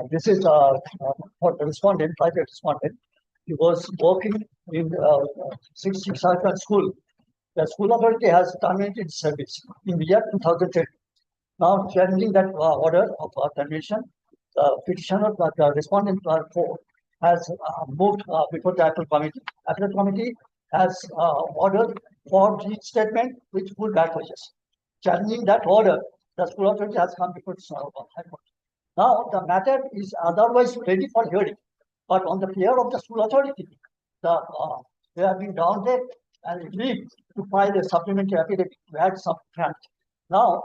This is for the respondent, private respondent. He was working in 66 school. The school authority has terminated service in the year 2010. Now, challenging that order of termination, the petitioner, the respondent has moved before the Appeal Committee. Appeal Committee has ordered for reinstatement with full damages. Challenging that order, the school authority has come before the High Court. Now, the matter is otherwise ready for hearing, but on the fear of the school authority, they have been grounded and agreed to file a supplementary affidavit to add some grant. Now,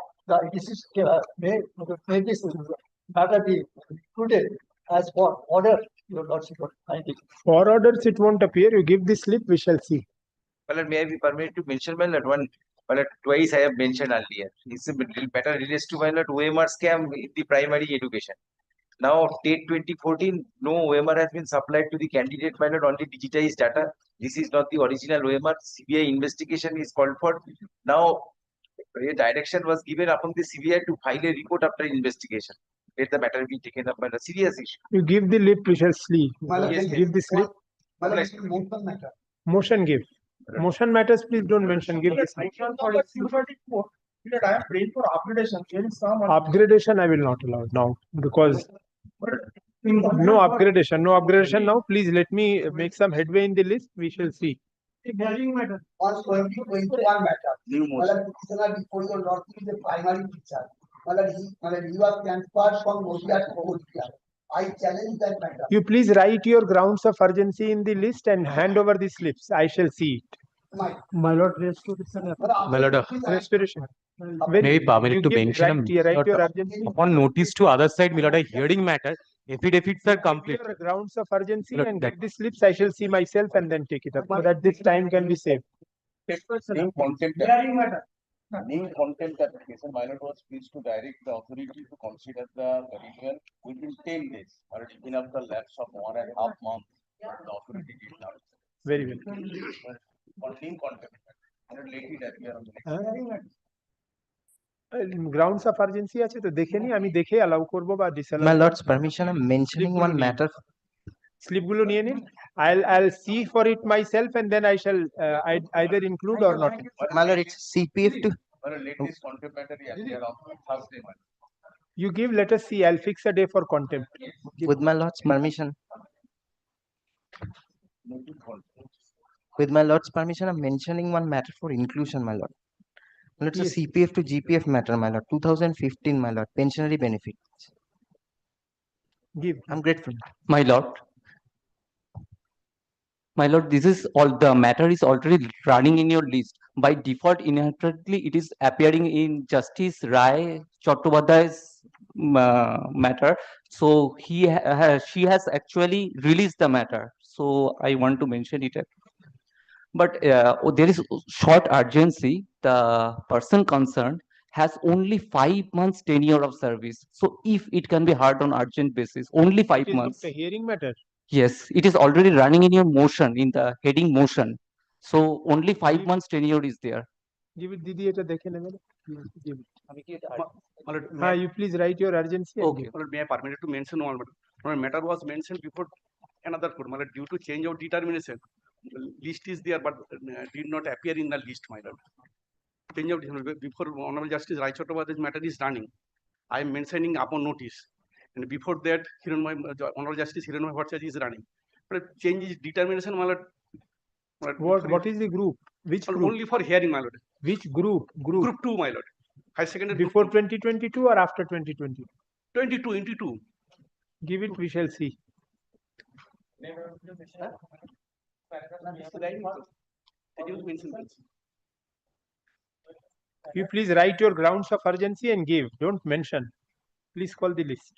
this is may this matter be included as for order, your lordship. For orders, it won't appear. You give the slip, we shall see. Well, may I be permitted to mention, my lord, twice I have mentioned earlier. It's a better relates to my lord OMR scam in the primary education. Now, TET 2014, no OMR has been supplied to the candidate, my lord, only digitized data. This is not the original OMR. CBI investigation is called for. Now, a direction was given upon the CBI to file a report after investigation. Let the matter be taken up by the serious issue. You give the lip, we shall see. Yes, give the slip. Motion give. Motion matters, please don't mention. Give the slip. I am praying for upgradation. Upgradation I will not allow now because no upgradation. No upgradation now. Please let me make some headway in the list. We shall see. Hearing matter. On 2021 matter. New motion. Before your lord is a primary teacher. He was transferred from Noida to Calcutta. I challenge that matter. You please write your grounds of urgency in the list and hand over the slips. I shall see it. My lord, restoration. My lord, Restoration. may be permitted to mention write your urgency. upon notice to other side, my lord, a hearing matter. Affidavits are complete. Your grounds of urgency Look, and that- get the slips. I shall see myself and then take it up so that this time can be saved. Name contempt. Hearing matter. Name contempt application, my lord was pleased to direct the authority to consider the renewal within 10 days, or even after lapse of 1.5 months. The authority did not. Very well. On name contempt, my lord, let it appear on the next. Grounds of urgency আছে তো দেখে নি আমি দেখে allow করব বা disallow My lord's permission, I'm mentioning one matter. slip gulo niye নিন I'll see for it myself and then I shall either include or not. My lord, it's CPF to. My lord, let this contempt matter appear on Thursday, my lord. You give, let us see. I'll fix a day for contempt. With my lord's permission. Noted contempt. With my lord's permission, I'm mentioning one matter for inclusion, my lord. My lord, it's Yes. a CPF to GPF matter, my lord. 2015, my lord. Pensionary benefit. Give. I'm grateful. My lord, this is all the matter is already running in your list. By default, inherently, it is appearing in Justice Rai Chattopadhyay's matter. So she has actually released the matter. So I want to mention it. But there is short urgency. The person concerned has only 5 months tenure of service. So if it can be heard on urgent basis, only 5 It is months. not a hearing matter. Yes, it is already running in your motion, in the heading motion. So only 5 months tenure is there. Give it Didi এটা দেখে নেবেন give it. My lord, You please write your urgency and Okay. give. my lord, may I permitted to mention one matter? One matter was mentioned before another court. My lord, due to change of determination, list is there but did not appear in the list, my lord. Change of before Honorable Justice Rai Chattopadhyay's matter is running. I am mentioning upon notice, and before that, Honorable Justice Hiranmoy Bhattacharya is running. But change is determination, my lord. What is the group? Which group? Only for hearing, my lord. Which group? Group 2, my lord. High secondary. Before 2022 or after 2020? 22. Give it, we shall see. You please write your grounds of urgency and give. Don't mention. Please call the list.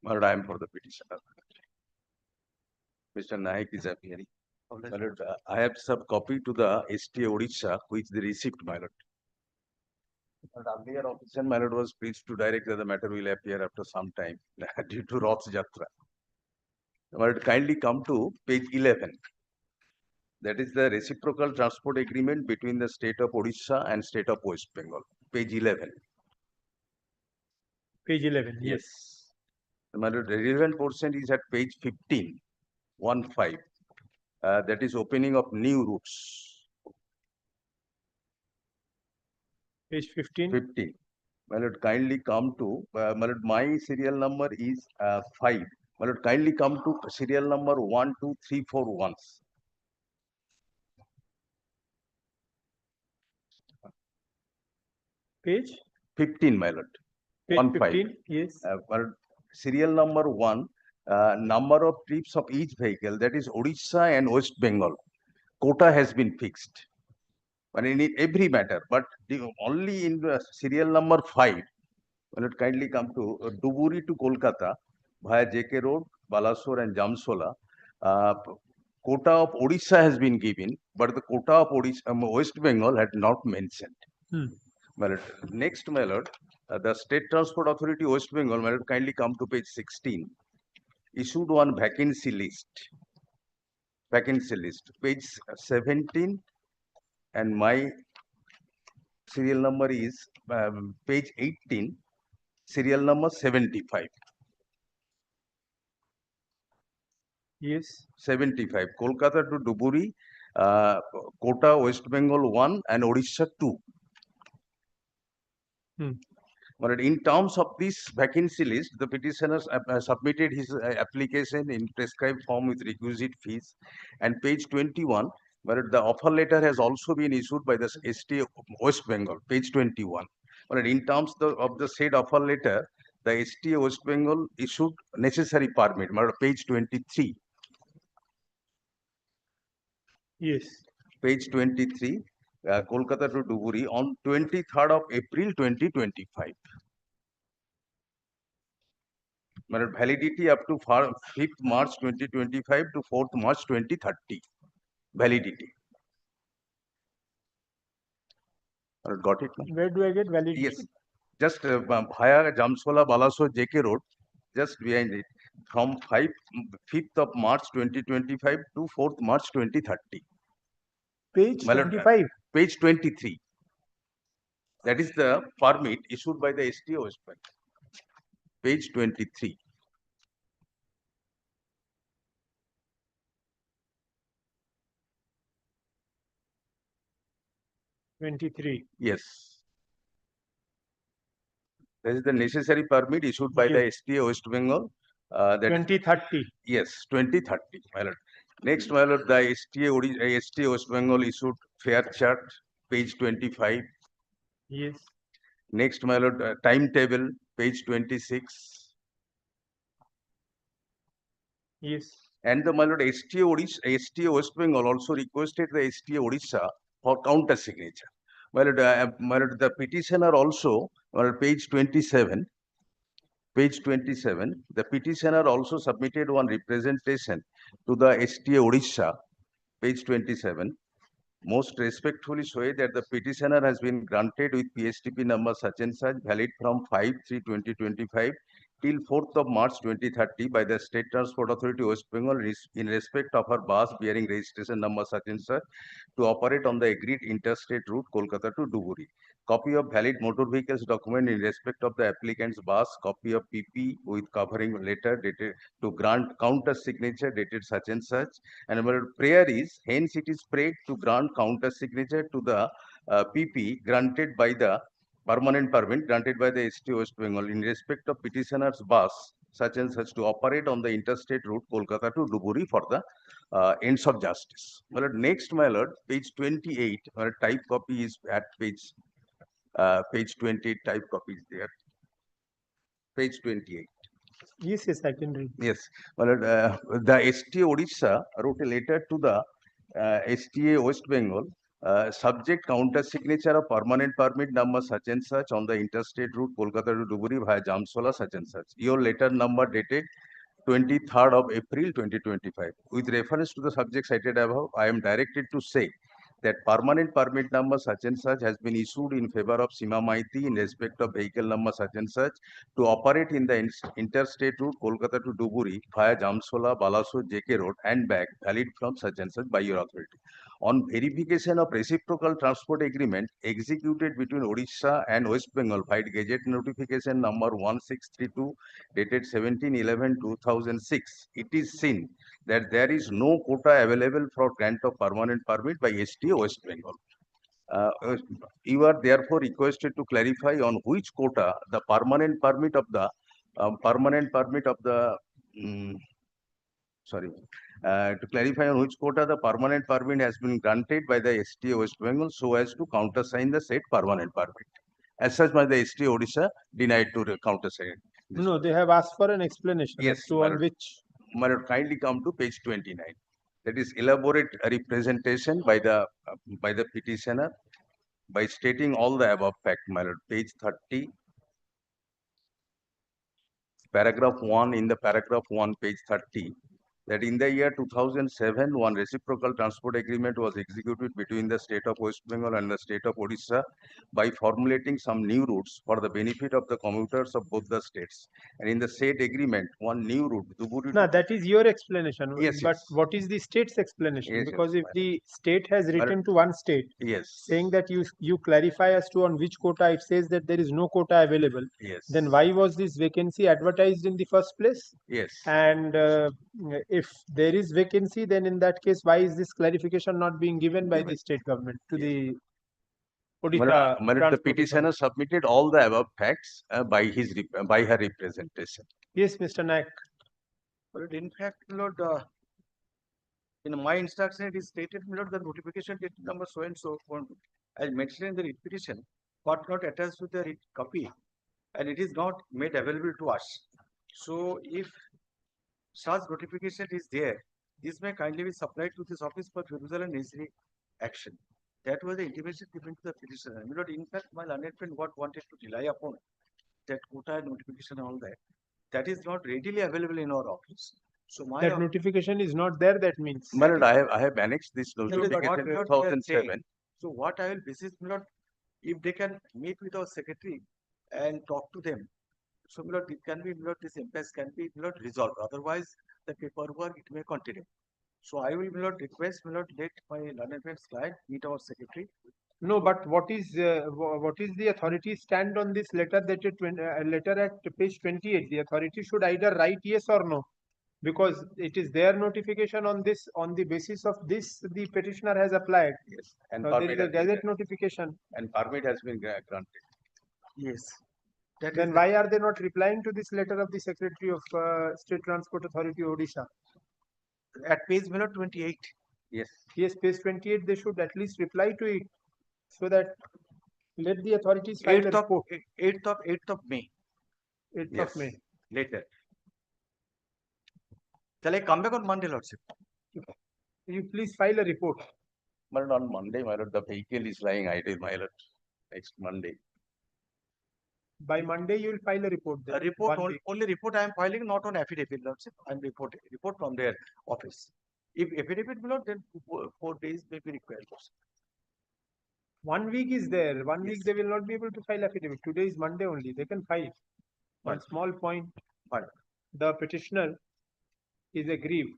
My lord, I am for the petitioner. Mr. Naik is appearing. My lord, I have some copy to the STA Odisha, which they received, my lord. Earlier officer, my lord, was pleased to direct that the matter will appear after some time due to Rath Jatra. My lord, kindly come to page 11. That is the reciprocal transport agreement between the state of Odisha and state of West Bengal, page 11. Page 11, yes. My lord, the relevant portion is at page 15, 1-5. That is opening of new routes. Page 15. 15. My lord, kindly come to, my lord, my serial number is 5. My lord, kindly come to serial number 1, 2, 3, 4 once. Page 15, my lord. Page 1, 5. 15, yes. My lord, serial number 1, number of trips of each vehicle, that is Odisha and West Bengal. Quota has been fixed. But in every matter, but only in the serial number 5, when it kindly come to Duburi to Kolkata via JK Road, Balasore and Jamsola, quota of Odisha has been given, but the quota of Odisha, West Bengal had not mentioned. My lord. Next, my lord, the State Transport Authority West Bengal, my lord, kindly come to page 16, issued one vacancy list. Vacancy list, page 17, and my serial number is page 18, serial number 75. Yes. 75. Kolkata to Duburi, Kota, West Bengal 1 and Odisha 2. But in terms of this vacancy list, the petitioner submitted his application in prescribed form with requisite fees. And page 21, but the offer letter has also been issued by the ST West Bengal, page 21. But in terms of the said offer letter, the ST West Bengal issued necessary permit, page 23. Yes. Page 23, Kolkata to Duburi on 23rd of April 2025. Validity up to 5th March 2025 to 4th March 2030. Validity. Got it? Where do I get validity? Yes. Just via Jamsola Balaso JK Road, just behind it, from 5th of March 2025 to 4th March 2030. Page 25. Page 23. That is the permit issued by the STO West Bengal. Page 23. Yes. That is the necessary permit issued by the STO West Bengal. That 2030. Yes, 2030, my lord. Next, my lord, the STO West Bengal issued fare chart, page 25. Yes. Next, my lord, timetable, page 26. Yes. And the, my lord, STO West Bengal also requested the STO Odisha for counter signature. My lord, the petitioner also, page 27. Page 27, the petitioner also submitted one representation to the STA Odisha, page 27. Most respectfully say that the petitioner has been granted with PSTP number such and such, valid from 5/3/2025 till 4th of March 2030 by the State Transport Authority West Bengal in respect of her bus bearing registration number such and such to operate on the agreed interstate route Kolkata to Duburi. Copy of valid motor vehicles document in respect of the applicant's bus, copy of PP with covering letter dated to grant counter signature dated such and such. And our prayer is, hence it is prayed to grant counter signature to the PP granted by the permanent permit granted by the ST West Bengal in respect of petitioner's bus such and such to operate on the interstate route Kolkata to Duburi for the ends of justice. My lord, next, my lord, page 28, my type copy is at page 28, type copy is there. Page 28. Yes, I can read. Yes, well, the STA Odisha wrote a letter to the STA West Bengal, subject counter signature of permanent permit number such and such on the interstate route Kolkata to Duburi via Jamsola such and such. Your letter number dated 23rd of April 2025. With reference to the subject cited above, I am directed to say that permanent permit number such and such has been issued in favor of Sima Maiti in respect of vehicle number such and such to operate in the interstate route Kolkata to Duburi via Jamsola, Balaso, JK Road and back, valid from such and such by your authority. on verification of reciprocal transport agreement executed between Odisha and West Bengal by Gazette notification number 1632 dated 17/11/2006, it is seen that there is no quota available for grant of permanent permit by STO West Bengal. You are therefore requested to clarify on which quota the permanent permit of the sorry, to clarify on which quota the permanent permit has been granted by the STO West Bengal so as to countersign the said permanent permit. As such, by the STO Odisha denied to countersign. this. No, they have asked for an explanation Yes, as to on Madam. which. Madam, kindly come to page 29. That is elaborate representation by the petitioner by stating all the above fact, my lord. Page 30, paragraph 1, in the paragraph 1, page 30, that in the year 2007, one reciprocal transport agreement was executed between the state of West Bengal and the state of Odisha by formulating some new routes for the benefit of the commuters of both the states. And in the said agreement, one new route, Dhuburi No, to- that is your explanation. Yes, But yes. what is the state's explanation? Yes, Because yes, if the state has written to one state Yes. saying that you clarify as to on which quota it says that there is no quota available, Yes. then why was this vacancy advertised in the first place? Yes. And if there is vacancy, then in that case, why is this clarification not being given by the state government to the Odisha Madam, the Transport petitioner Authority? submitted all the above facts by her representation. Yes, Mr. Naik. But in fact, Lord, in my instruction, it is stated, Lord, the notification date number so and so, as mentioned in the writ petition, got not attached to the writ copy, and it is not made available to us. So, if such notification is there, this may kindly be supplied to this office for perusal and necessary action. That was the intimation given to the petitioner. Lord, in fact, my learned friend what wanted to rely upon that quota notification and all that, that is not readily available in our office. So my That notification is not there, that means. My lord, I have annexed this That is notification what in we are saying. 2007. So what I will basis, my lord, if they can meet with our secretary and talk to them, so my lord, it can be, my lord, this impasse can be, my lord, resolved. Otherwise, the paperwork it may continue. So I will, my lord, request, my lord, let my learned friend's client meet our secretary. No, but what is the authority stand on this letter dated letter at page 28? The authority should either write yes or no, because it is their notification on this, on the basis of this the petitioner has applied. Yes. And Now there permit is a has been gazette granted. notification. And permit has been granted. Yes. That is Then the- why are they not replying to this letter of the Secretary of State Transport Authority Odisha? at page, my lord, 28. Yes. Yes, page 28, they should at least reply to it, so that let the authorities file a 8th of, report. 8th of May, 8th Yes. of May. later. Shall I come back on Monday, Lordship? You please file a report. My lord, on Monday, my lord, the vehicle is lying idle, my lord. Next Monday. By Monday, you will file a report. A Then. report, One week. only report I am filing, not on affidavit, Lordship. I am reporting, report from their office. If affidavit, my lord, then 4 days may be required. Lordship. 1 week is there. 1 week Yes. they will not be able to file affidavit. Today is Monday only. They can file. One Fine. small point. Fine. The petitioner is aggrieved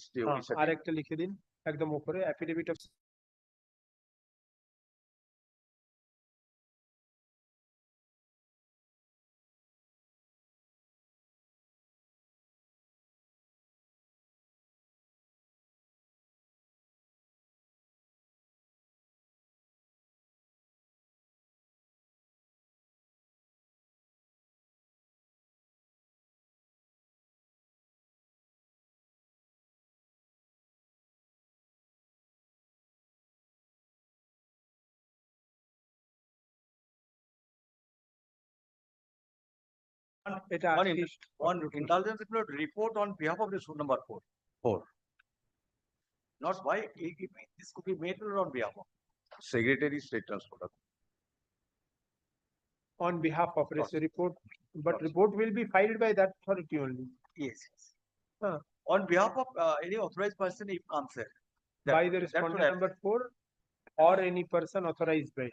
STO হ্যাঁ, Odisha. আর একটা লিখে দিন একদম উপরে affidavit of এটা One, আজকে one indulgence report on behalf of the school number 4. 4. Not why this could be made on behalf of. Secretary State Transport. on behalf of report, but report will be filed by that authority only. Yes, yes. Huh. On behalf of any authorized person if answer. That- By the that respondent would have- number 4 or any person authorized by.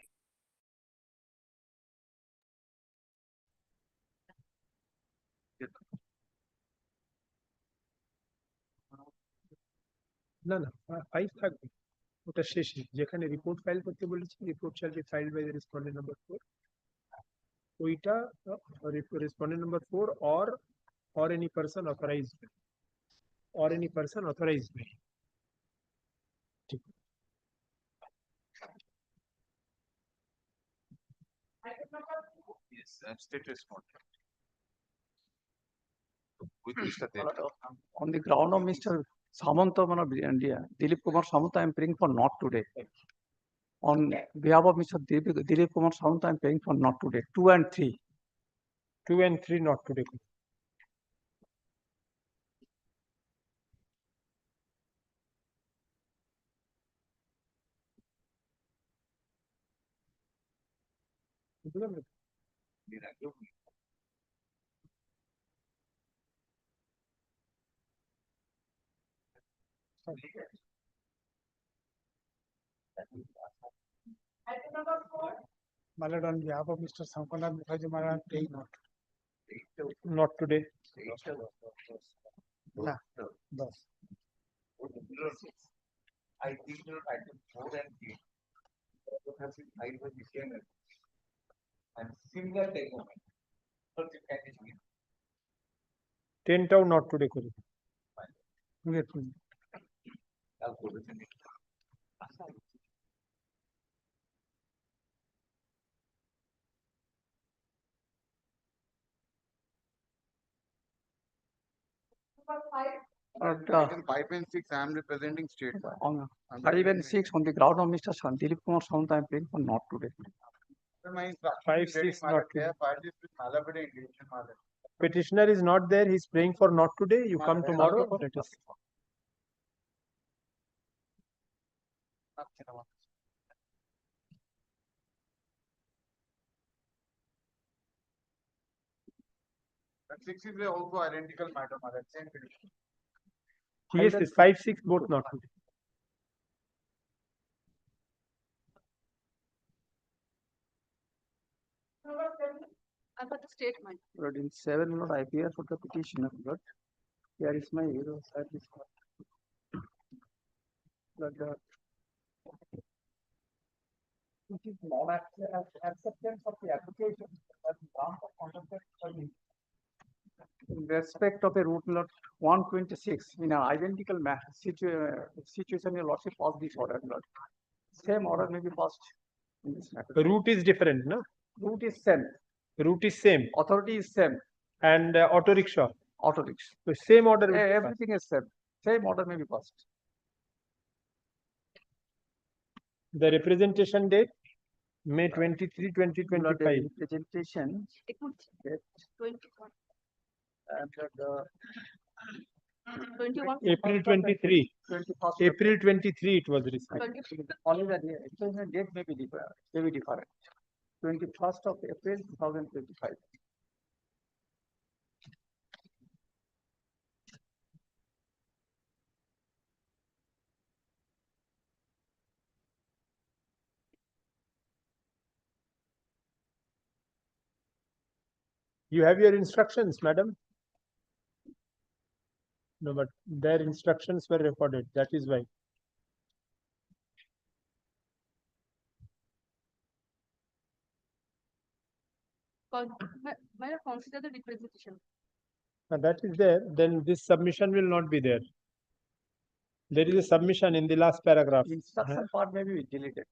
না না 5 থাকবে ওটা শেষে যেখানে report file করতে বলেছি report shall be filed by the respondent number 4 ওইটা respondent number 4 or any person authorized by or any person authorized by ঠিক Yes, I'm state respondent. With Mr. Deva. On the ground of Mr. Samanta Dilip Kumar Samanta, I am praying for not today. On behalf of Mr. Dilip Kumar Samanta, I am praying for not today. 2 and 3. 2 and 3 not today বুঝলেন? My lord, on behalf of Mr. Sampana Mukherjee Maharaj, paying not. Not today. Na, thus. I think item 4 and 3. Has been filed by the CNL. And similar take home. So you can issue. 10 টাও not today করি Calculation. But, Item 5 and 6, I am representing state. on 5 and 6, on the ground of Mr. Dilip Kumar Samanta, I am praying for not today. 5 6 not today. Parties with malafide intention. Petitioner is not there, he is praying for not today, you come tomorrow, let us. That 6 is also identical matter, Mother. Same petition. Yes, yes, 5 6 both not today. I've got the statement. But in 7, Lord, I appear for the petitioner, but here is my hero, service. But it is acceptance of the application that the ground of contempt for me. In respect of a route lot 126 in an identical situation, your lordship passed this order, Lord. Same order may be passed in this matter. The route is different, no? Route is same, Route is same authority is same, and auto rickshaw. auto rickshaw. So same order. will be passed. Everything is same order may be passed. The representation date May 23, Lord, the 2025. representation It would date 21. and the 21. April 23. 21st. April 23 it was received. 20. Only the date may be different. 21st of April 2025. You have your instructions, madam. No, but their instructions were recorded, that is why. May I consider the representation? That is there, then this submission will not be there. There is a submission in the last paragraph. Instruction part may be deleted.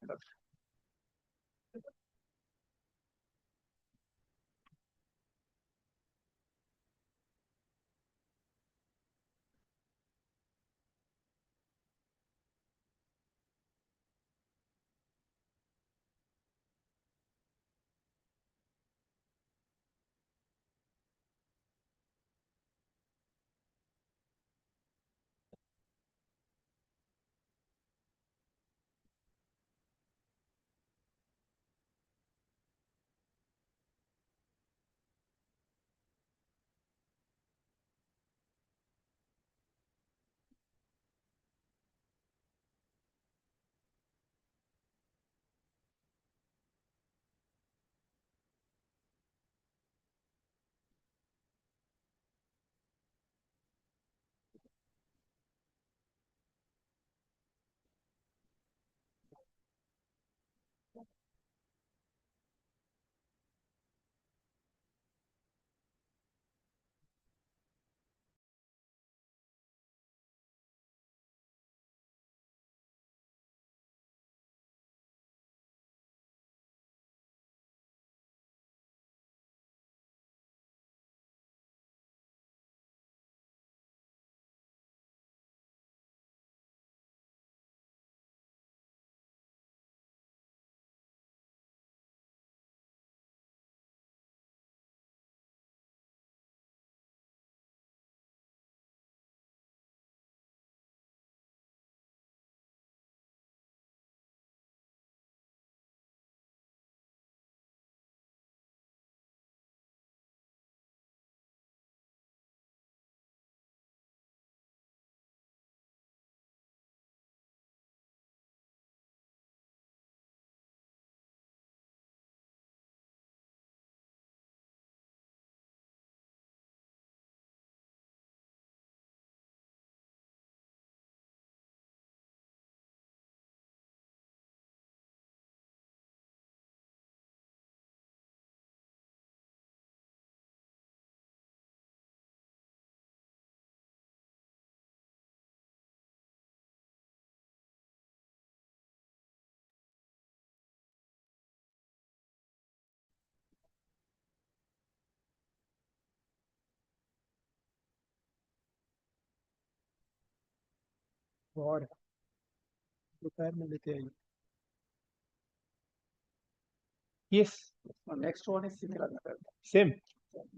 और दोपहर में लेते आइए. Yes, Next one is similar method. same.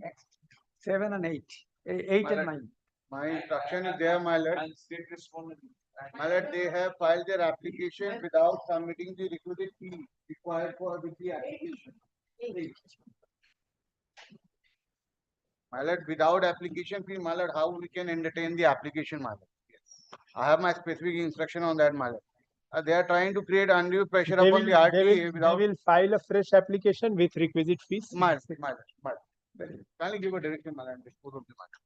Next, 7 and 8, 8 and 9. My instruction is there, my lord. My lord, they have filed their application without submitting the requisite fee required for the application. My lord, without application fee, my lord, how we can entertain the application, my lord? I have my specific instruction on that, my lord. They are trying to create undue pressure They upon will, the RTA without. they will file a fresh application with requisite fees. My lord. Kindly give a direction, my lord, dispose of the matter.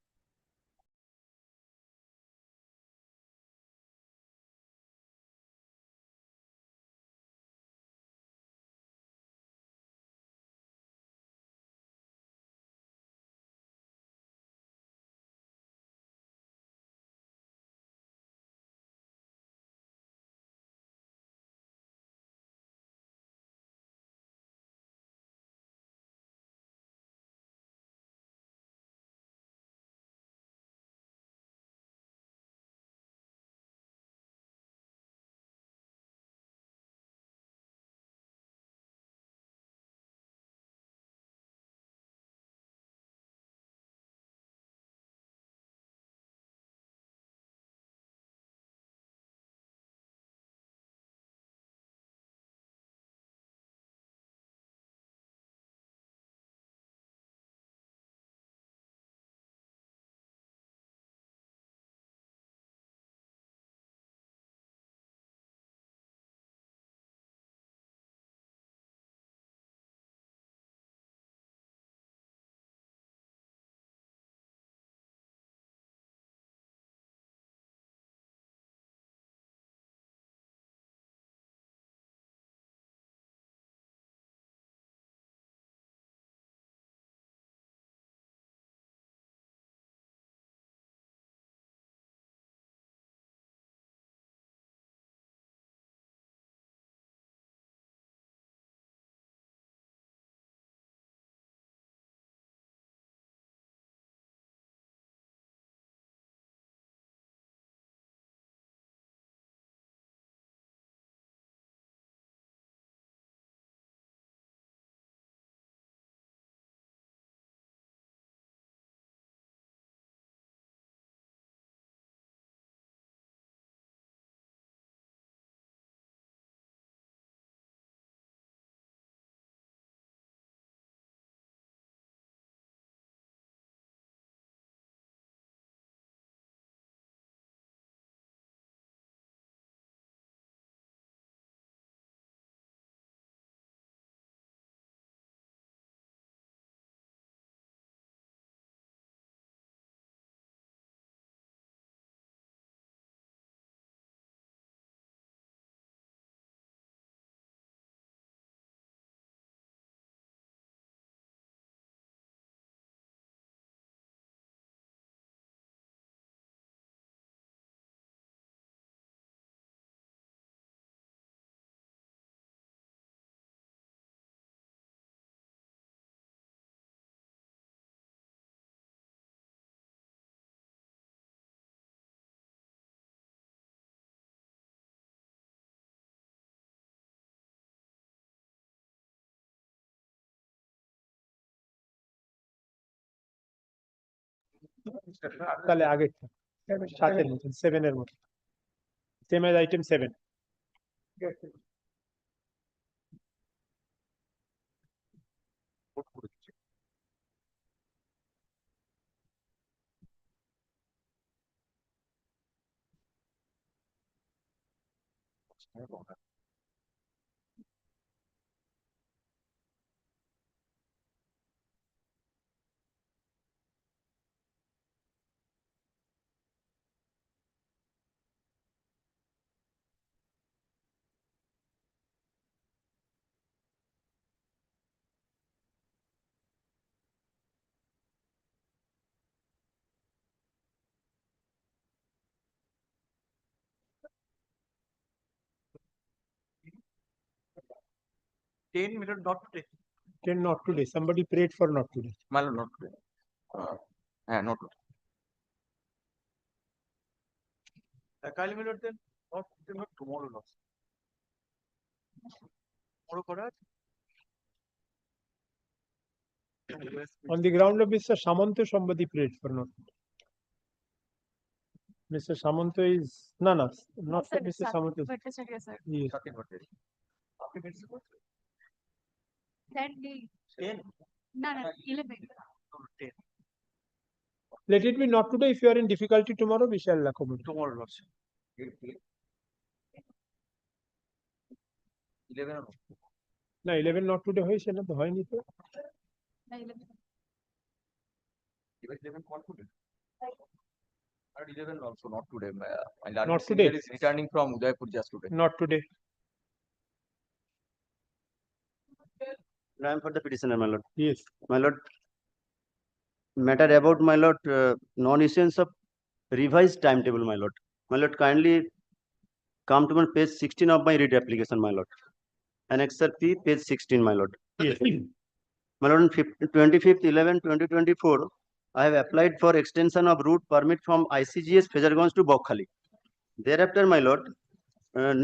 তাহলে আগে 7 এর মতন 7 এর মতন same age item 7 10 minute not today. 10 not today. Somebody prayed for not today. My lord, not today. Not today. Kali minute then not tomorrow. Not tomorrow করা আছে? On the ground of Mr. Samanto, somebody prayed for not today. Mr. Samanto is no, not Sir, Mr. Samanto. sir. Yes. আপনি medicine করছেন? That day. 10. No, 11. 10. Let it be not today. If you are in difficulty tomorrow, we shall accommodate. Tomorrow lots. 11 না 11 not today হয়েছে না তো হয়নি তো No, 11. 11 call today. But 11 also not today. My learned Not senior today. is returning from Udaipur just today. not today. I am for the petitioner, my lord. Yes. My lord, matter about my lord non-issuance of revised timetable, my lord. My lord, kindly come to my page 16 of my read application, my lord. Annexure P, page 16, my lord. Yes. My lord, on 25th 11 2024, I have applied for extension of route permit from ICGS Fezarganj to Bokhali. Thereafter, my lord,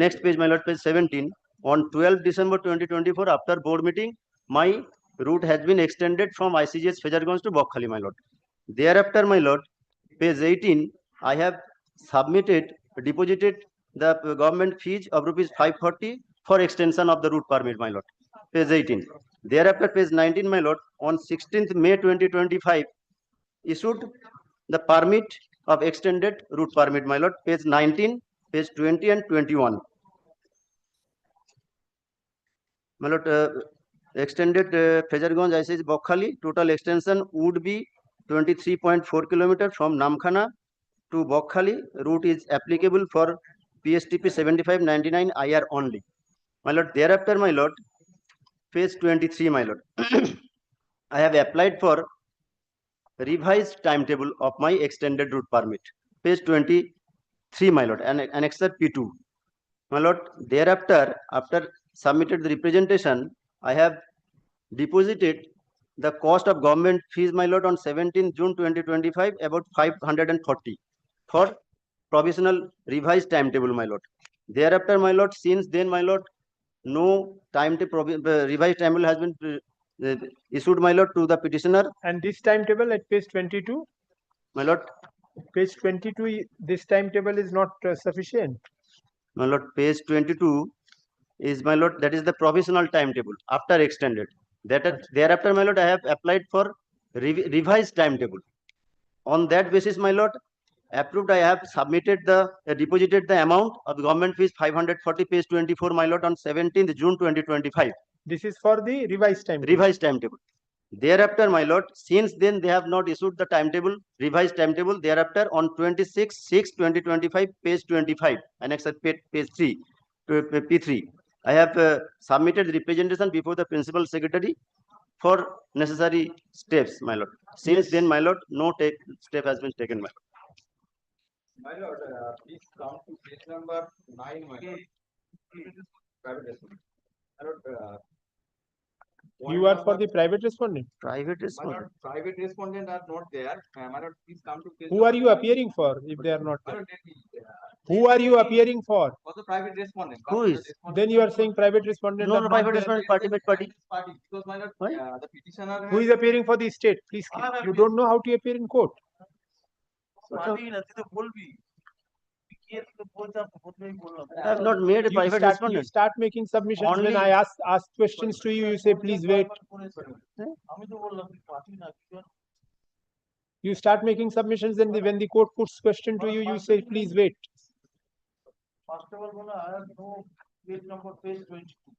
next page, my lord, page 17, on 12 December 2024, after board meeting, my route has been extended from ICGS Fezarganj to Bokhali, my lord. Thereafter, my lord, page 18, I have deposited the government fees of rupees 540 for extension of the route permit, my lord. Page 18. Thereafter, page 19, my lord, on 16th May 2025, issued the permit of extended route permit, my lord. Page 19, page 20 and 21. My lord, extended Fezarganj ICGS Bokhali, total extension would be 23.4 kilometers from Namkhana to Bokhali. Route is applicable for PSTP 7599 IR only. My lord, thereafter, my lord, page 23, my lord. I have applied for revised timetable of my extended route permit. Page 23, my lord, and annexure P2. My lord, thereafter, after submitted the representation, I have deposited the cost of government fees, my lord, on 17 June 2025, about 540 for provisional revised timetable, my lord. Thereafter, my lord, since then, my lord, no revised timetable has been issued, my lord, to the petitioner. And this timetable at page 22, my lord, page 22, this timetable is not sufficient. My lord, page 22 is, my lord, that is the provisional timetable after extended. Thereafter, my lord, I have applied for revised timetable. On that basis, my lord, approved, I have submitted deposited the amount of government fees 540, page 24, my lord, on 17th June 2025. This is for the revised timetable. Revised timetable. Thereafter, my lord, since then they have not issued the timetable, revised timetable. Thereafter, on 26/6/2025, page 25, annexure page 3 to P3, I have submitted the representation before the principal secretary for necessary steps, my lord. Since then, my lord, no step has been taken, my lord. My lord, please come to page number 9, my lord. Private respondent. My lord, You are for the private respondent. Private my respondent. lord, private respondent are not there. My lord, please come to page. Who are number you 9. appearing for if they are not My there? lord, let me, Who are you appearing for? for the private respondent. Who Come to the is? respondent. Then you are saying private respondent No, are no, not private there. respondent, private party. Party, because my lord, Why? the petitioner Who is appearing for the state? Please, you don't know how to appear in court. I have not made a You private start, you respondent. start making submissions. When Only- I ask questions to you, you say, please wait. You start making submissions, and when the court puts question to you, you say, please wait. First of all, I have no page number, page 22.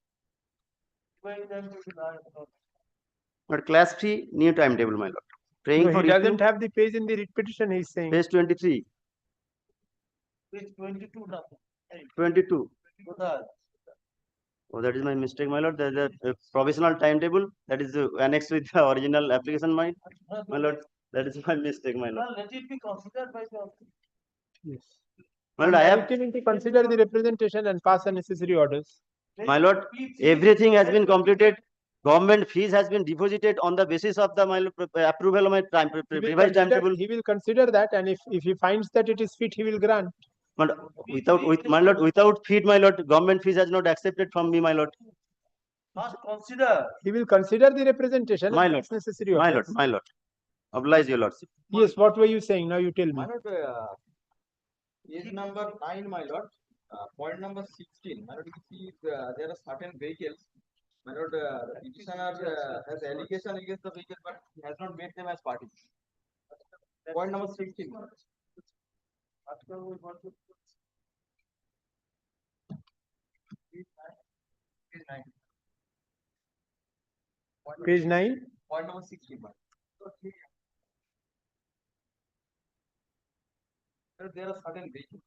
But class 3 new timetable, my lord. Praying No, for he issue, doesn't have the page in the writ petition, he's saying. page 23, Page 22 nothing. 22. Kothai? Oh, that is my mistake, my lord. There's a provisional timetable that is annexed with the original application, my lord. That is my mistake, my lord. Well, let it be considered by the. Yes. My lord, I have, Directing to consider the representation and pass the necessary orders. my lord, everything has been completed. Government fees has been deposited on the basis of the, my lord, approval of my revised timetable. He will consider that, and if he finds that it is fit, he will grant. But my lord, without feed, my lord, government fees has not accepted from me, my lord. Must consider. He will consider the representation My and lord, pass necessary my lord, orders. my lord. Oblige your lordship. Yes, what were you saying? Now you tell me. My lord, page number 9, my lord, point number 16. My lord, you see there are certain vehicles. My lord, the petitioner has allegation against the vehicle, but he has not made them as parties. Point number 16. my lord. Page 9. Page 9. Point number 16. my lord. My lord, there are certain vehicles.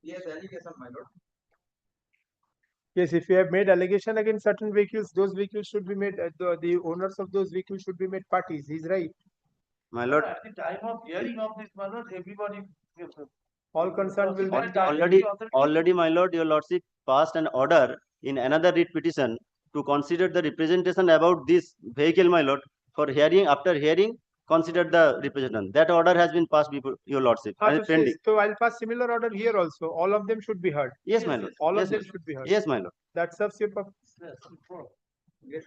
He has allegation, my lord. Yes, if you have made allegation against certain vehicles, those vehicles should be made, the owners of those vehicles should be made parties. He's right. My lord, At the time of hearing of this, my lord, everybody. All concerned will then. already, my lord, your lordship passed an order in another writ petition to consider the representation about this vehicle, my lord, for hearing. After hearing, consider the representation. That order has been passed before your lordship and it's pending. So I'll pass similar order here also. All of them should be heard. Yes, my lord. All Yes, of them my lord. should be heard. Yes, my lord. That serves your purpose. Yes.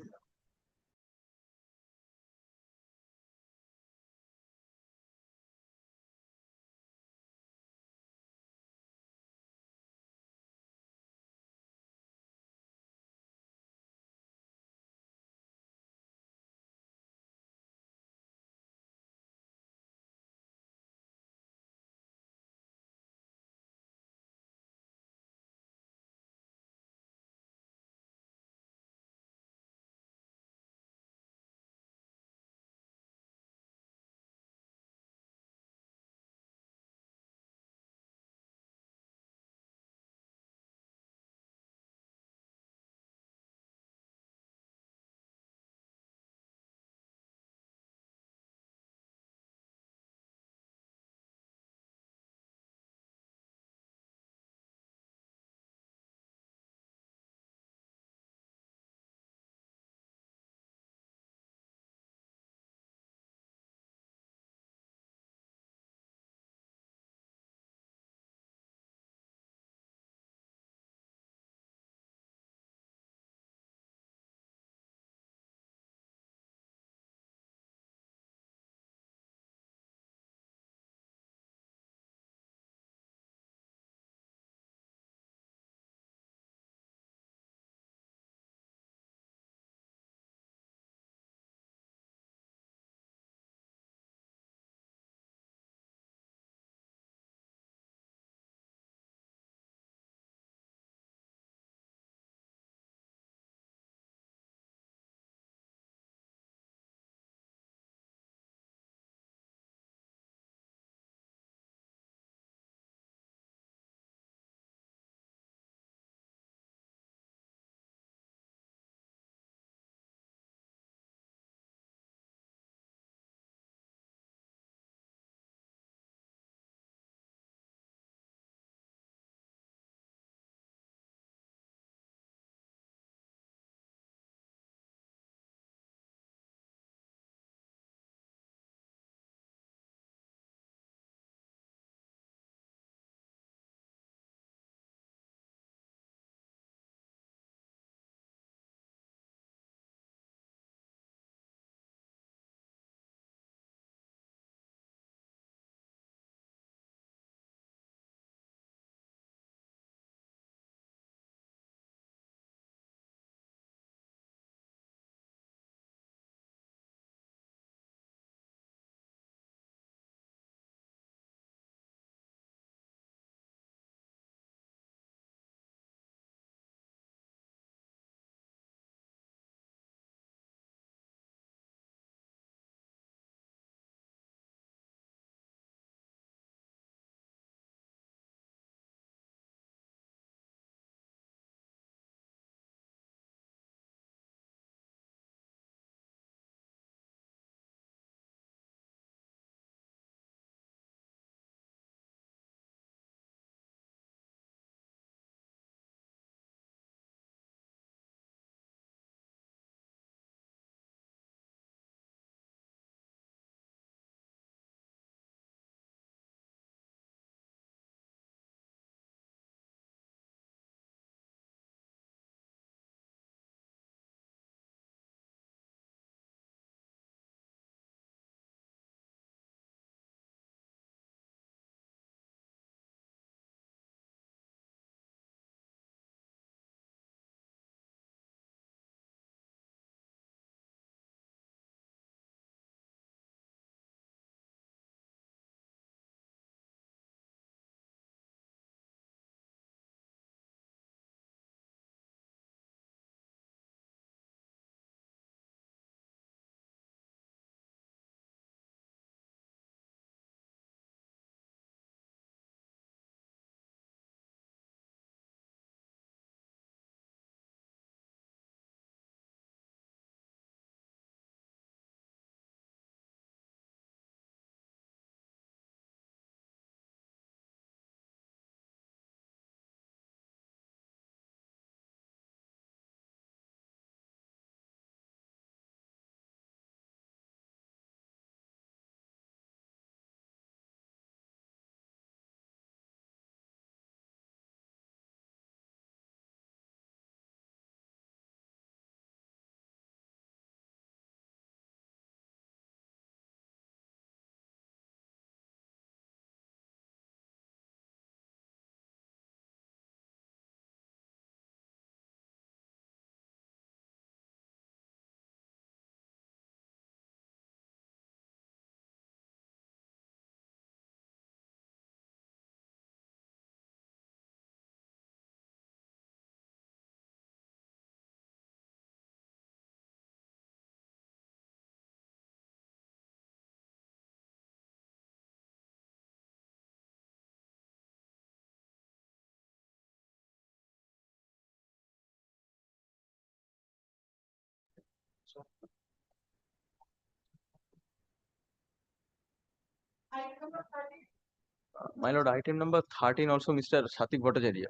My lord, item number 13 also Mr. Satik Bhattacharya.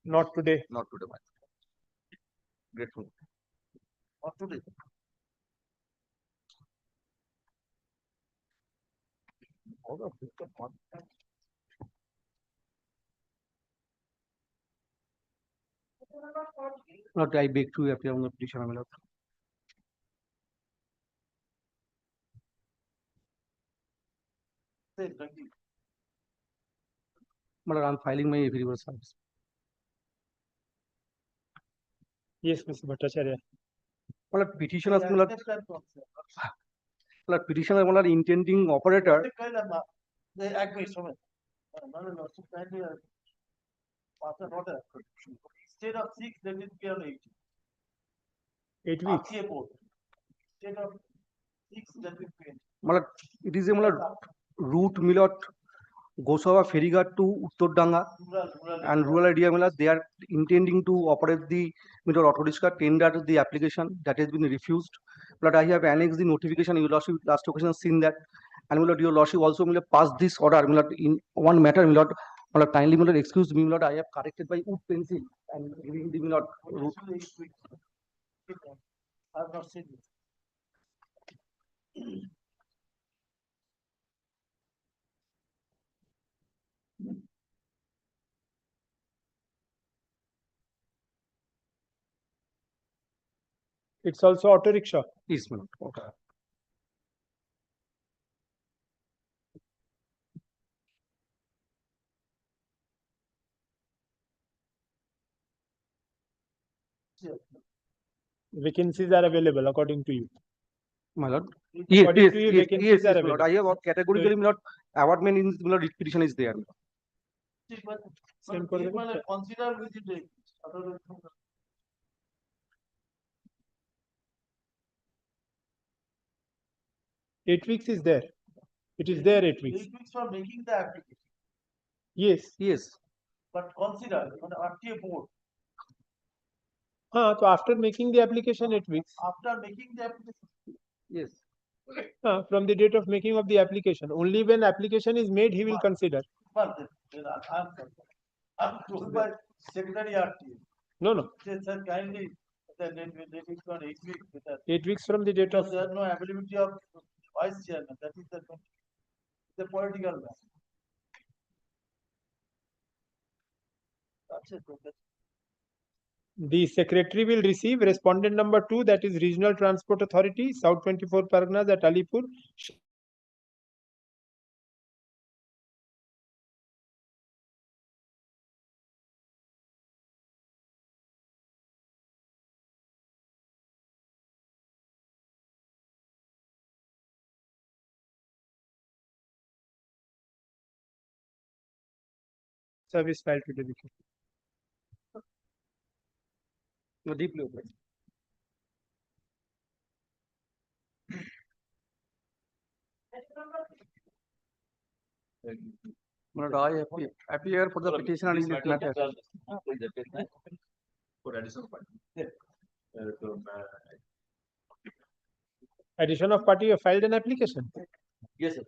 Not today. Not today, my lord. Grateful. Not today. Lord, I beg to appear on the petition, my lord. My lord, I'm filing my affidavit service. Yes, Mr. Bhattacharya. My lord, petitioner, my lord, petitioner, my lord, intending operator. Instead of 6, let it be on 8. 8 weeks. Instead of 6, let it be. My lord, it is a my lord, route, my lord, Gosava Ferryguard to Uttordanga and rural area, my lord, they are intending to operate the middle auto rickshaw tender the application that has been refused. But I have annexed the notification. Your lordship last occasion seen that, and my lord, your lordship also my lord, passed this order, my lord, in one matter, my lord. My lord, kindly, my lord, excuse me, my lord, I have corrected by wood pencil and giving the my lord route. I have not seen it. It's also auto rickshaw. Yes, my lord. Okay. Vacancies are available according to you. My lord. Yes, According yes, to you, yes, vacancies yes, are yes, my lord. available. I have categorically, my lord, awardment in my lord, petition is there. Same for the- Consider visiting. 8 weeks is there. It is there 8 weeks. 8 weeks for making the application. Yes. Yes. But consider on the RTA board, So after making the application 8 weeks. after making the application. Yes. From the date of making of the application. Only when application is made, he will consider. But then I'm told by Secretary RTA. No. They said kindly, that let it for 8 weeks. 8 weeks from the date Because of. there are no availability of vice chairman, that is the political man. That's it. The secretary will receive respondent number 2, that is Regional Transport Authority, South 24 Parganas at Alipur. Service file to dedicate. No, deeply open. My lord, I appear for the petitioner in this matter. For additional point. Addition of party, you filed an application. Yes, sir.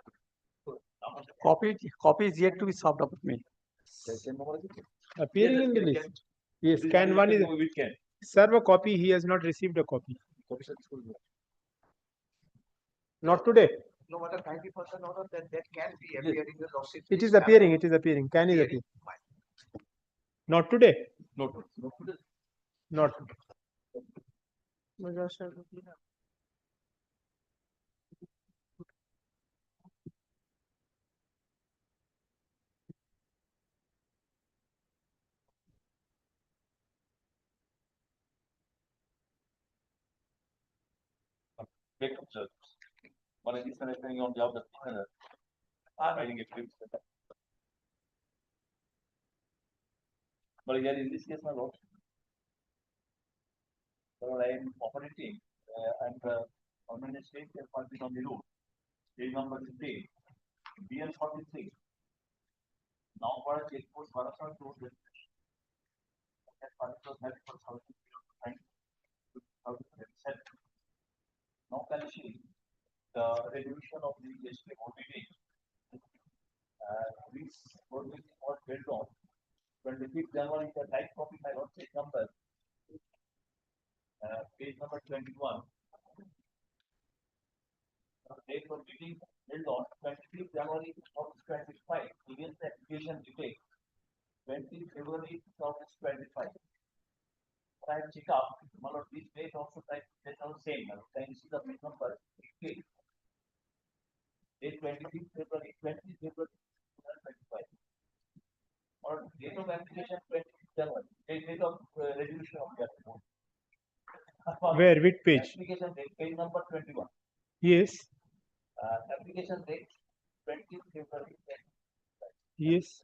Copy is yet to be served up with me. Appearing in the list. Yes, can one is. Serve a copy, he has not received a copy. Not today. No matter 90% order, that can be appearing in the lawsuit. It is appearing. Can is appearing. Not today. No, today. Not. Backup service. One is connecting on behalf of the petitioner. Filing a claim. But here in this case, my lord, so I am operating and permanent state party on the road. Page number 15, BL 43. Now for a checkpost, Varasar road. That particular health for 1,000 and 2027. Now can you see the resolution of the yesterday board meeting? This board meeting was held on 25th January, the type copy my own page number 21. Date of meeting held on 25th January 2025 against the application date 20 February 2025. I check up, this date also type date also same. Can you see the page number 8? Date 25th February 20 February 2025. Or date of application 25th January. Date of resolution of the application. Where, which page? Application date, page number 21. Yes, Application date 20 February. yes.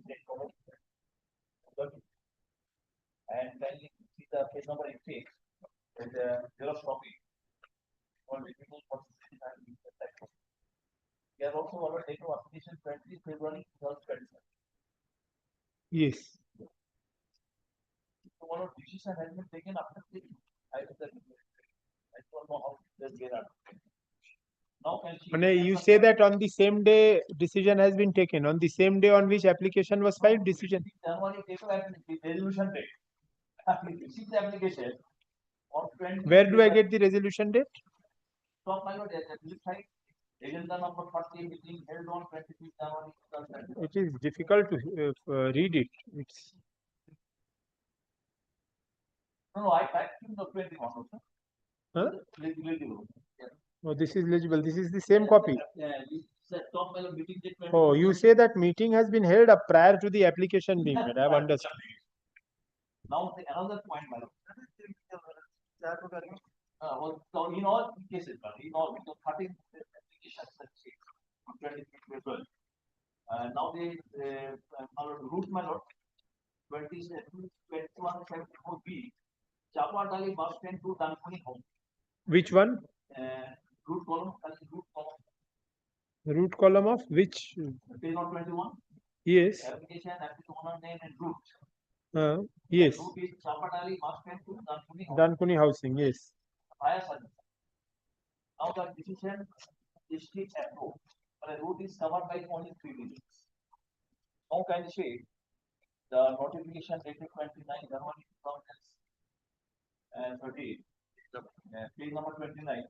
And then you see the page number 86 with the xerox copy. Here also our date of application 20 February 2027. Yes. So our decision has been taken after the I don't know how this get out. Now can You say that on the same day decision has been taken, on the same day on which application was filed, decision. January date of resolution date. We received the application on 20. Where do I get the resolution date? Top my note side. Agenda number 40 meeting held on 25th January 2020. It is difficult to read it. It's No, I typed in the 21 also. huh? Legible. Oh, this is legible. This is the same copy. Top my meeting date 20. Oh, you say that meeting has been held up prior to the application being made. I have understood. Now another point, my lord. So in all cases, in all, because 13 applications on 25th April. Now the route, my lord, 2174B, Chapadali bus stand to Dankuni home. Which one? Route column, route column. The root column of which? Page 21. Yes. Application, owner name and route. Yes. Route is Chapadali bus stand to Dankuni home. Dankuni housing. Yes. Fire service. Now the decision is still approved, but the route is covered by only 3 digits. Now can you see the notification dated 29 January 2030, page number 29.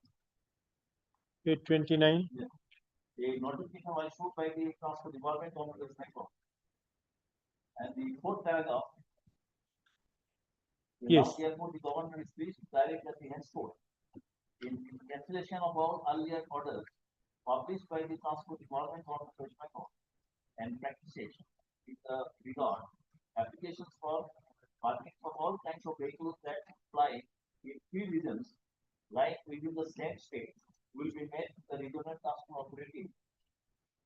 Page 29. Yeah. The notification was issued by the Transport Department on the Metro. And the 4th paragraph. Yes. Now therefore the government is pleased to direct that the henceforth in cancellation of all earlier orders published by the Transport Department on the Metro and practices with regard applications for parking for all kinds of vehicles that fly in 3 regions, like within the same state, will be made the regional transport authority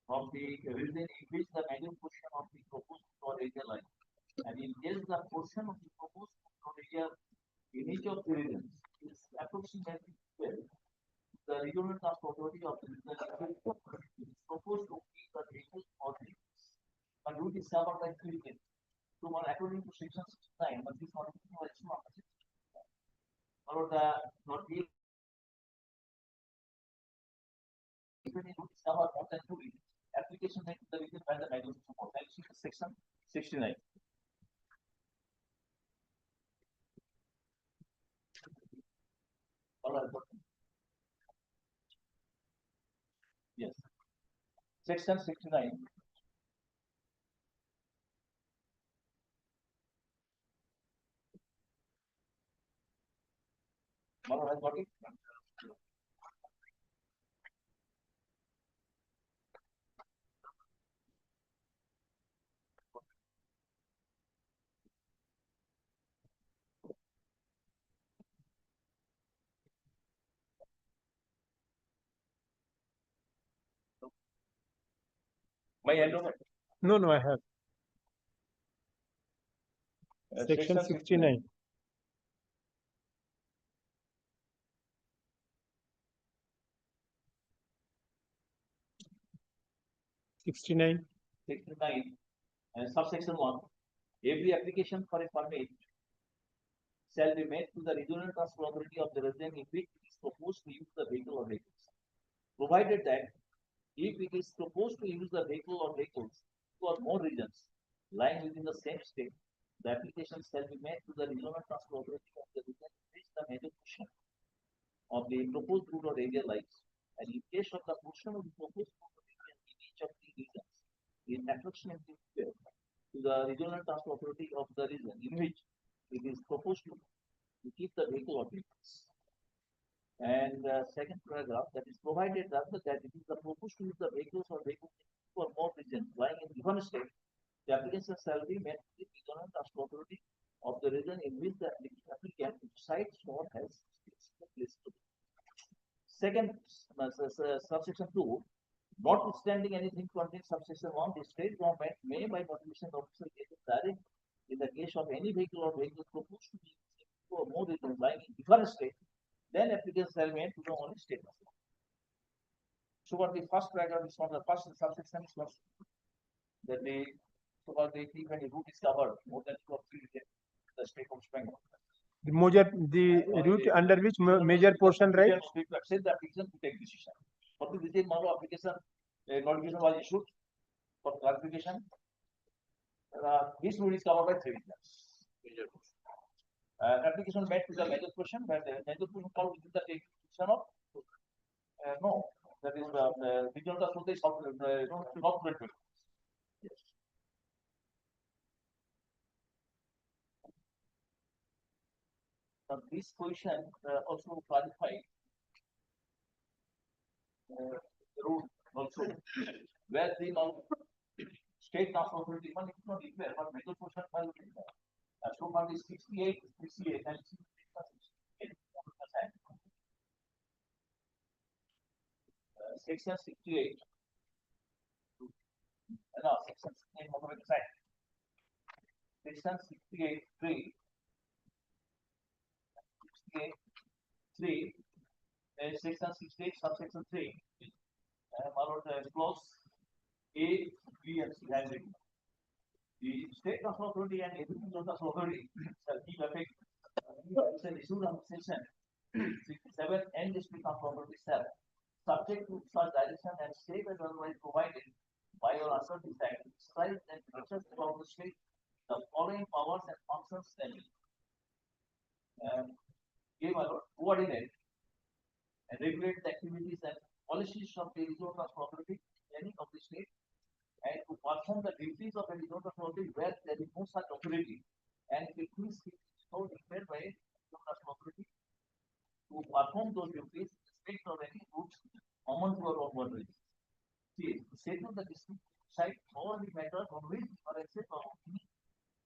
from the region in which the major portion of the proposed road area lies. And in case the portion of the proposed road area in each of the regions is approximately 12, the regional transport authority of the region is proposed to keep the vehicles or vehicles. And route is covered by 3 regions. So, according to section 69, but this one was not or the not even route is covered more than 2 regions. Application made to the region by the magazine support. Section 69. Yes. Section 69. Mother has got it. My hand over. No, I have. Section 69. Sixty-nine. Subsection 1. Every application for a permit shall be made to the regional transport authority of the region in which it is proposed to use the vehicle or vehicles. Provided that if it is proposed to use the vehicle or vehicles two or more regions lying within the same state, the application shall be made to the regional transport authority of the region in which the major portion of the proposed route or area lies. And in case of the portion of the proposed route or area in each of the regions is approximately equal to the regional transport authority of the region in which it is proposed to keep the vehicle or vehicles. And second paragraph, that is provided rather that it is the proposed to use the vehicles or vehicles for more regions lying in given state, the application shall be made to the regional transport authority of the region in which the applicant resides or has listed. Second, subsection 2, notwithstanding anything contained subsection 1, the state government may by notification of official gazette direct in the case of any vehicle or vehicles proposed to be used for more regions lying in different states, then application shall be made to the only state. So what the first paragraph is from the first subsection is what that the so what the if any route is covered more than 2 or 3 regions, the state of Bengal. The route under which major portion, right? To accept the application to take decision. For the detailed model application, notification was issued for clarification. This route is covered by 3 regions. Major portion. Application made to the major portion, where the major portion fall within the decision of no, that is the regional transport is not good. Yes. This question also clarified the route also where the state transport authority one is not declared, but major portion will be there. So far is 68, 68 and 68. Section 68. No, section 68 motorway design. Section 68 3. 68 3. Section 68 subsection 3. Clause A, B, and C handling. The state transport authority and everything transport authority shall keep effect issued on section 67 and district transport authority shall subject to such direction and state as otherwise provided by or under this act, describe and structure about the state the following powers and functions shall be coordinate and regulate the activities and policies of the regional transport authority any of the state and to perform the duties of a regional transport authority where there is no such authority and it is so declared by a regional transport authority to perform those duties in respect of any routes common to our own region. See, state of the district site all the matters on which differences of opinion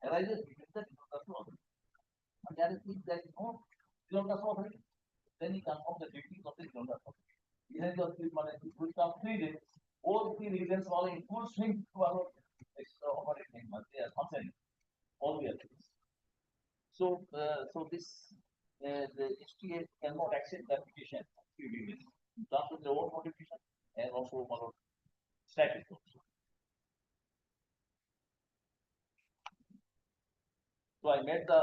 arises between the regional transport authority. And there is if there is no regional transport authority, then he can perform the duties of the regional transport authority. Even though it will come 3 days, all 3 regions are in full swing to our operating, they are concerned, all the others. So, this the STA cannot accept the application of 3 regions in terms of their own modification and also our statute also. So I made the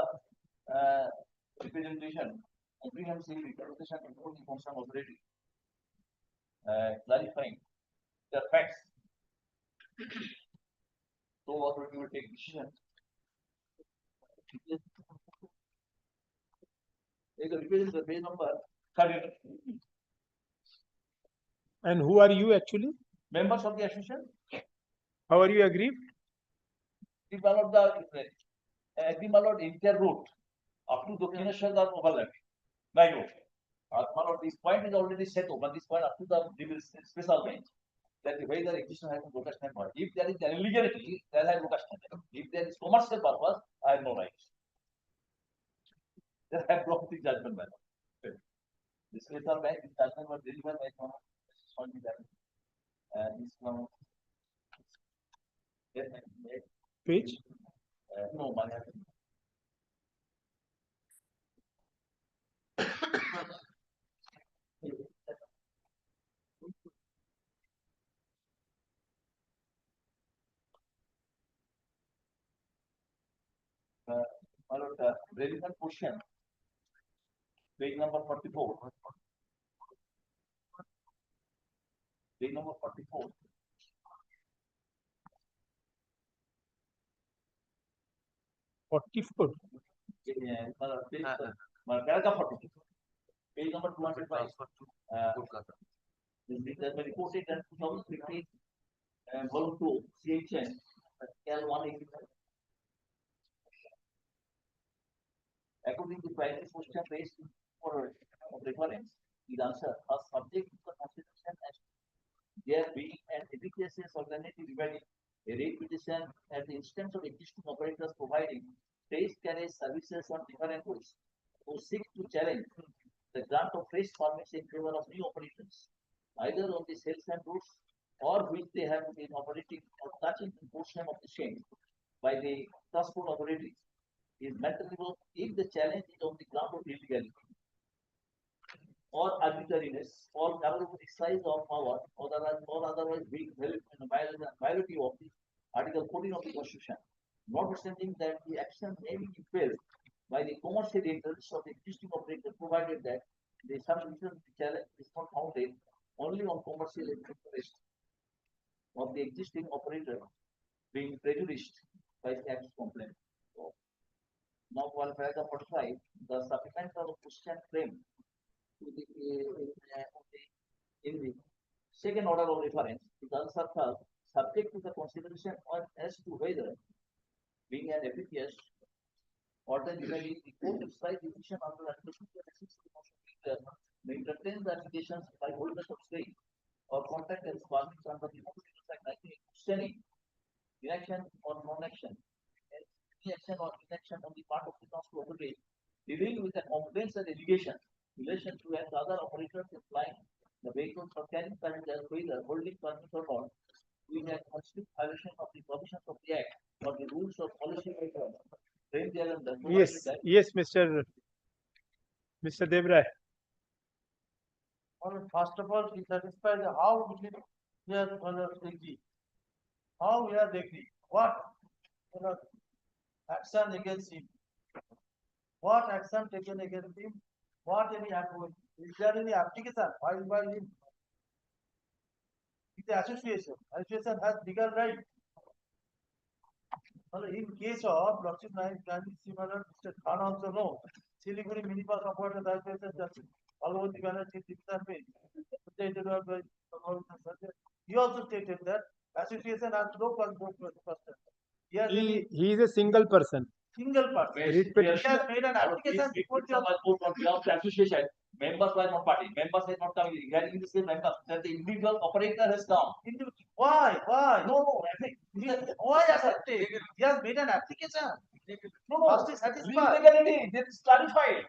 representation, comprehensive representation in all the concerned authority, clarifying the facts. So authority will take decision. They will represent the page number 30. And who are you actually? Members of the association. How are you aggrieved? The ballot the ballot entire route up to Dakshineshwar are overlapping. By road. This point is already set over. This point up to the special bench. That the way the existence has to location. If there is an illegality, then I have location. If there is commercial purpose, I have no rights. Then I have blocked the judgment by law. The special bench judgment was delivered by someone. This one. Page? No, money. Relevant portion Page number 44. Page number 44. Paragraph 42. Page number 205. This has been reported that 2015 volume 2 CHN Cal 185. According to primary question raised for reference, the answer are subject to the consideration as there being an efficacious alternative regarding a rate petition at the instance of existing operators providing trace carriage services on different routes who seek to challenge the grant of fresh permits in favor of new operators, either on the sales and routes or which they have been operating or touching the portion of the same by the transport authorities is maintainable if the challenge is on the ground of illegality or arbitrariness or exercise of power or otherwise being violative of the Article 14 of the Constitution, notwithstanding that the action may be impelled by the commercial interests of the existing operator, provided that the submission of the challenge is not founded only on commercial interest of the existing operator being prejudiced by the act's complaint. So, now, while paragraph 45, the supplemental question frame to the in the second order of reference is also subject to the consideration as to whether being an efficacious ordinarily the court exercise decision under Article 226 may entertain the applications by holders of state or contract as permits under the Motor Vehicles Act 1980 questioning inaction or non-action, and any action or inaction on the part of the transport authority dealing with the complaints and allegations in relation to and other operators applying the vehicles for carrying passengers whether holding permits or not, we have constitute violation of the provisions of the Act or the rules of policy framed thereunder. Yes, Mr. Devray. First of all, we satisfied how we are agree. How we are agree. What action against him? What action taken against him? What any is there any application filed by him? It's the association. Association has legal right. In case of Lakshmi Naik Gandhi Simara, Mr. Khan also know. Siliguri Minibus Operator Association, Bhagavati Banerjee Division Page. He also stated that association has no control for the person. He is a single person. Single person. He has made an application before the association. Members were not party. Members had not come. Regarding the same members, that the individual operator has come. Why? No. Why accepted? He has made an application. No. Must be satisfied. Illegality. That is clarified.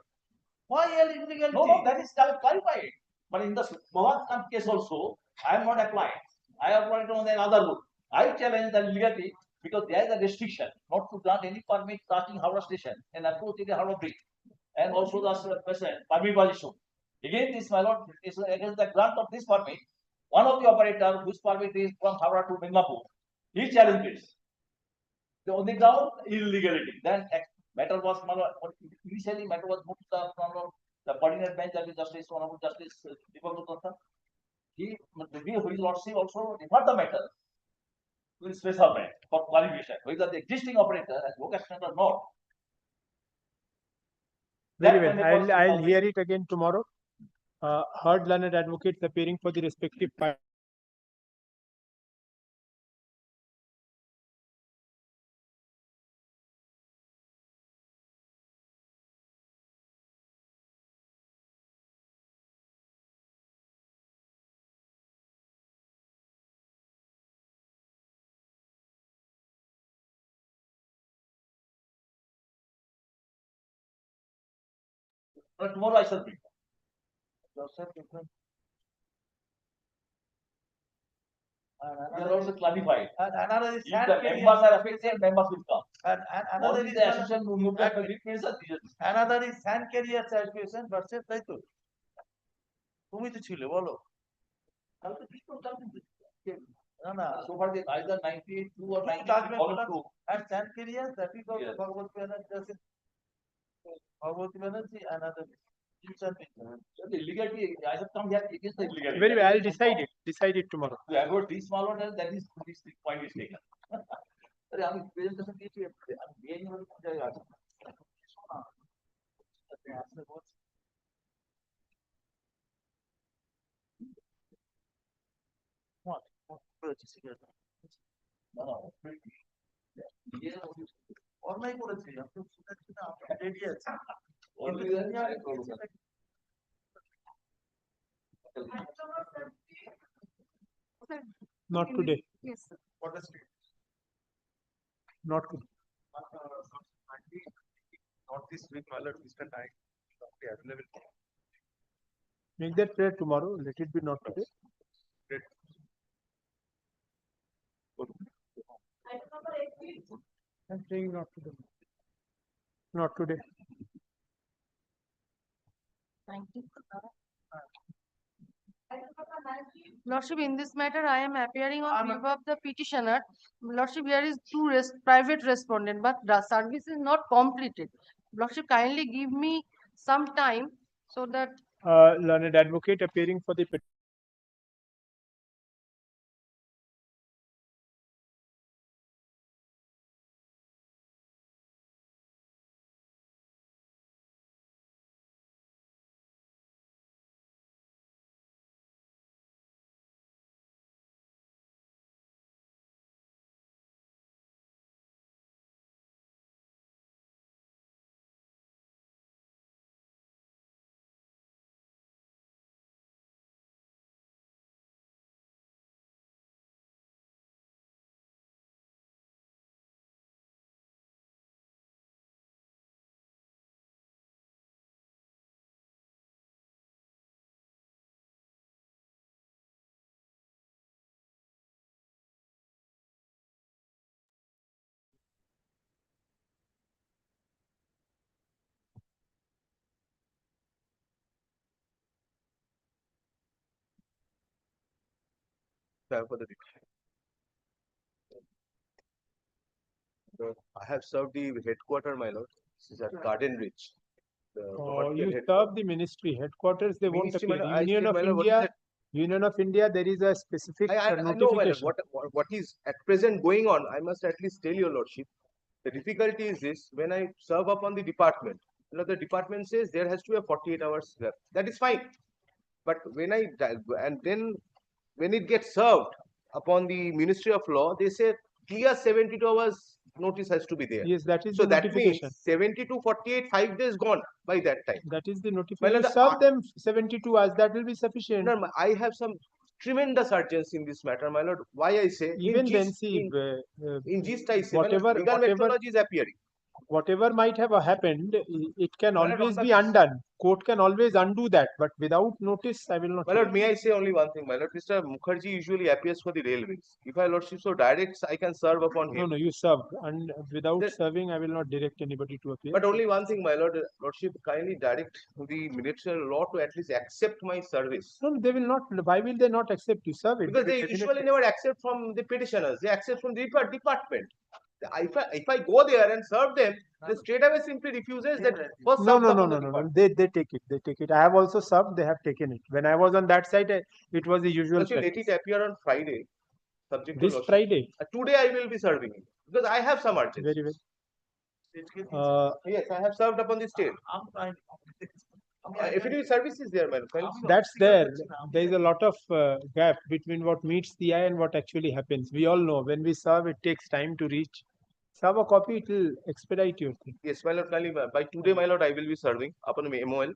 Why illegality? No. That is clarified. But in the Bhavat Khan case also, I am not applying. I have applied on another route. I challenge the legality because there is a restriction not to grant any permit touching Howrah station and approach the Howrah bridge. And also the present permit was issued. Again, this my lord is against the grant of this permit. One of the operator whose permit is from Howrah to Mingapur, he challenges. So on the ground illegality. Then matter was initially matter was moved to the coordinate bench, that is Justice Honorable Justice Deepak Gupta. His lordship also referred the matter to the special bench for clarification whether the existing operator has vocation or not. Very well. I'll hear it again tomorrow. Heard learned advocates appearing for the respective parties. Tomorrow I shall be. They are also clarified. And another is if the members are affected, members will come. And another Only is the association will move back another is hand carrier association versus তাই তো তুমি তো ছিলে বলো না so far they either 92 or 92 and hand carrier that is also Bhagavati Banerjee and other The illegality, I have come here against the illegality. Very well, I'll decide it tomorrow. To avoid this small one, that is, this point is taken. अरे हम presentation दिए थे, हम ये नहीं बोल जाएगा। What? No, ये और नहीं बोले थे, हम तो सुना आप रेडी है। और भी नहीं करूँगा। Not today. Yes, sir. What is it? Not today. Not this week, my lord, Mr. Knight. Okay, available. Make that prayer tomorrow. Let it be not today. Great. I'm saying not today. Not today. Thank you. Lordship, in this matter, I am appearing on behalf of the petitioner. Lordship, here is two private respondent, but the service is not completed. Lordship, kindly give me some time so that Learned advocate appearing for the for the I have served the headquarter, my lord. This is at Garden Ridge. you serve the ministry headquarters. They won't Ministry, appear. my lord, I Union said, of my lord, what is India. that? Union of India. There is a specific I know, my lord, notification. what is at present going on, I must at least tell your lordship. The difficulty is this: when I serve upon the department, the department says there has to be a 48 hours left. That is fine. But when and then when it gets served upon the Ministry of Law, they say clear 72 hours notice has to be there. Yes, that is So the that notification. means 72, 48, 5 days gone by that time. That is the Well, notification. You the serve them 72 hours. That will be sufficient. No, I have some tremendous urgency in this matter, my lord. Why I say Even in then, gist, see, in gist I say, my lord, legal methodology is appearing. whatever might have happened, it can My lord, always on be the- undone. Court can always undo that, but without notice, I will not. My lord, may I say only one thing, my lord? Mr. Mukherjee usually appears for the railways. If my lordship so directs, I can serve upon No, him. no, you serve, and without serving, I will not direct anybody to appear. But only one thing, my lord, lordship, kindly direct the Ministry of Law to at least accept my service. No, they will not. Why will they not accept you? Serve it. Because they definitely. usually never accept from the petitioners. They accept from the department. If I go there and serve them, they straight away simply refuses that first No, served no, no, upon the no, no, no. department. They take it. They take it. I have also served. They have taken it. When I was on that side, it was the usual. Lordship, let it appear on Friday, subject to This lordship. Friday. Today I will be serving it because I have some urgency. Very well. Yes, I have served upon the state. Effective service is there, man. That's there. There is a lot of gap between what meets the eye and what actually happens. We all know when we serve, it takes time to reach. Serve a copy, it will expedite your thing. Yes, my lord, kindly, by today, my lord, I will be serving upon the MOL,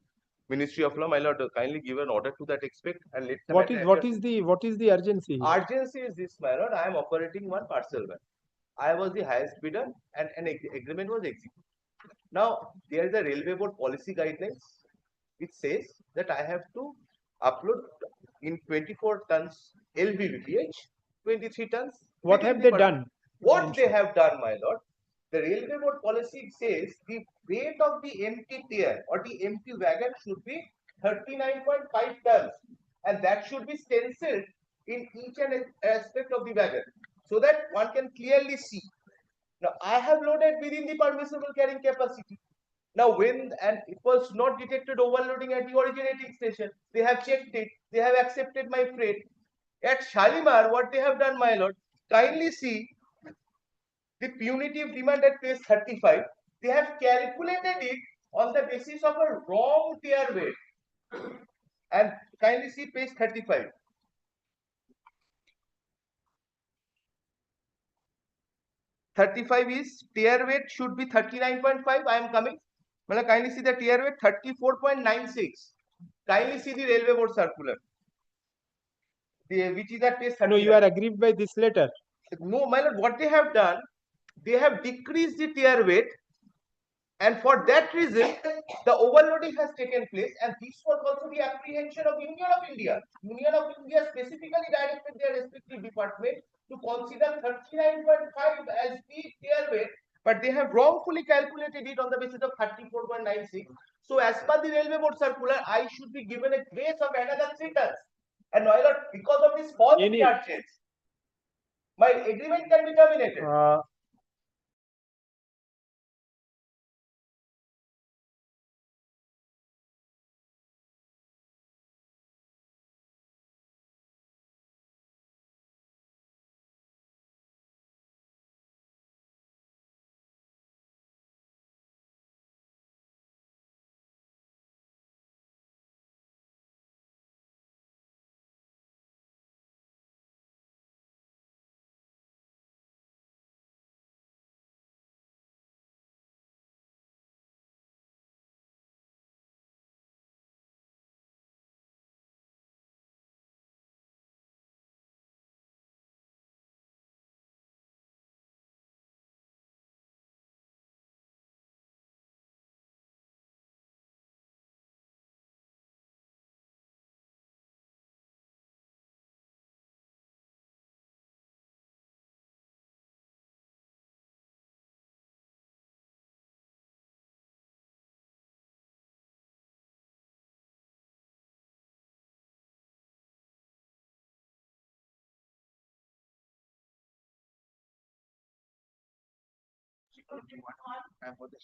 Ministry of Law. My lord, kindly give an order to that effect and let the What matter is the urgency here? Urgency is this, my lord. I am operating one parcel van. I was the highest bidder and an agreement was executed. Now, there is a railway board policy guidelines which says that I have to upload in 24 tons LVVPH, 23 tons. What within have the they done? What they have done, my lord, the railway board policy says the weight of the empty tier or the empty wagon should be 39.5 tons and that should be stenciled in each and aspect of the wagon so that one can clearly see. Now, I have loaded within the permissible carrying capacity. Now, when it was not detected overloading at the originating station, they have checked it, they have accepted my freight. At Shalimar, what they have done, my lord, kindly see the punitive demand at page 35. They have calculated it on the basis of a wrong tier weight. And kindly see page 35. Is tier weight should be 39.5. I am coming. Well, kindly see the tier weight 34.96. Kindly see the railway board circular. Which is at page 39. No, you are aggrieved by this letter. No, my lord, what they have done, they have decreased the tier weight, and for that reason, the overloading has taken place, and this was also the apprehension of Union of India. Union of India specifically directed their respective department to consider 39.5 as the tier weight, but they have wrongfully calculated it on the basis of 34.96. So, as per the railway board circular, I should be given a grace of another 3 tons. And my lord, because of this false charges, my agreement can be terminated.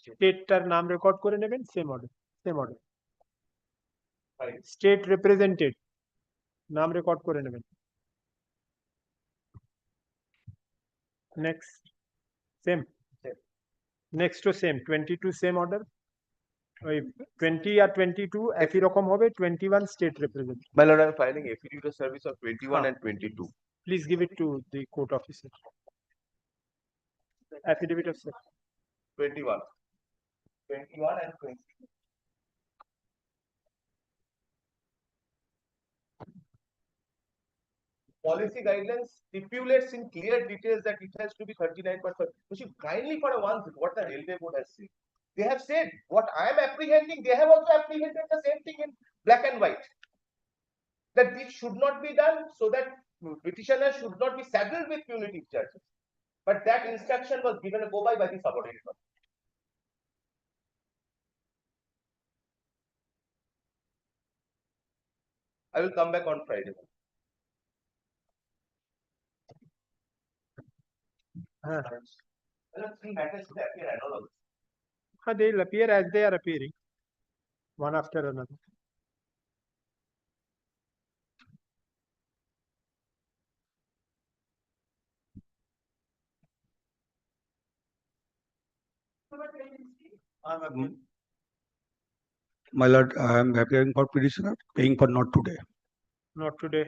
স্টেটটার নাম record করে নেবেন, same order state represented নাম record করে নেবেন। Next same, next to same 22 same order, ওই 20 আর 22 একই রকম হবে। 21 state represented. My lord, I am filing affidavit of service of 21 and 22. Please give it to the court officer. Affidavit of service. 21 and 22. Policy guidelines stipulates in clear details that it has to be 39.5. You should kindly for once what the railway board has said. They have said what I am apprehending, they have also apprehended the same thing in black and white. That this should not be done so that petitioner should not be saddled with punitive charges. But that instruction was given a go by the subordinate body. I will come back on Friday. They will appear as they are appearing, one after another. My lord, I am appearing for petitioner, paying for not today. Not today.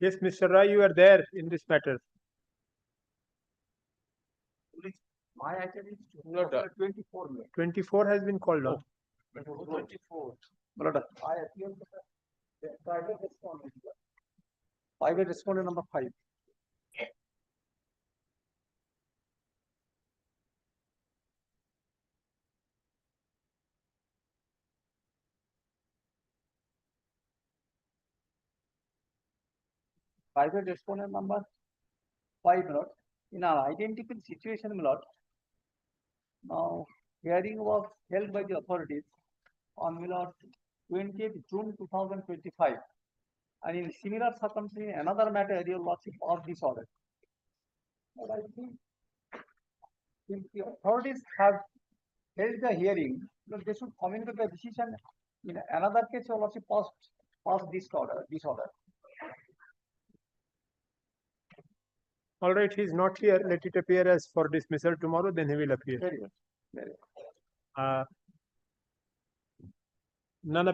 Yes, Mr. Rai, you are there in this matter. My item is Not done. 24. 24 has been called on. 24. I appeal to the private respondent. Private respondent number 5. Private respondent number 5, my lord. In an identical situation, my lord. Now, hearing was held by the authorities on, my lord, 20th June 2025. And in similar circumstances, another matter, your lordship of this order. But I think if the authorities have held the hearing, they should communicate the decision. In another case, your lordship passed this order. All right, he is not here. Let it appear as for dismissal tomorrow, then he will appear. Very good. Very good. None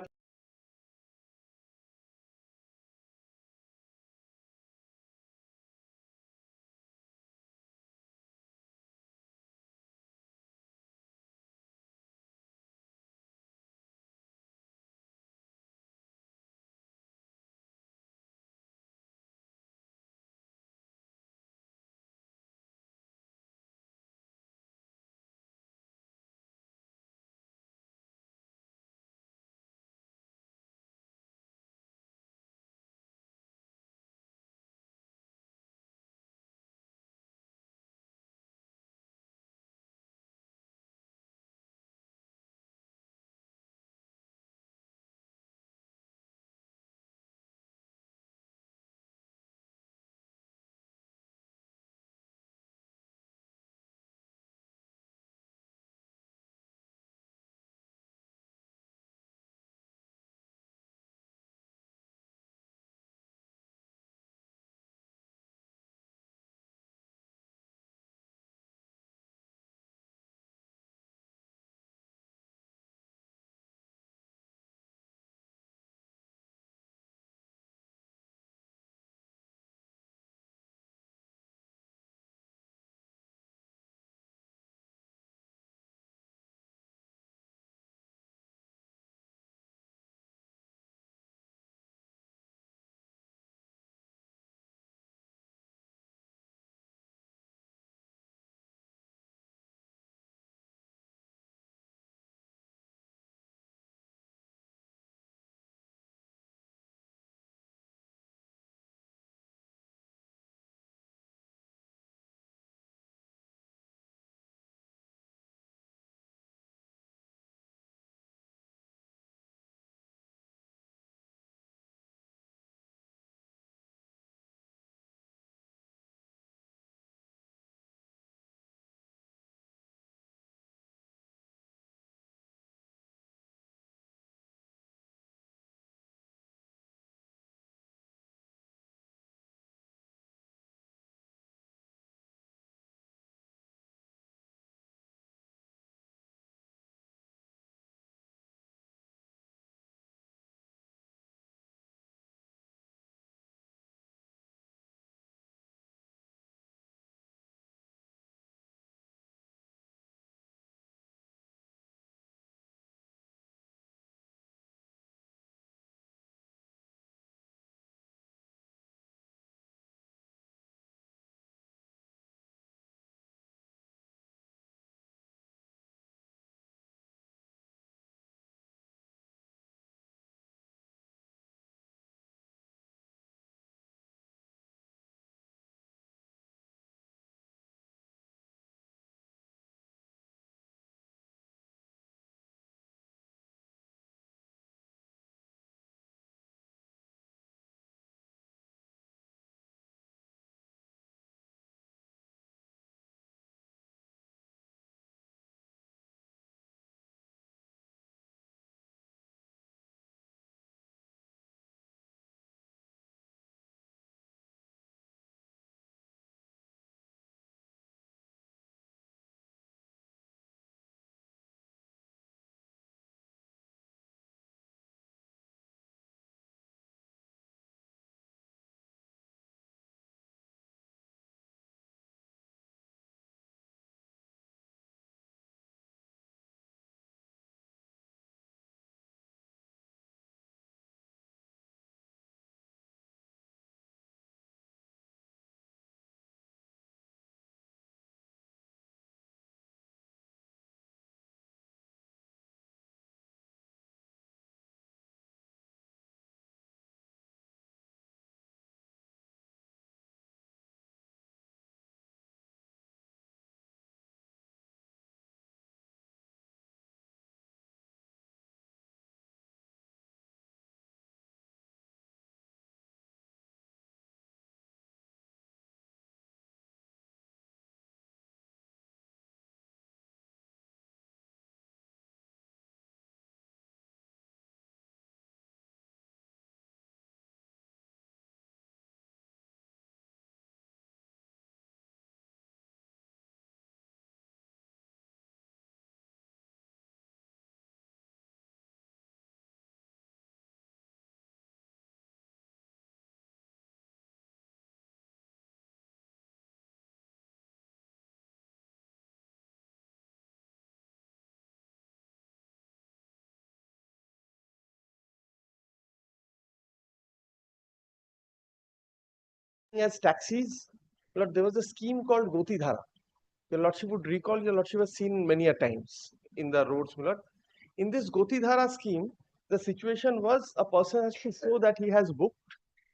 as taxis, Lord, there was a scheme called Goti Dhara. Your Lordship would recall, your Lordship has seen many a times in the roads, my Lord. In this Goti Dhara scheme, the situation was a person has to show that he has booked,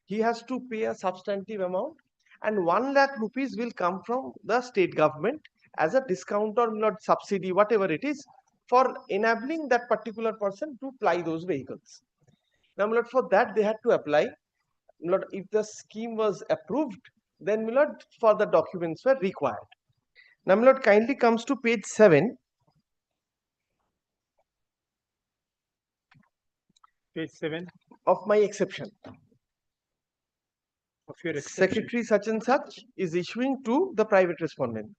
he has to pay a substantive amount, and 1 lakh rupees will come from the state government as a discount or not subsidy, whatever it is, for enabling that particular person to ply those vehicles. Now, my Lord, for that they had to apply. My Lord, if the scheme was approved, then, my Lord, further documents were required. Now, my Lord, kindly comes to page 7. Page 7 of my exception. of your exception. Secretary such and such is issuing to the private respondent.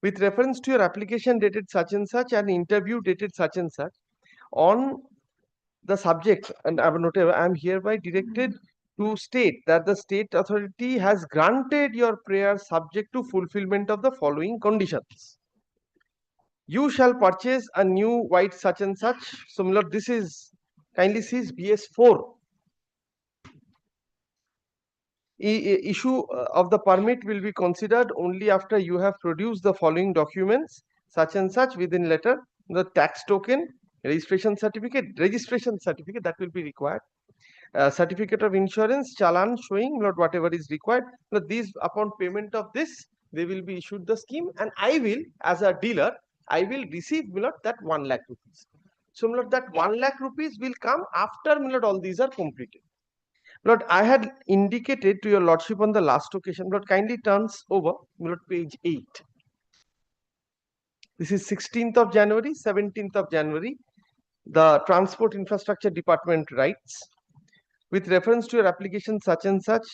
With reference to your application dated such and such and interview dated such and such, on the subject, and I am hereby directed to state that the state authority has granted your prayer subject to fulfillment of the following conditions. You shall purchase a new white such and such. Similar, this is kindly sees BS4. Issue of the permit will be considered only after you have produced the following documents such and such within letter, the tax token, registration certificate that will be required, certificate of insurance, challan showing whatever is required. Now these, upon payment of this, they will be issued the scheme, and I will, as a dealer, I will receive that 1 lakh rupees. So that 1 lakh rupees will come after all these are completed. Lord, I had indicated to your Lordship on the last occasion. Lord, kindly turns over, Lord, page 8. This is 16th of January, 17th of January. The Transport Infrastructure Department writes, with reference to your application such and such,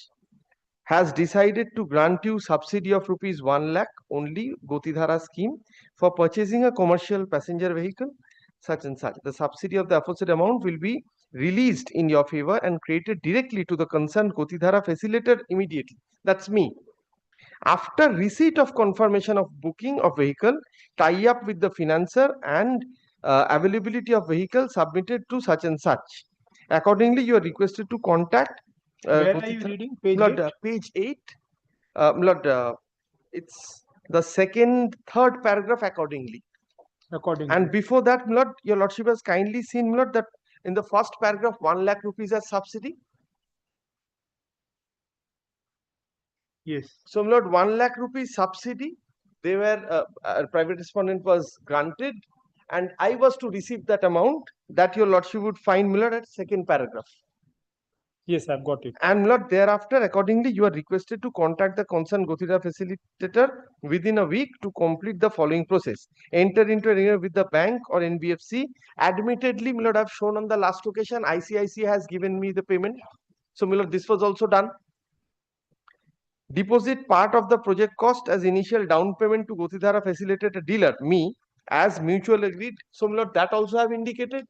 has decided to grant you subsidy of rupees 1 lakh only, Goti Dhara scheme, for purchasing a commercial passenger vehicle such and such. The subsidy of the aforesaid amount will be released in your favor and created directly to the concerned Goti Dhara facilitator immediately. That's me. After receipt of confirmation of booking of vehicle, tie up with the financer and availability of vehicle submitted to such and such. Accordingly, you are requested to contact. Where are you reading? Page Lord, 8? Page 8. Lord, it's the third paragraph accordingly. Accordingly. And before that, Lord, your Lordship has kindly seen, Lord, that in the first paragraph, 1 lakh rupees as subsidy. Yes. So, Lord, 1 lakh rupees subsidy, they were, private respondent was granted, and I was to receive that amount that your Lordship would find, Lord, at second paragraph. Yes, I've got it. And Lord, thereafter, accordingly, you are requested to contact the concerned Goti Dhara facilitator within a week to complete the following process. Enter into an agreement with the bank or NBFC. Admittedly, Lord, I've shown on the last occasion, ICICI has given me the payment. So, Lord, this was also done. Deposit part of the project cost as initial down payment to Goti Dhara facilitator dealer, me, as mutual agreed. So, Lord, that also I have indicated.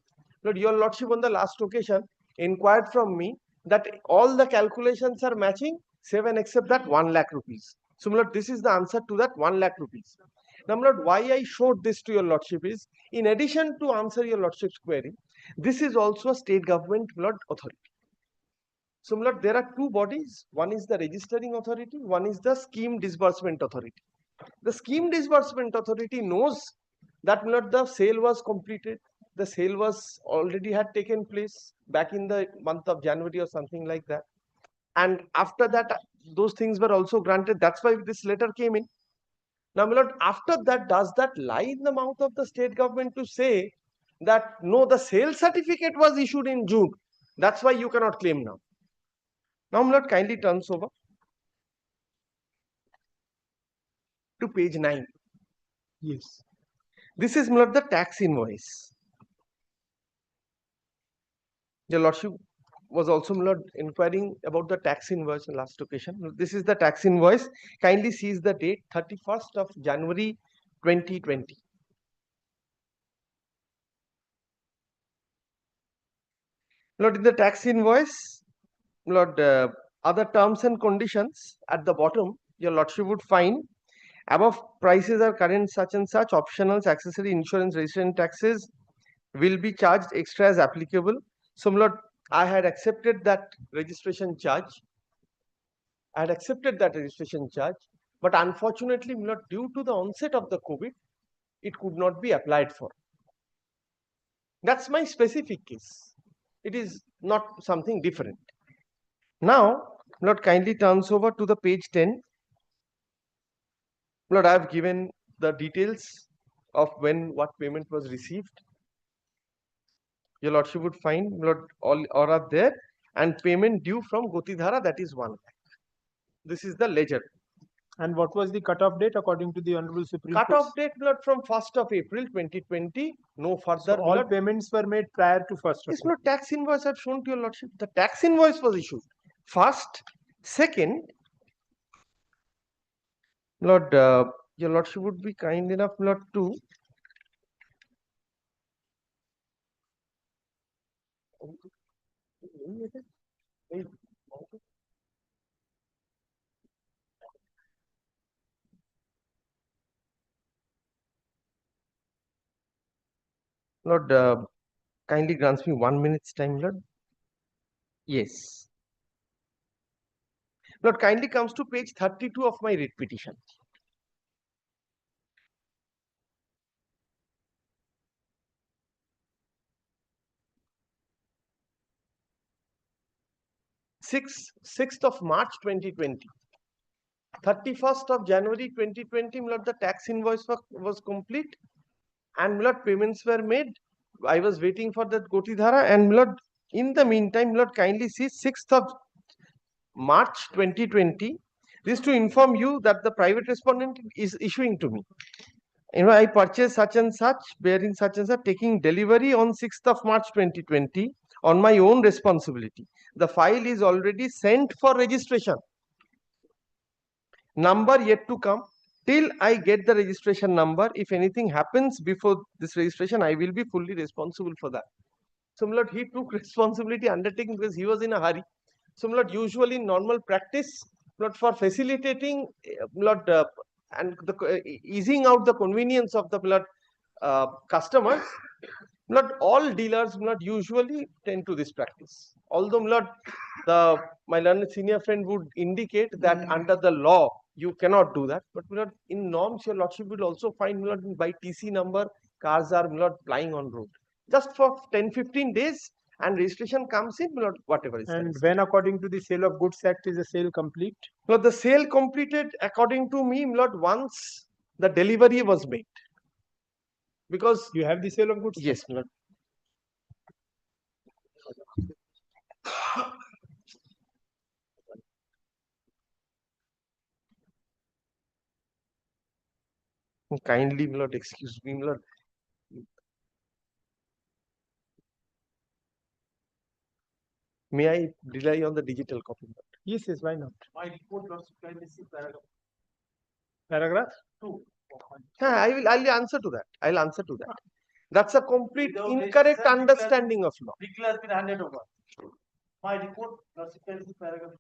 Lord, your Lordship on the last occasion inquired from me that all the calculations are matching, 7 except that 1 lakh rupees. So, Lord, this is the answer to that 1 lakh rupees. Now, Lord, why I showed this to your Lordship is, in addition to answer your Lordship's query, this is also a state government, Lord, authority. So, Lord, there are two bodies. One is the registering authority, one is the scheme disbursement authority. The scheme disbursement authority knows that, Lord, the sale was completed. The sale was already had taken place back in the month of January or something like that. And after that, those things were also granted. That's why this letter came in. Now, my Lord, after that, does that lie in the mouth of the state government to say that, no, the sale certificate was issued in June. That's why you cannot claim now. Now, my Lord, kindly turns over to page 9. Yes. This is, my Lord, the tax invoice. Your Lordship was also, my Lord, inquiring about the tax invoice on last occasion. This is the tax invoice. Kindly sees the date 31st of January 2020. Lord, in the tax invoice, Lord, other terms and conditions at the bottom, your Lordship would find above prices are current such and such, optionals, accessory, insurance, registration taxes will be charged extra as applicable. So, Lord, I had accepted that registration charge. I had accepted that registration charge, but unfortunately, my lord, due to the onset of the COVID, it could not be applied for. That's my specific case. It is not something different. Now, Lord, kindly turns over to the page 10. Lord, I have given the details of when what payment was received. Your Lordship would find, Lord, all are there, and payment due from Gotidhara, that is 1 lakh. This is the ledger. And what was the cutoff date according to the Honorable Supreme Cutoff Court? date, Lord, from 1st of April 2020. No further. So all Lord, payments were made prior to 1st of yes, April. Lord, tax invoice I've shown to your Lordship. The tax invoice was issued. First, second, Lord, your Lordship would be kind enough, Lord, to Lord, kindly grants me 1 minute's time, Lord. Yes. Lord, kindly comes to page 32 of my writ petition. Sixth of March 2020. 31st of January 2020, Lord, the tax invoice was complete, and Lord, payments were made. I was waiting for that Gotidhara, and Lord, in the meantime, Lord, kindly see 6th of March 2020. This to inform you that the private respondent is issuing to me. I purchased such and such, bearing such and such, taking delivery on 6th of March 2020 on my own responsibility. The file is already sent for registration. Number yet to come. Till I get the registration number, if anything happens before this registration, I will be fully responsible for that. So, my lord, he took responsibility undertaking because he was in a hurry. So, my lord, usually in normal practice, Lord, for facilitating, Lord, and easing out the convenience of the Lord, customers, Lord, all dealers Lord, usually tend to this practice. Although Lord, my learned senior friend would indicate that under the law you cannot do that, but Lord, in norms your lordship will also find Lord, by TC number cars are Lord, plying on road just for 10-15 days, and registration comes in Lord, whatever is. And when according to the Sale of Goods Act is the sale complete? Lord, the sale completed according to me Lord, once the delivery was made. Because you have the Sale of Goods? Yes, Lord. Kindly, Lord, excuse me, Lord. May I rely on the digital copy? Yes, yes, why not? My report was kindly see paragraph. Paragraph 2. I'll answer to that. I'll answer to that. That's a complete Without incorrect registration, understanding of law. vehicle has been handed over. My report was kindly paragraph.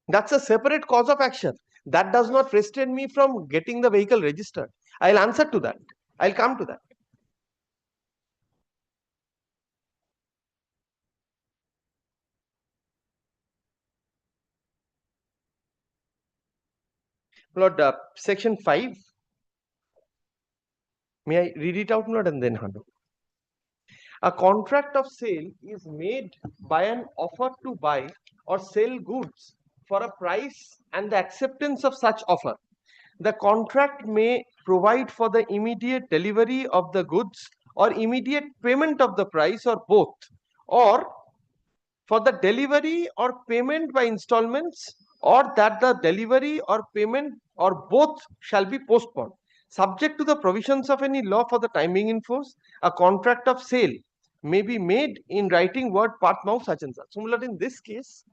That's a separate cause of action. That does not restrain me from getting the vehicle registered. I'll answer to that. I'll come to that. Lord, section 5. May I read it out, Lord, and then hand over? A contract of sale is made by an offer to buy or sell goods for a price and the acceptance of such offer. The contract may provide for the immediate delivery of the goods or immediate payment of the price or both, or for the delivery or payment by installments, or that the delivery or payment or both shall be postponed. Subject to the provisions of any law for the time being in force, a contract of sale may be made in writing word part mouth such and such. So, Lord, in this case,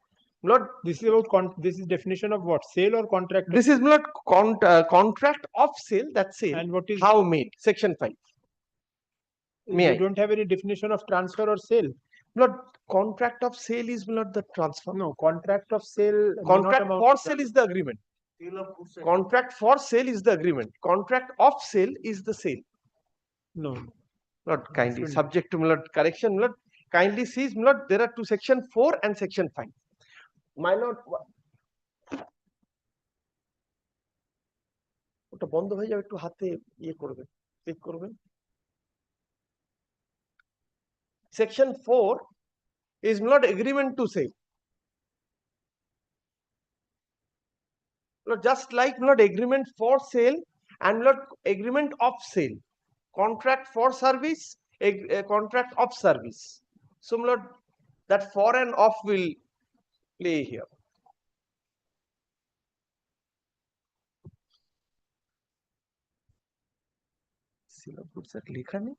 Lord, this is about this is definition of what? Sale or contract? This is not contract of sale. That sale. And what is how made? Section 5. You don't have any definition of transfer or sale. Lord, contract of sale is not the transfer. No, contract of sale. Contract for sale is the agreement. Contract for sale is the agreement. Contract of sale is the sale. No. Not kindly. Subject to Lord correction. Lord, kindly sees Lord, there are two section 4 and section 5. My Lord, নোটটা বন্ধ হয়ে যাবে, একটু হাতে ইয়ে করবেন, click করবেন। Section 4 is not agreement to sale. Just like not agreement for sale and not agreement of sale. Contract for service, a contract of service. So that for and of will play here. লেখা নেই।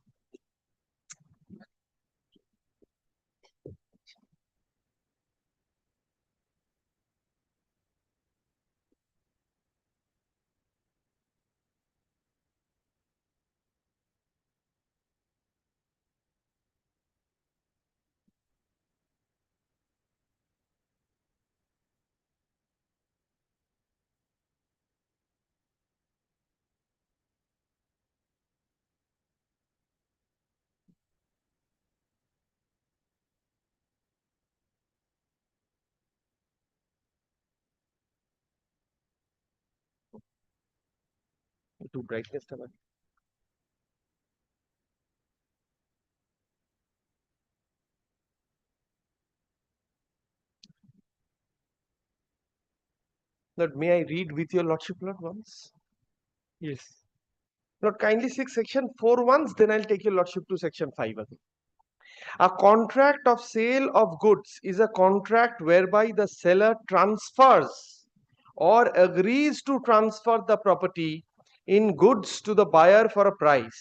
একটু ব্রাইটনেসটা বাড়ি। Lord, may I read with your lordship, Lord, once? Yes. Lord, kindly seek section 4 once, then I'll take your lordship to section 5 again. A contract of sale of goods is a contract whereby the seller transfers or agrees to transfer the property in goods to the buyer for a price.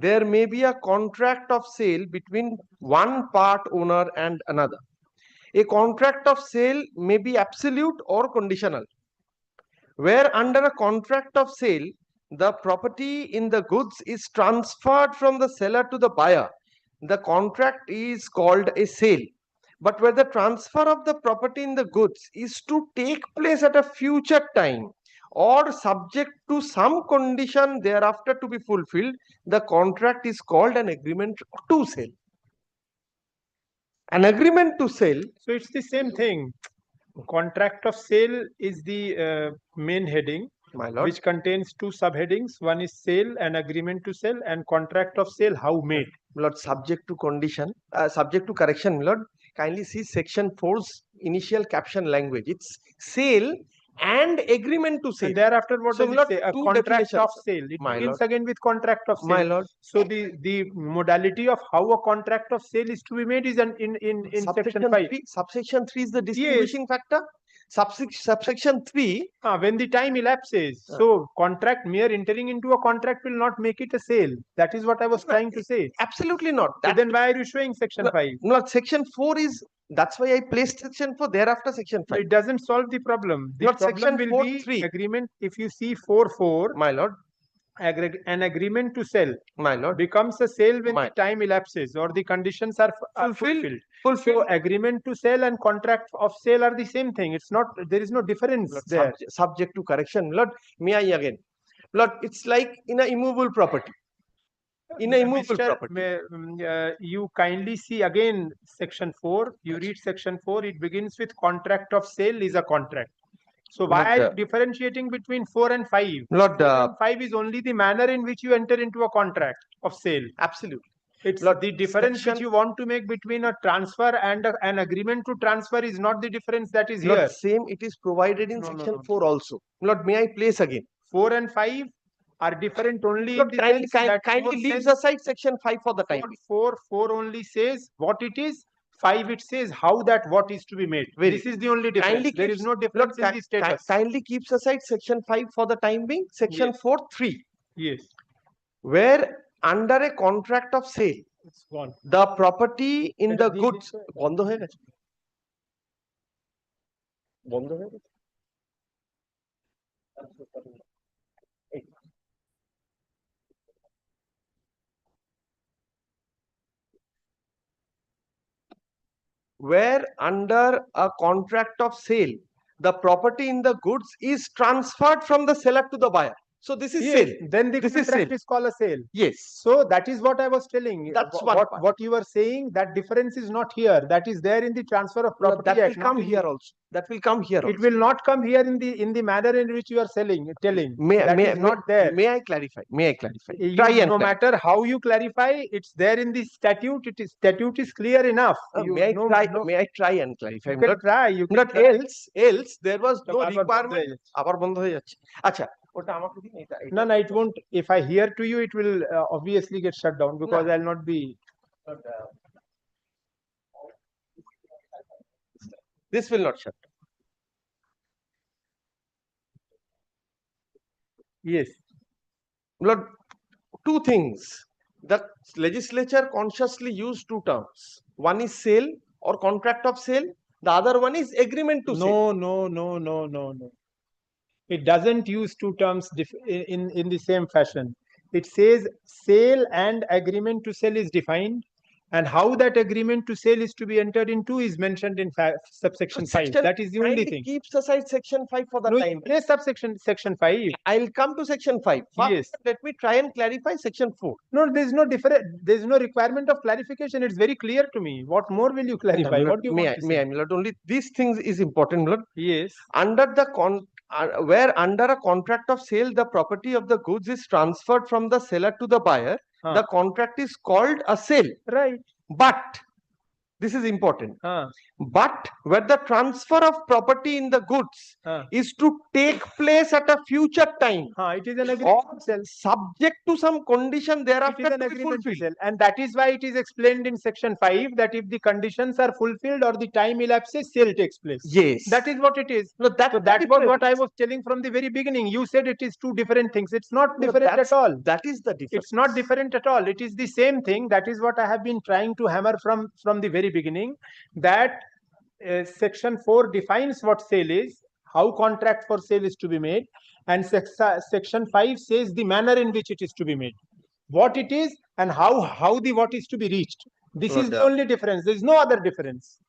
There may be a contract of sale between one part owner and another. A contract of sale may be absolute or conditional. Where under a contract of sale, the property in the goods is transferred from the seller to the buyer, the contract is called a sale. But where the transfer of the property in the goods is to take place at a future time or subject to some condition thereafter to be fulfilled, the contract is called an agreement to sell. An agreement to sell. So it's the same thing. Contract of sale is the main heading, my lord, which contains two subheadings. One is sale and agreement to sell, and contract of sale how made. Lord, subject to condition, subject to correction, Lord. Kindly see section 4's initial caption language. It's sale and agreement to sale. And thereafter, what So, does Lord, it say? A two contract definitions. of sale. It My begins lord. again with contract of sale. My lord. So the modality of how a contract of sale is to be made is in section 5. Subsection 3 is the distinguishing factor. Subsection 3. When the time elapses. So contract, mere entering into a contract will not make it a sale. That is what I was trying to say. Absolutely not. So then why are you showing section 5? No, section 4 is, that's why I placed section 4, thereafter section 5. It doesn't solve the problem. The Lord, problem section will 4, be 3. agreement. If you see 4.4, my lord, an agreement to sell, my lord, becomes a sale when the time elapses or the conditions are fulfilled. So agreement to sell and contract of sale are the same thing. It's not, there is no difference Lord, there. Subject to correction. Lord, may I again? Lord, it's like in a immovable property. In a immovable property. You kindly see again section 4. You read section 4. It begins with contract of sale is a contract. So why are you differentiating between 4 and 5? Lord, 4 and 5 is only the manner in which you enter into a contract of sale. Absolutely. It's the difference which you want to make between a transfer and an agreement to transfer is not the difference that is Lord, here. same it is provided in section 4 also. Lord, may I place again? 4 and 5 are different only Lord, in the sense that kindly 4 leaves says, aside section 5 for the time. 4 only says what it is. 5 it says how that what is to be made. This is the only difference. There is no difference in the status. Kindly keeps aside section 5 for the time being. Section 4, 3. Yes. Where under a contract of sale, It's gone. the property in the goods. বন্ধ হয়ে গেছে। বন্ধ হয়ে গেছে। Where under a contract of sale, the property in the goods is transferred from the seller to the buyer. So this is Yes, sale. then the This is contract sale. is called a sale. Yes. So that is what I was telling. That's one part. What you were saying, that difference is not here. That is there in the Transfer of No, Property that Act. will not come in here the- also. That will come here. It also. will not come here in the manner in which you are telling. That is not there. May I clarify? May I clarify? You- Try and no clarify. matter how you clarify, it's there in the statute. Statute is clear enough. May I try? May I try and clarify? You can try. You can But try. else there was no আবার বন্ধ requirement. হয়ে যাচ্ছে। আবার বন্ধ হয়ে যাচ্ছে। আচ্ছা, ওটা আমাকে দিন, No, no, it won't. If I hear to you, it will obviously get shut down because I'll not be. This will not shut down. Yes. Lord, two things. The legislature consciously used two terms. One is sale or contract of sale. The other one is agreement to sale. No. It doesn't use two terms in the same fashion. It says sale and agreement to sell is defined, and how that agreement to sale is to be entered into is mentioned in subsection 5. That is the only Kindly thing. keeps aside section 5 for the No, time. yes, section 5. I'll come to section 5. First, Yes. let me try and clarify section 4. No, there's no different. There's no requirement of clarification. It's very clear to me. What more will you clarify? What do you want to say? My lord, only these things is important, lord. Yes. Under the where under a contract of sale, the property of the goods is transferred from the seller to the buyer, the contract is called a sale. Right. But this is important. But where the transfer of property in the goods is to take place at a future time, it is an agreement or to sell. subject to some condition It thereafter is an to be agreement to fulfilled. sell, and that is why it is explained in section 5 that if the conditions are fulfilled or the time elapses, sale takes place. Yes. That is what it is. No, that was what I was telling from the very beginning. You said it is two different things. It's not different at all. That is the difference. It's not different at all. It is the same thing. That is what I have been trying to hammer from the very beginning. That section 4 defines what sale is, how contract for sale is to be made, and section 5 says the manner in which it is to be made, what it is, and how the what is to be reached. This is the only difference. There is no other difference.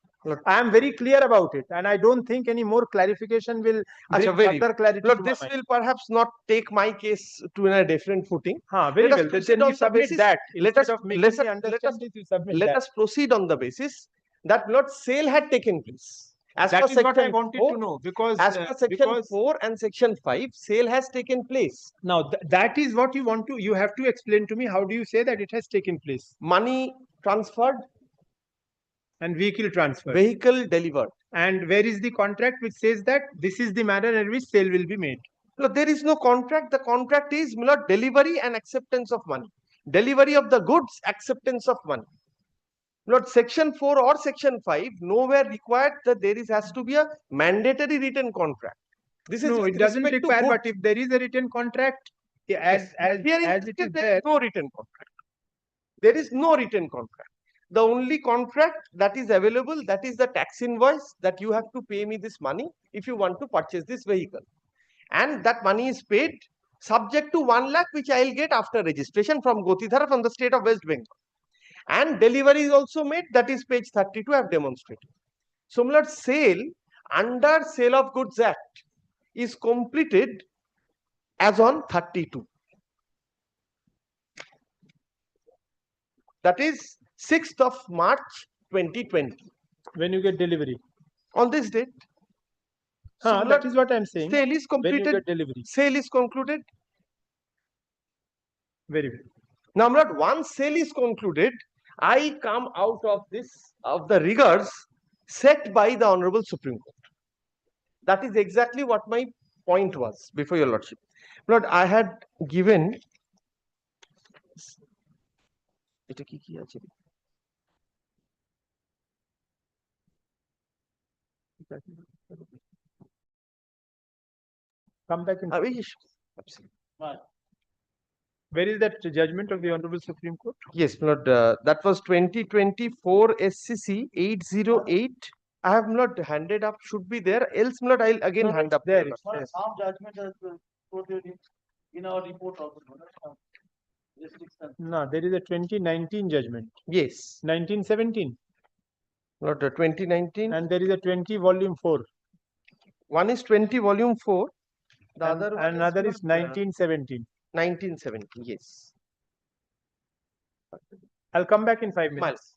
I am very clear about it, and I don't think any more clarification will bring further clarity. Lord, to my this mind. will perhaps not take my case to a different footing. Very Let us well. proceed Then on you the submit basis. that. Let us Instead of making me understand this, you submit let that. us proceed on the basis that not sale had taken place. As That per is what I section wanted 4, to know, because as per section 4 and section 5, sale has taken place. Now that is what you want to. You have to explain to me. How do you say that it has taken place? Money transferred and vehicle transfer. Vehicle delivered. And where is the contract which says that this is the manner in which sale will be made? No, there is no contract. The contract is not delivery and acceptance of money. Delivery of the goods, acceptance of money. Not section 4 or section 5, nowhere required that there has to be a mandatory written contract. This is No, it doesn't require, but if there is a written contract, as it is there, no written contract. There is no written contract. The only contract that is available, that is the tax invoice that you have to pay me this money if you want to purchase this vehicle. And that money is paid subject to 1 lakh, which I will get after registration from Gotidhara from the state of West Bengal. And delivery is also made, that is page 32 I have demonstrated. Similar sale under Sale of Goods Act is completed as on 32. That is 6th of March 2020. When you get delivery. On this date. That is what I am saying. Sale is completed. When you get delivery. Sale is concluded. Very well. Now, once sale is concluded, I come out of the rigors set by the Honorable Supreme Court. That is exactly what my point was, before your Lordship. Lord, I had given. Come back and. Absolutely. Where is that judgment of the Honorable Supreme Court? Yes, Lord, that was 2024 SCC 808. I have not handed up, should be there. Else, Lord, I'll again hand up. There. Some judgment has been quoted in our report also. No, there is a 2019 judgment. Yes. 1917. Not 2019. And there is a 20 volume 4. One is 20 volume 4. The And other one another is is 1917. 1970, yes. I'll come back in 5 minutes.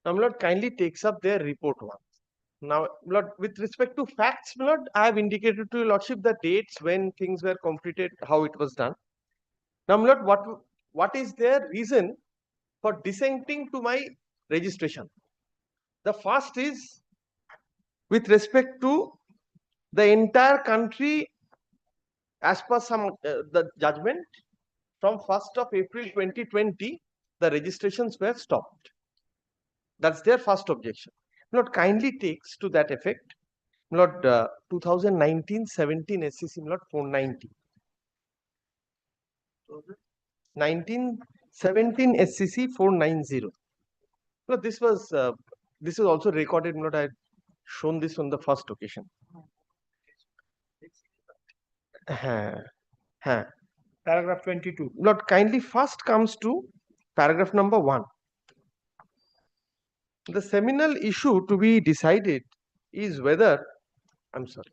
Now, my lord, kindly takes up their report once. Now, my lord, with respect to facts, my lord, I have indicated to your lordship the dates when things were completed, how it was done. Now, my lord, what is their reason for dissenting to my registration? The first is with respect to the entire country, as per some the judgment, from 1st of April 2020, the registrations were stopped. That's their first objection. Lord, kindly takes to that effect, Lord, 2019-17 SCC, Lord, 490. 1917 SCC 490. Lord, this is also recorded, Lord. I had shown this on the first occasion. Paragraph 22. Lord, kindly first comes to paragraph number 1. The seminal issue to be decided is whether, I'm sorry.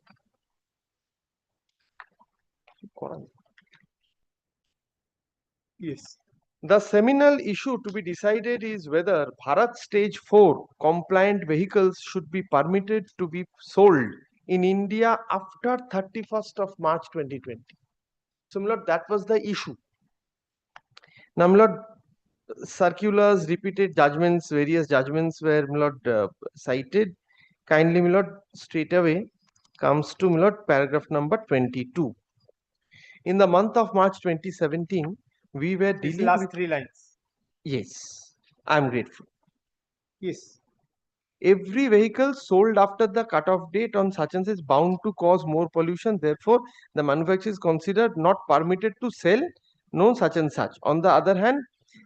Yes. The seminal issue to be decided is whether Bharat Stage 4 compliant vehicles should be permitted to be sold in India after 31st of March 2020. So, my lord, that was the issue. Now, my lord, circulars, repeated judgments, various judgments were, my lord, cited. Kindly, my lord, straight away comes to, my lord, paragraph number 22. In the month of March 2017, we were These dealing last with 3 lines. Yes, I'm grateful. Yes. Every vehicle sold after the cutoff date on such and such is bound to cause more pollution. Therefore, the manufacturer is considered not permitted to sell no such and such. On the other hand,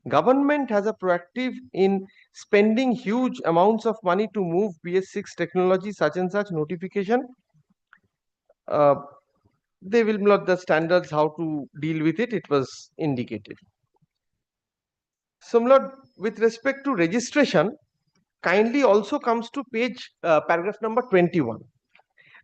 government has a proactive in spending huge amounts of money to move BS6 technology such and such notification. They will not the standards how to deal with it. It was indicated. Similar with respect to registration, kindly also comes to paragraph number 21.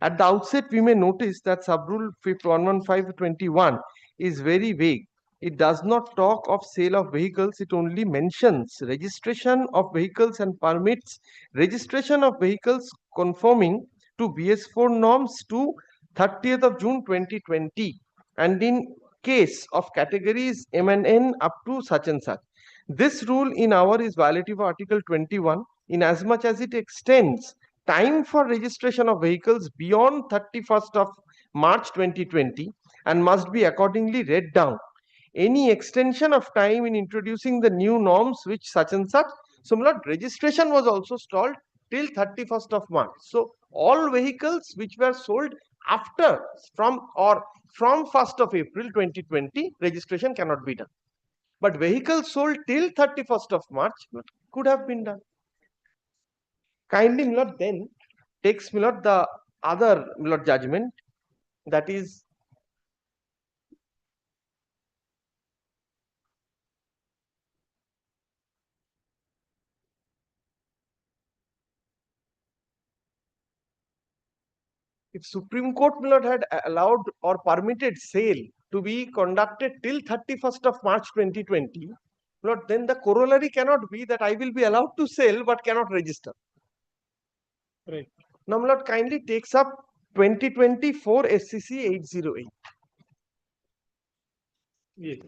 At the outset, we may notice that subrule 115/21 is very vague. It does not talk of sale of vehicles. It only mentions registration of vehicles and permits registration of vehicles conforming to BS4 norms to 30th of June 2020, and in case of categories M and N up to such and such. This rule in our is violative of Article 21 in as much as it extends time for registration of vehicles beyond 31st of March 2020 and must be accordingly read down. Any extension of time in introducing the new norms which such and such, similar registration was also stalled till 31st of March. So all vehicles which were sold after from 1st of April 2020, registration cannot be done. But vehicles sold till 31st of March could have been done. Kindly, my lord, then takes, my lord, the other, my lord, judgment, that is if Supreme Court, my lord, had allowed or permitted sale to be conducted till 31st of March 2020, Lord, then the corollary cannot be that I will be allowed to sell but cannot register. Right. Now, my lord, kindly takes up 2024 SCC 808. Yes.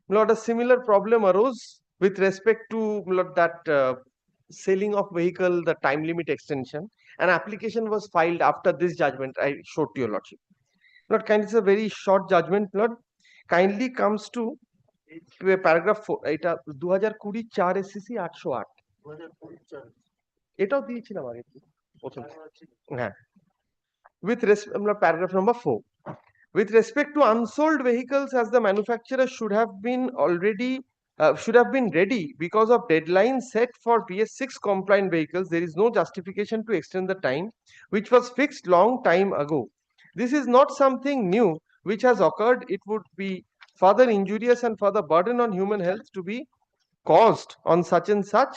My lord, a similar problem arose with respect to, my lord, that selling of vehicle, the time limit extension. An application was filed after this judgment I showed to your lordship. Lord, kindly, it's a very short judgment, Lord. Kindly comes to paragraph 4. এটা 2020 4 SCC 808 এটাও দিয়েছিলাম আগে প্রথম হ্যাঁ with paragraph number 4. With respect to unsold vehicles, as the manufacturer should have been ready because of deadline set for BS6 compliant vehicles, there is no justification to extend the time which was fixed long time ago. This is not something new which has occurred. It would be further injurious and further burden on human health to be caused on such and such.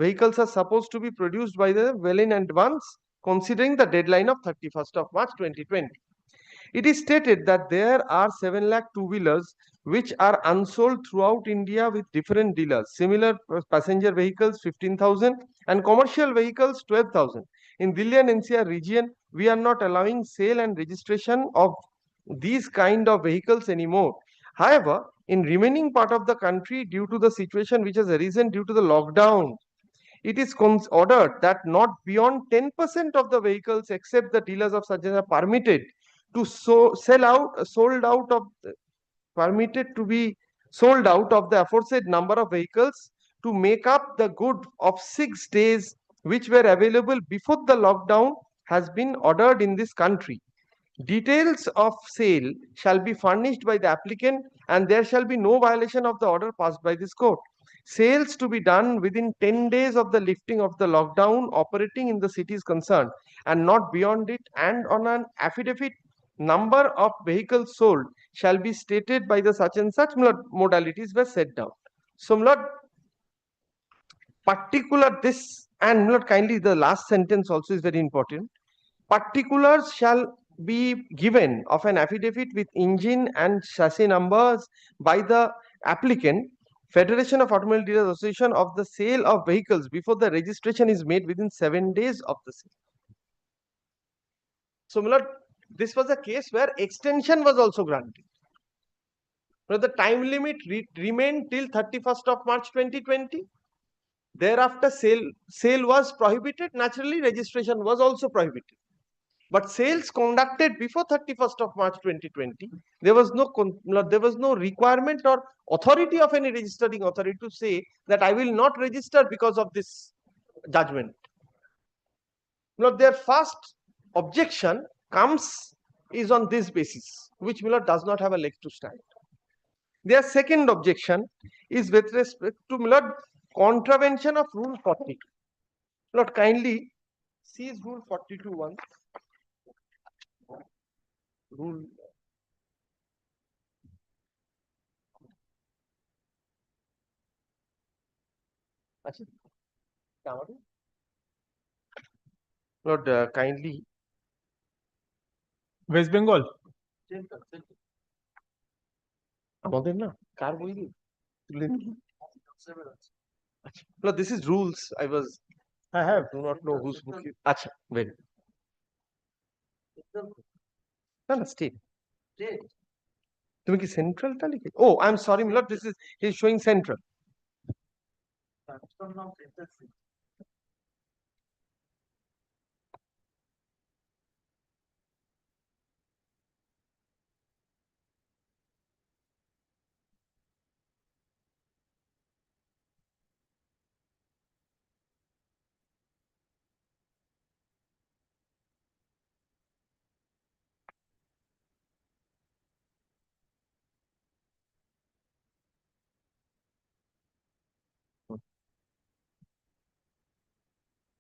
Vehicles are supposed to be produced by the well in advance, considering the deadline of 31st of March 2020. It is stated that there are 7 lakh two-wheelers which are unsold throughout India with different dealers. Similar passenger vehicles 15,000 and commercial vehicles 12,000. In Delhi and NCR region, we are not allowing sale and registration of these kind of vehicles anymore. However, in remaining part of the country, due to the situation which has arisen due to the lockdown, it is ordered that not beyond 10% of the vehicles except the dealers of such are permitted to sold out of permitted to be sold out of the aforesaid number of vehicles to make up the good of 6 days which were available before the lockdown has been ordered in this country. Details of sale shall be furnished by the applicant and there shall be no violation of the order passed by this court. Sales to be done within 10 days of the lifting of the lockdown operating in the cities concerned and not beyond it, and on an affidavit number of vehicles sold shall be stated by the such and such modalities were set down. So, particular this, and kindly the last sentence also is very important. Particulars shall be given of an affidavit with engine and chassis numbers by the applicant, Federation of Automobile Dealers Association, of the sale of vehicles before the registration is made within 7 days of the sale. So, this was a case where extension was also granted. The time limit remained till 31st of March 2020. Thereafter, sale was prohibited. Naturally, registration was also prohibited. But sales conducted before 31st of March 2020, there was no requirement or authority of any registering authority to say that I will not register because of this judgment. Their first objection is on this basis, which does not have a leg to stand. Their second objection is with respect to contravention of Rule 40. Kindly seize Rule 42 once. Rule. Kindly. West Bengal. আমাদের না কার বই দি No, this is rules. I do not know whose book is. Acha, very. No, state. তুমি কি সেন্ট্রালটা লিখে? Oh, I'm sorry, Milord. He's showing central.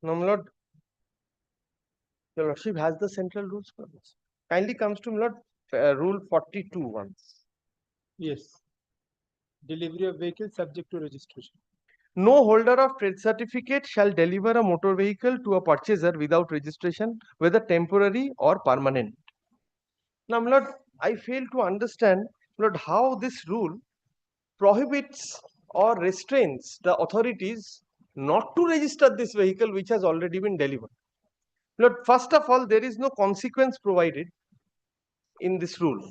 No, Milord. Your Lordship has the central rules for this. Kindly comes to Milord, Rule 42 once. Yes. Delivery of vehicles subject to registration. No holder of trade certificate shall deliver a motor vehicle to a purchaser without registration, whether temporary or permanent. Now, Lord, I fail to understand, Lord, how this rule prohibits or restrains the authorities not to register this vehicle which has already been delivered. Lord, first of all, there is no consequence provided in this rule.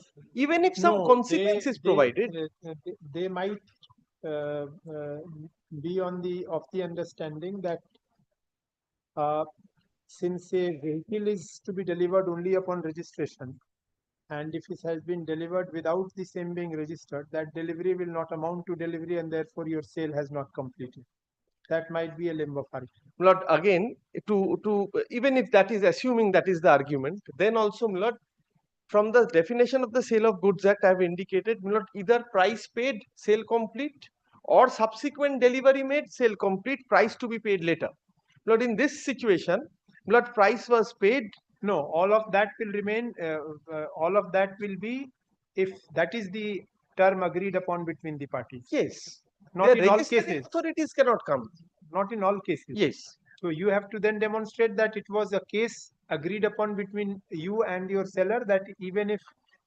Even if some consequence is provided, they might be of the understanding that since a vehicle is to be delivered only upon registration, and if it has been delivered without the same being registered, that delivery will not amount to delivery and therefore your sale has not completed. That might be a limb of argument. Lord, again, even if that is assuming that is the argument, then also, Lord, from the definition of the Sale of Goods Act, I have indicated, Lord, either price paid, sale complete, or subsequent delivery made, sale complete, price to be paid later. Lord, in this situation, Lord, price was paid. No, all of that will remain. All of that will be if that is the term agreed upon between the parties. Yes. Not in all cases. Authorities cannot come. Not in all cases. Yes. So you have to then demonstrate that it was a case agreed upon between you and your seller that even if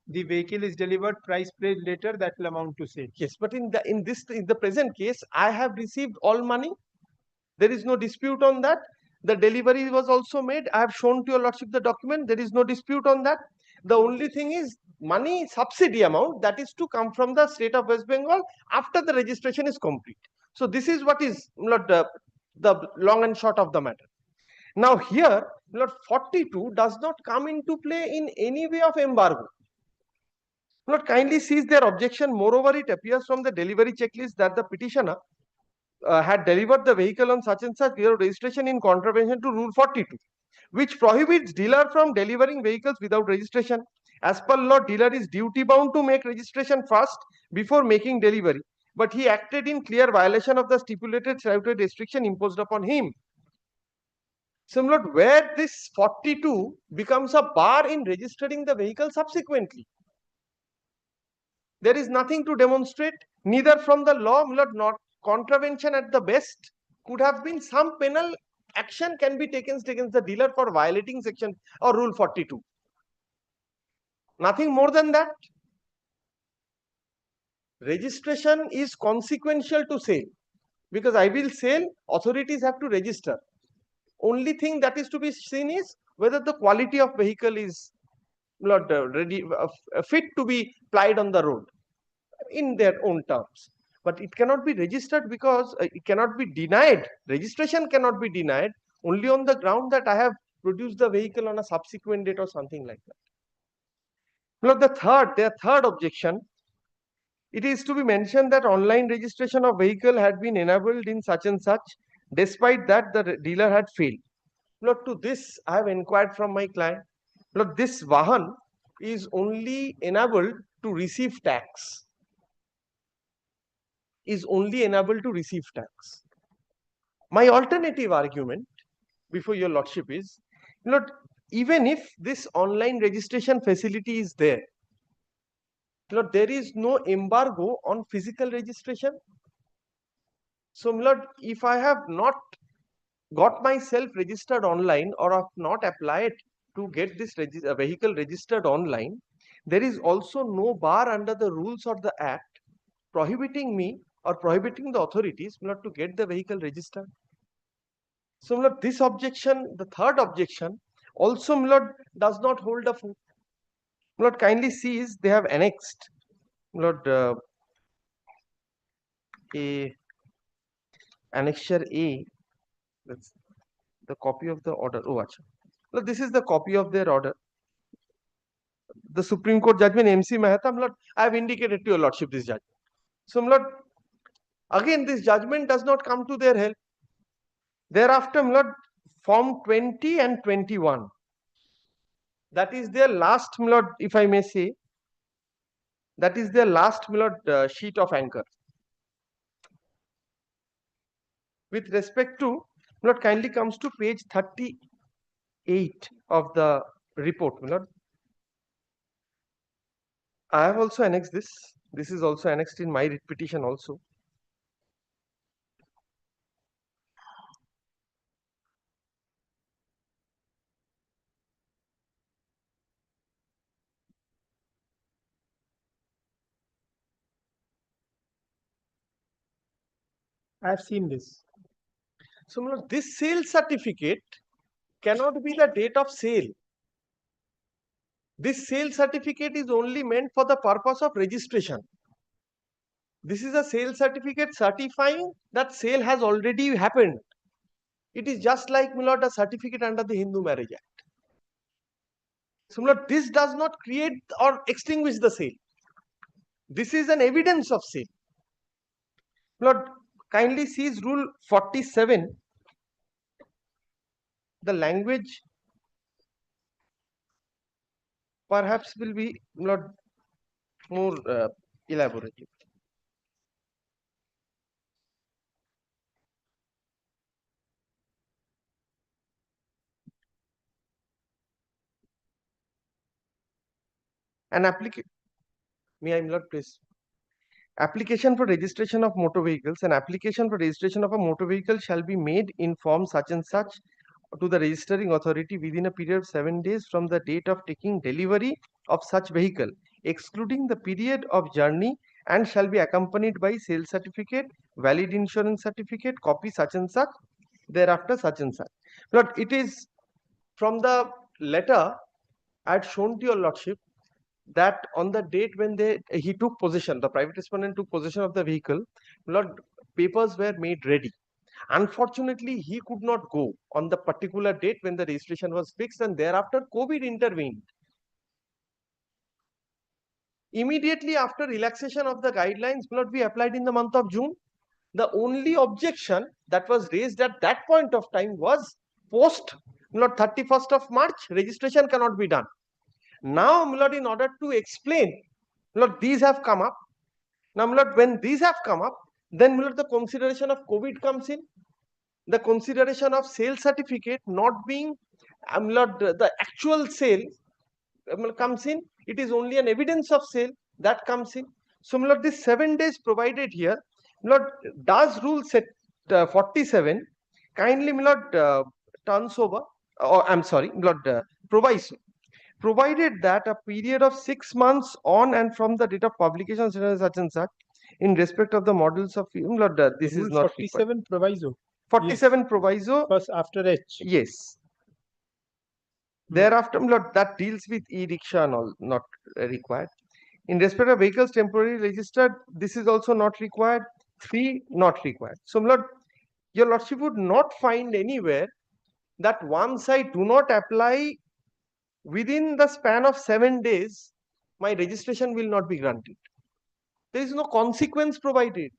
the vehicle is delivered price paid later, that will amount to sale. Yes, but in the present case, I have received all money. There is no dispute on that. The delivery was also made. I have shown to your lordship the document. There is no dispute on that. The only thing is money subsidy amount that is to come from the state of West Bengal after the registration is complete. So this is what is not the long and short of the matter. Now here, Lord 42 does not come into play in any way of embargo. Lord kindly sees their objection. Moreover, it appears from the delivery checklist that the petitioner had delivered the vehicle on such and such year of registration in contravention to Rule 42, which prohibits dealer from delivering vehicles without registration. As per law, dealer is duty bound to make registration first before making delivery, but he acted in clear violation of the stipulated statutory restriction imposed upon him. Similar, where this 42 becomes a bar in registering the vehicle subsequently. There is nothing to demonstrate, neither from the law nor contravention at the best. Could have been some penal action can be taken against the dealer for violating section or Rule 42. Nothing more than that. Registration is consequential to sale, because I will sell, authorities have to register. Only thing that is to be seen is whether the quality of vehicle is not ready, fit to be plied on the road in their own terms. But it cannot be registered because it cannot be denied. Registration cannot be denied only on the ground that I have produced the vehicle on a subsequent date or something like that. Now their third objection, it is to be mentioned that online registration of vehicle had been enabled in such and such, despite that the dealer had failed. Now to this I have inquired from my client. Now this Vahan is only enabled to receive tax. Is only enabled to receive tax. My alternative argument before your lordship is, even if this online registration facility is there, there is no embargo on physical registration. So, if I have not got myself registered online or have not applied to get this vehicle registered online, there is also no bar under the rules of the Act prohibiting me or prohibiting the authorities to get the vehicle registered. So, this objection, the third objection, also does not hold a foot. Kindly sees they have annexed a annexure A. That's the copy of the order. Oh, achha. This is the copy of their order. The Supreme Court judgment MC Mehta. I have indicated to your lordship this judgment. So, again, this judgment does not come to their help. Thereafter, Form 20 and 21. That is their last, if I may say, that is their last sheet of anchor. With respect to, kindly comes to page 38 of the report. I have also annexed this. This is also annexed in my petition also. I have seen this. So, this sale certificate cannot be the date of sale. This sale certificate is only meant for the purpose of registration. This is a sale certificate certifying that sale has already happened. It is just like a certificate under the Hindu Marriage Act. So, this does not create or extinguish the sale. This is an evidence of sale. Kindly sees Rule 47. The language perhaps will be more elaborative. An application, may I please? Application for registration of motor vehicles. An application for registration of a motor vehicle shall be made in form such and such to the registering authority within a period of 7 days from the date of taking delivery of such vehicle, excluding the period of journey, and shall be accompanied by sales certificate, valid insurance certificate, copy such and such, thereafter such and such. But it is from the letter I had shown to your lordship that on the date when he took possession, the private respondent took possession of the vehicle, Lord, papers were made ready. Unfortunately, he could not go on the particular date when the registration was fixed, and thereafter COVID intervened. Immediately after relaxation of the guidelines, Lord, we applied in the month of June. The only objection that was raised at that point of time was post, Lord, 31st of March, registration cannot be done. Now, Lord, in order to explain, Lord, these have come up. Now, Lord, when these have come up, then Lord, the consideration of COVID comes in, the consideration of sale certificate not being, Lord, the actual sale comes in. It is only an evidence of sale that comes in. So, Lord, this 7 days provided here, Lord, does rule set 47 kindly, Lord, turns over, or I'm sorry, Lord, provided that a period of 6 months on and from the date of publication such and such in respect of the models of Lord, this Rule is not 47 proviso. 47 proviso. First after H. Yes. Thereafter, Lord, that deals with e-rickshaw and all, not required. In respect of vehicles temporarily registered, this is also not required. 3, not required. So, Lord, your lordship would not find anywhere that once I do not apply within the span of 7 days, my registration will not be granted. There is no consequence provided.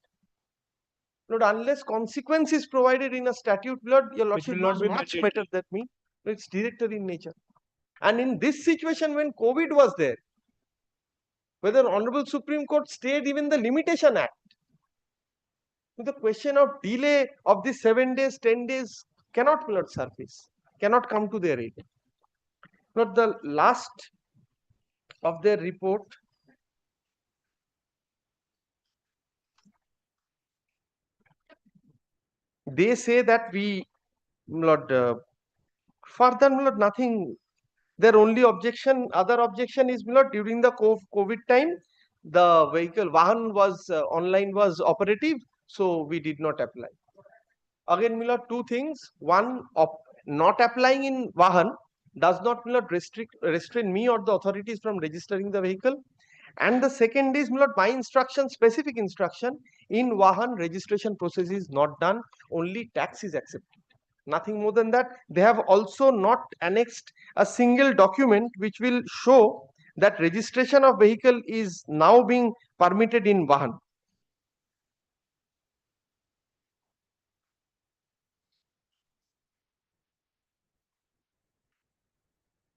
Lord, unless consequence is provided in a statute, Lord, your lordship knows much better than me. It's directory in nature. And in this situation, when COVID was there, whether Honorable Supreme Court stayed even the Limitation Act, the question of delay of this 7 days, 10 days cannot, Lord, surface, cannot come to their aid. Lord, the last of their report, they say that we, Lord, further, Lord, nothing. Their only objection, other objection is, Lord, during the COVID time, the vehicle Vahan was online was operative, so we did not apply. Again, Lord, two things. One, not applying in Vahan does not, Lord, restrain me or the authorities from registering the vehicle. And the second is, Lord, my instruction, specific instruction, in Vahan registration process is not done, only tax is accepted. Nothing more than that. They have also not annexed a single document which will show that registration of vehicle is now being permitted in Vahan.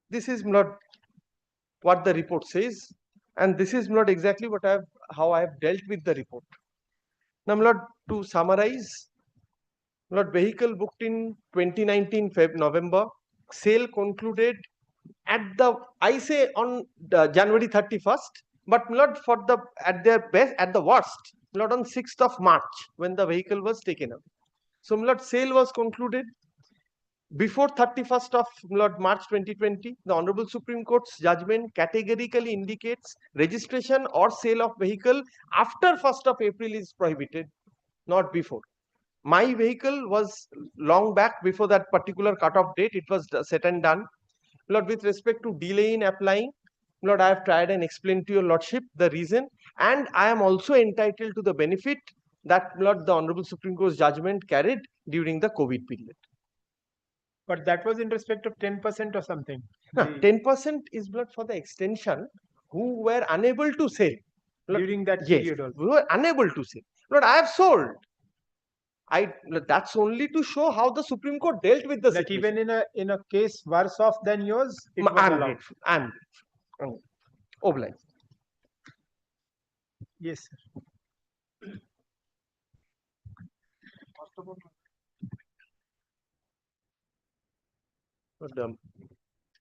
This is not what the report says, and this is not exactly what how I have dealt with the report. Now, Lord, to summarize, Lord, vehicle booked in 2019 November, sale concluded at the, I say on January 31st, but Lord, for the at their best, at the worst, Lord, on 6th of March when the vehicle was taken up. So, Lord, sale was concluded before 31st of Lord March 2020. The Honorable Supreme Court's judgment categorically indicates registration or sale of vehicle after 1st of April is prohibited, not before. My vehicle was long back before that particular cutoff date. It was set and done. Lord, with respect to delay in applying, Lord, I have tried and explained to your Lordship the reason, and I am also entitled to the benefit that, Lord, the Honorable Supreme Court's judgment carried during the COVID period. But that was in respect of 10% or something. 10% is, Lord, for the extension who were unable to sell. Lord, during that yes, period also. we were unable to sell. Lord, I have sold. That's only to show how the Supreme Court dealt with the that situation. Even in a case worse off than yours, it was I'm allowed. grateful. I'm grateful. Obliged. Yes, sir. But,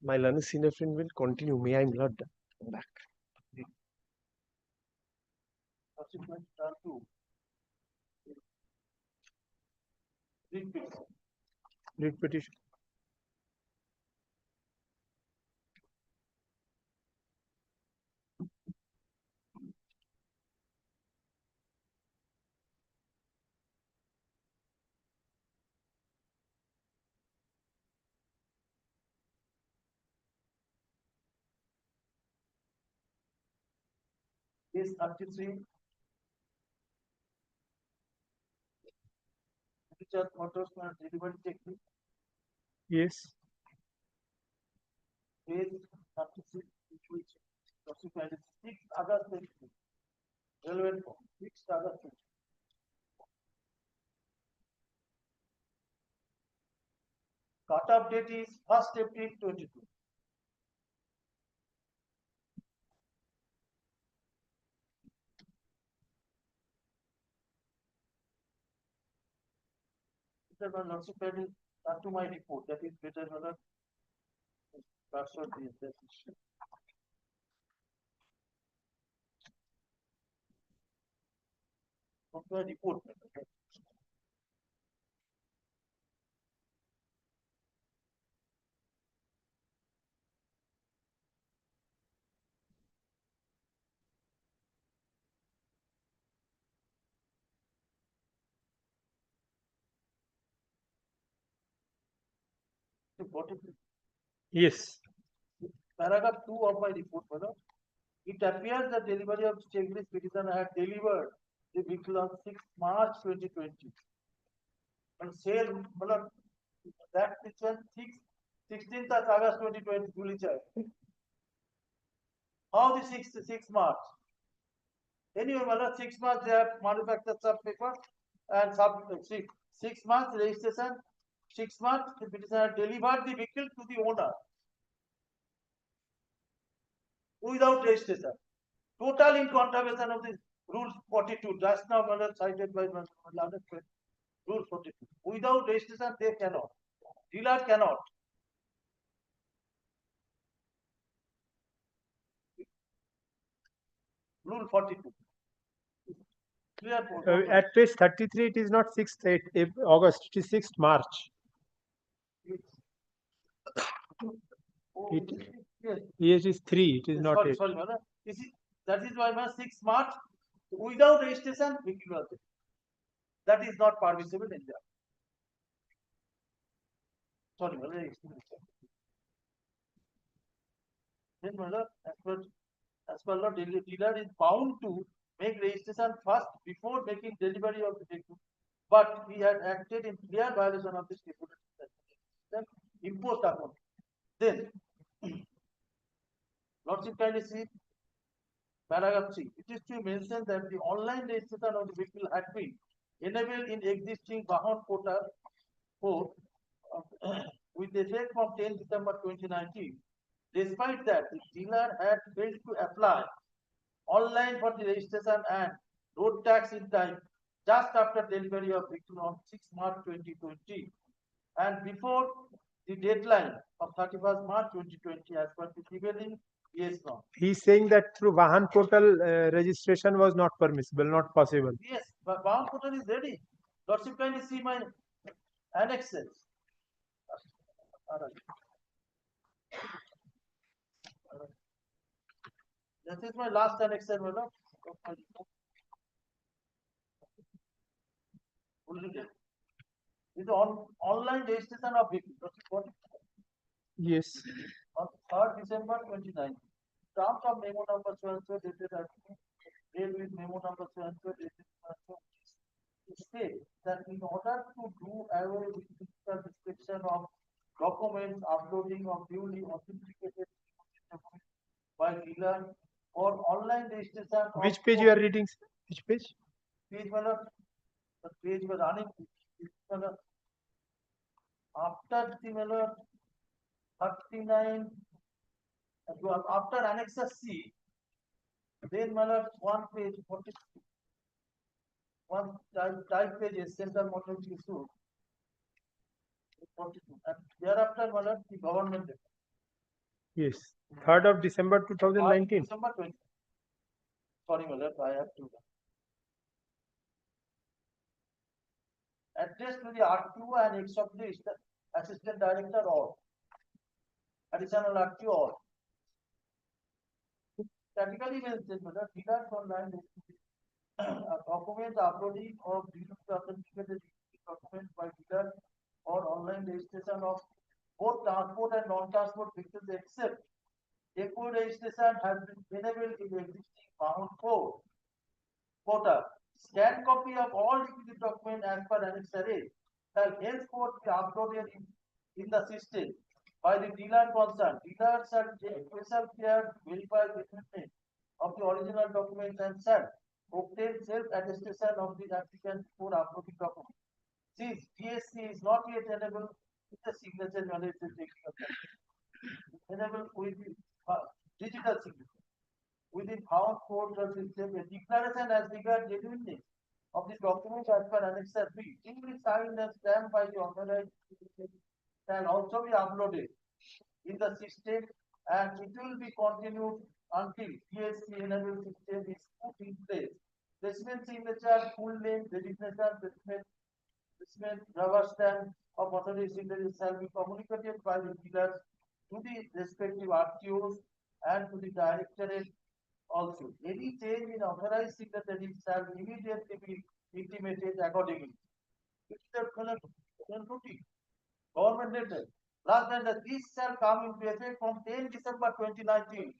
my learned senior friend will continue. May I, Lord, come back? Read petition. Case 33. Richard Motors delivery technique. Yes. Case 36, which subsequently 6 August 20. Relevant for 6 August 20. Cut-off date is 1st April 22. Mr. Subsequently, to my report, that is better than that's what is that issue. From the report. Yes. Paragraph 2 of my report, brother. It appears that delivery of checklist petition had delivered the vehicle on 6 March 2020. And sale, brother, that petition 16th of August 2020. How the 6 March? Anyway, brother, 6 months they have manufactured some paper and some 6 months registration. 6 months the petition had delivered the vehicle to the owner without registration. Total in contravention of the rule 42, just now cited by rule 42. Without registration, they cannot. Dealer cannot. Rule 42. Clear. At page 33, it is not 6th August, it is 6th March. Yes, it is 3, it is not 8. Sorry, brother. That is why 6 March, without registration, that is not permissible in India. Sorry, brother. Then, brother, as per law, dealer is bound to make registration first before making delivery of the vehicle. But he had acted in clear violation of this stipulated imposed upon. Then, Lordship kindly see paragraph 3. It is to mention that the online registration of the vehicle had been enabled in existing Vahan portal 4 with effect from 10 December 2019. Despite that, the dealer had failed to apply online for the registration and road tax in time just after delivery of vehicle on 6 March 2020 and before the deadline of 31st March 2020 as per the prevailing PS law. He is saying that through Vahan portal registration was not permissible, not possible. Yes, but Vahan portal is ready. Lordship kindly see my annexes. This is my last annexure, madam. Is on online registration of vehicle. Yes. On 3rd December 2019. Terms of memo number so dated as deal with memo number so dated to state that in order to do away with the description of documents uploading of duly authenticated by dealer or online registration. Which page you are reading? Which page? Page the page was running after the 39 after annexure C, then one page 43. One type page is central motor issue 42 and thereafter the government data. Yes, 3rd of December 2019. December 20. Sorry, I have to. Addressed to the RTO and ex of the assistant director or additional RTO or. Categorically mentioned, dealers online document uploading of authenticated documents by dealer or online registration of both transport and non-transport vehicles except Echo registration has been enabled in the existing bound code. Quota. Scanned copy of all liquidity document as per Annex A shall henceforth be uploaded in the system by the dealer concerned. Dealer shall take special care to verify the existence of the original documents and shall obtain self-attestation of the applicant for uploading documents. Since DSC is not yet enabled with the signature knowledge enabled with the digital signature. Within found portal system, a declaration as regards genuineness of the document as per Annex B, duly signed and stamped by the authorized can also be uploaded in the system, and it will be continued until DSC enabled system is put in place. Specimen signature, full name, designation, specimen rubber stamp of authorized signature shall be communicated by the dealers to the respective RTOs and to the directorate also. Any change in authorized signatory shall immediately be intimated accordingly. It's the routine. Government letter. Last and this shall come into effect from 10 December 2019.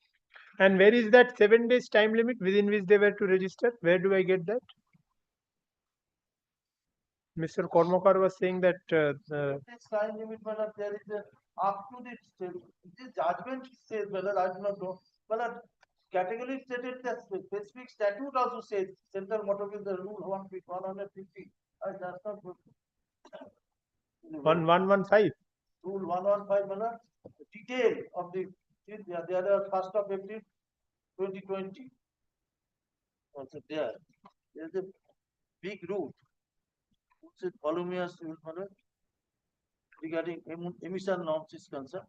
And where is that 7 days time limit within which they were to register? Where do I get that? Mr. Kormakar was saying that This time limit, whether there is a up to this judgment says whether I do not know, whether category stated that specific statute also says central motor vehicle the rule 150. That's not good. 1115. Rule 115, whether detail of the other 1st of April 2020. Also there's a big rule. It's voluminous regarding emission norms is concerned.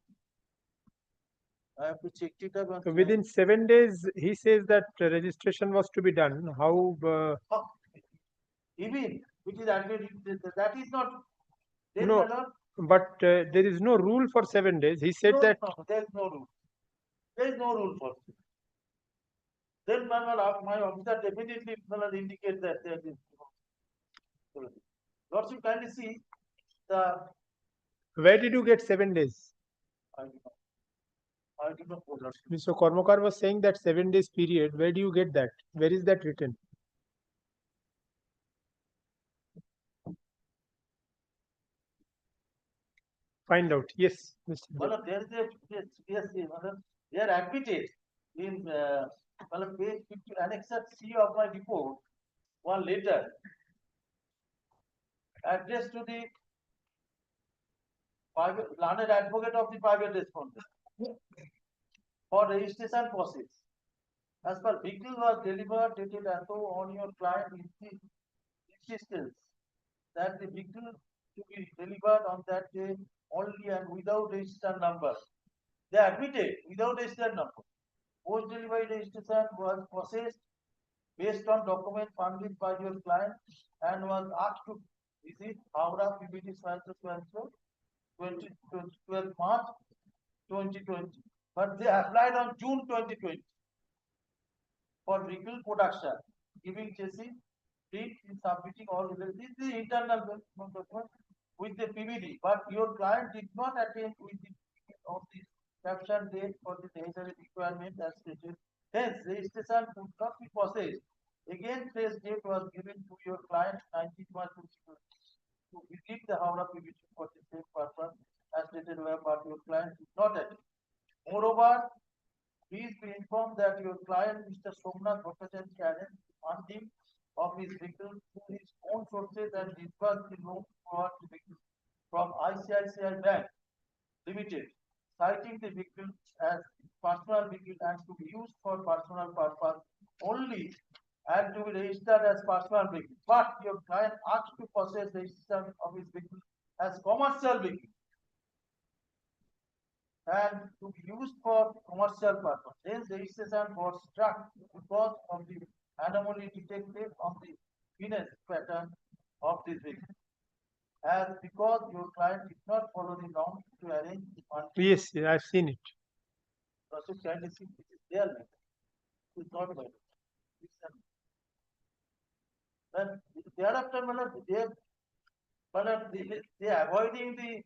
I have to check it up. So within 7 days, he says that registration was to be done. How? Even which is admitted that is not. No, but there is no rule for 7 days. He said that. No, there is no rule. There is no rule for it. Then my officer definitely will indicate that there is. Lordship, kindly see the. Where did you get 7 days? I did not know. Mr. Kormakar was saying that 7 days period. Where do you get that? Where is that written? Find out. Yes, Mr. Well, there is a yes, they are admitted in page 50 Annex C of my report. One letter addressed to the learned advocate of the private respondent for registration process. As per vehicle was delivered dated as though on your client insistence that the vehicle to be delivered on that day only and without registration number. They admitted without registration number. Post delivery registration was processed based on document funded by your client and was asked to visit Howrah PBT so 12 March 2020. But they applied on June 2020 for vehicle production, giving chassis in submitting all this is the internal document with the PVD, but your client did not attend with the of the caption date for the necessary requirement as stated. Hence, registration could not be processed. Again, fresh date was given to your client 19th March 2020 to visit the Howrah PVD for the same purpose as stated where but your client did not attend. Moreover, please be informed that your client, Mr. Somnath Bhattacharya, arranged funding of his vehicle through his own sources and disbursed the loan for the vehicle from ICICI Bank Limited, citing the vehicle as personal vehicle and to be used for personal purpose only and to be registered as personal vehicle. But your client asked to process registration of his vehicle as commercial vehicle and to be used for commercial purpose. Hence, registration was struck because of the anomaly detected on the finance pattern of this vehicle. As because your client did not follow the norms to arrange the funding. Yes, I've seen it. Also, kindly see this is their matter. It's not my matter. And thereafter, they are avoiding the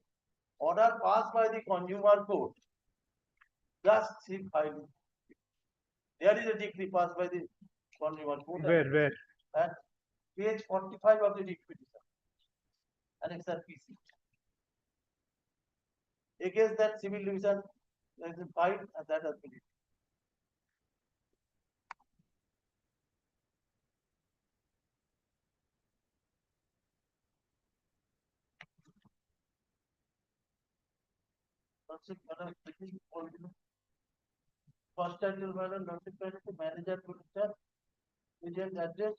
order passed by the consumer court Just see filing. There is a decree passed by the Honorable Court. Where? At page 45 of the writ petition. Annex PC. Against that civil division, there is a file and that has been. First title madam, notified to manager to discharge. Agent address,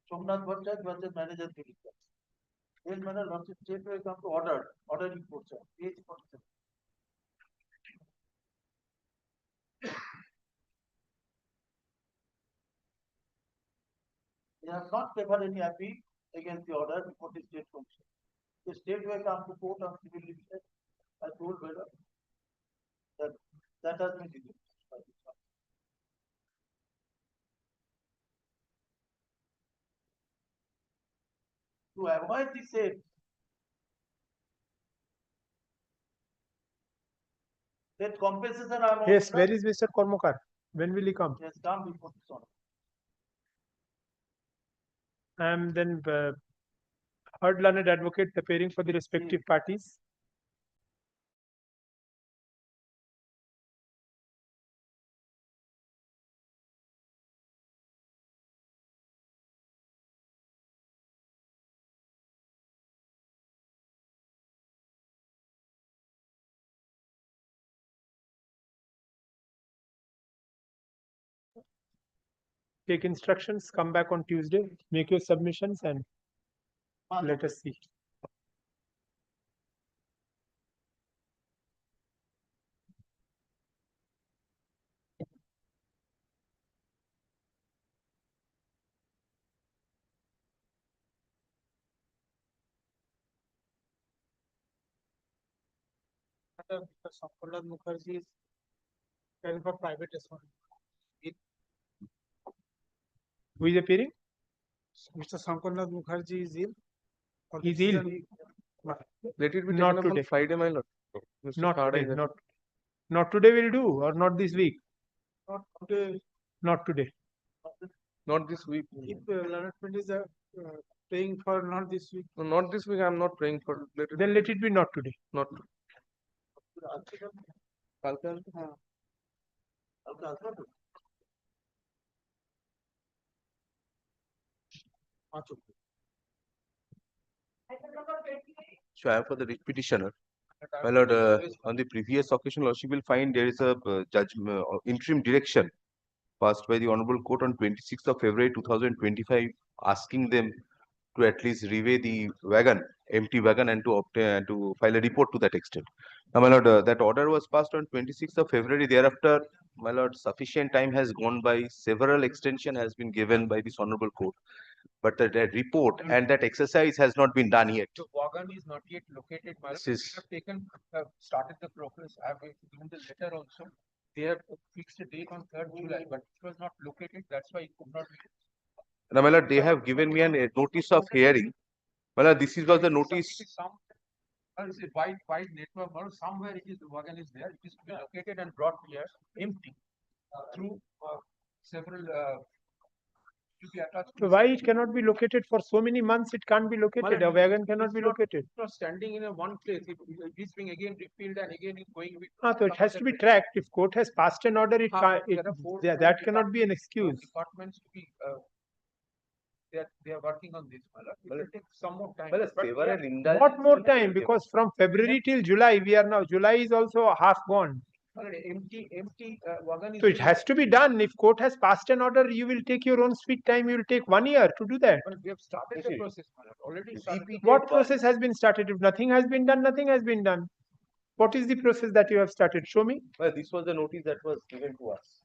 Somnath Bhattacharya versus manager to discharge. Yes, madam, lordship state will come to order report, sir, page 47. They have not preferred any appeal against the order before the state commission. The state will come to court on civil division. I told whether that has been reviewed. To avoid the same, that compensation amount. Yes, where is Mr. Kormokar? When will he come? Has come before this order. I am then heard learned advocate appearing for the respective parties. Take instructions, come back on Tuesday, make your submissions and let us see. Mr. Sankanath Mukherjee is appearing for private respondent. Who is appearing? Mr. Sankanath Mukherjee is ill. For He's this ill. reason, Let it be Not taken up on today. Friday, my lord. Mr. Not Khada today, is- not today will do, or not this week. not today. Not today. Not this week. If Leonard Pint is praying for not this week. No, not this week. I am not praying for. Then let it be not today. Not. Calcutta. So I am for the writ petitioner. My lord, on the previous occasion, lordship will find there is a judgment, interim direction passed by the Honorable Court on 26th of February 2025, asking them to at least reweigh the wagon, empty wagon, and to obtain to file a report to that extent. Now, my lord, that order was passed on 26th of February. Thereafter, my lord, sufficient time has gone by. Several extension has been given by this Honorable Court, but that report and that exercise has not been done yet. The wagon is not yet located. This We is- have taken, started the progress. I have given the letter also. They have fixed a date on 3rd July, but it was not located. That's why it could not be. Now, my lord, they have given me a notice of hearing. My lord, this is was the notice. It's a wide network, or somewhere it is, the wagon is there. It is to be located and brought here empty through several to be attached. So why it cannot be located for so many months? It can't be located. A wagon cannot be located. It's not standing in a one place. It is being again refilled and again is going with. So it has to be tracked. If court has passed an order, it can't. That cannot be an excuse. Departments to be. They are working on this. It will take some more time. Well, but several they are- indulgences What more will time? be Because from February till July, we are now. July is also half gone. Empty wagon is. So it has to be done. If court has passed an order, you will take your own sweet time. You will take 1 year to do that. But we have started the process. Already started. the What process has been started? If nothing has been done, nothing has been done. What is the process that you have started? Show me. Well, this was the notice that was given to us.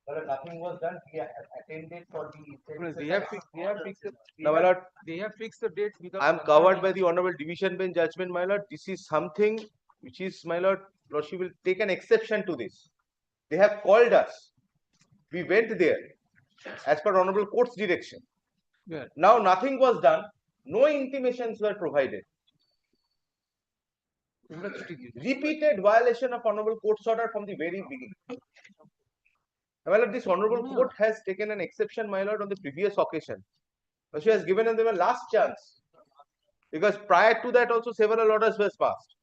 Well, nothing was done. We attended for the. They have fixed. They have fixed. Now, my lord, They have fixed the dates without. I am covered by the Honorable Division Bench judgment, my lord. This is something which is, my lord, lordship will take an exception to this. They have called us. We went there as per Honorable Court's direction. Yeah. Now nothing was done. No intimations were provided. Repeated violation of honorable court's order from the very beginning. My lord, this honorable court has taken an exception, my lord, on the previous occasion. She has given them a last chance. Because prior to that also several orders were passed.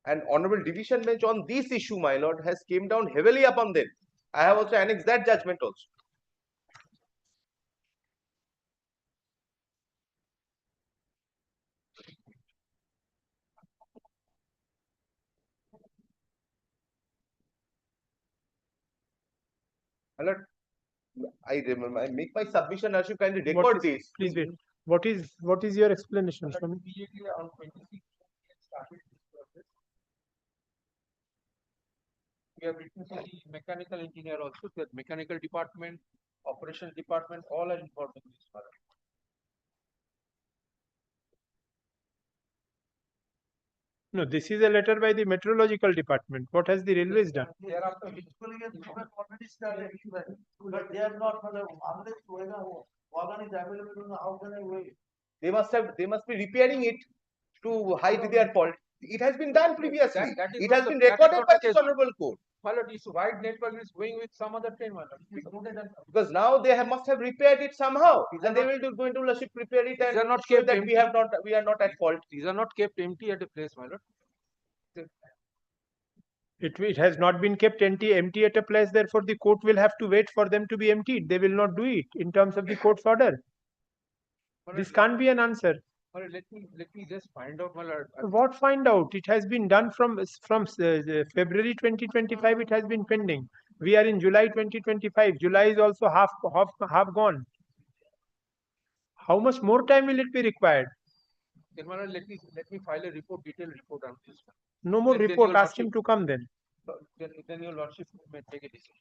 And honorable division bench on this issue, my lord, has came down heavily upon them. I have also annexed that judgment also. My lord, I remember, I make my submission as you kindly record this. Please wait. What is your explanation, Swami? Immediately on 26th, started this process. We have written to the mechanical engineer also, that mechanical department, operations department, all are involved in this matter. No, this is a letter by the meteorological department. What has the railways done? Thereafter, already started, but they are not, unless organ is available, how can I wait? They must be repairing it to hide their fault. It has been done previously. It has been recorded by this honorable court. my lord, this wide network is going with some other train, my lord. Because now they must have repaired it somehow, and they will going to lordship repair it and These are not show kept that empty. we are not at fault. These are not kept empty at a place, my lord. It has not been kept empty at a place, therefore the court will have to wait for them to be emptied. They will not do it in terms of the court's order. This can't be an answer. My lord, let me just find out, my lord. What find out? It has been done from February 2025. It has been pending. We are in July 2025. July is also half gone. How much more time will it be required? Then, my lord, let me file a report, detailed report on this. No more Then report. your Ask him lordship- to come then. Then your lordship may take a decision.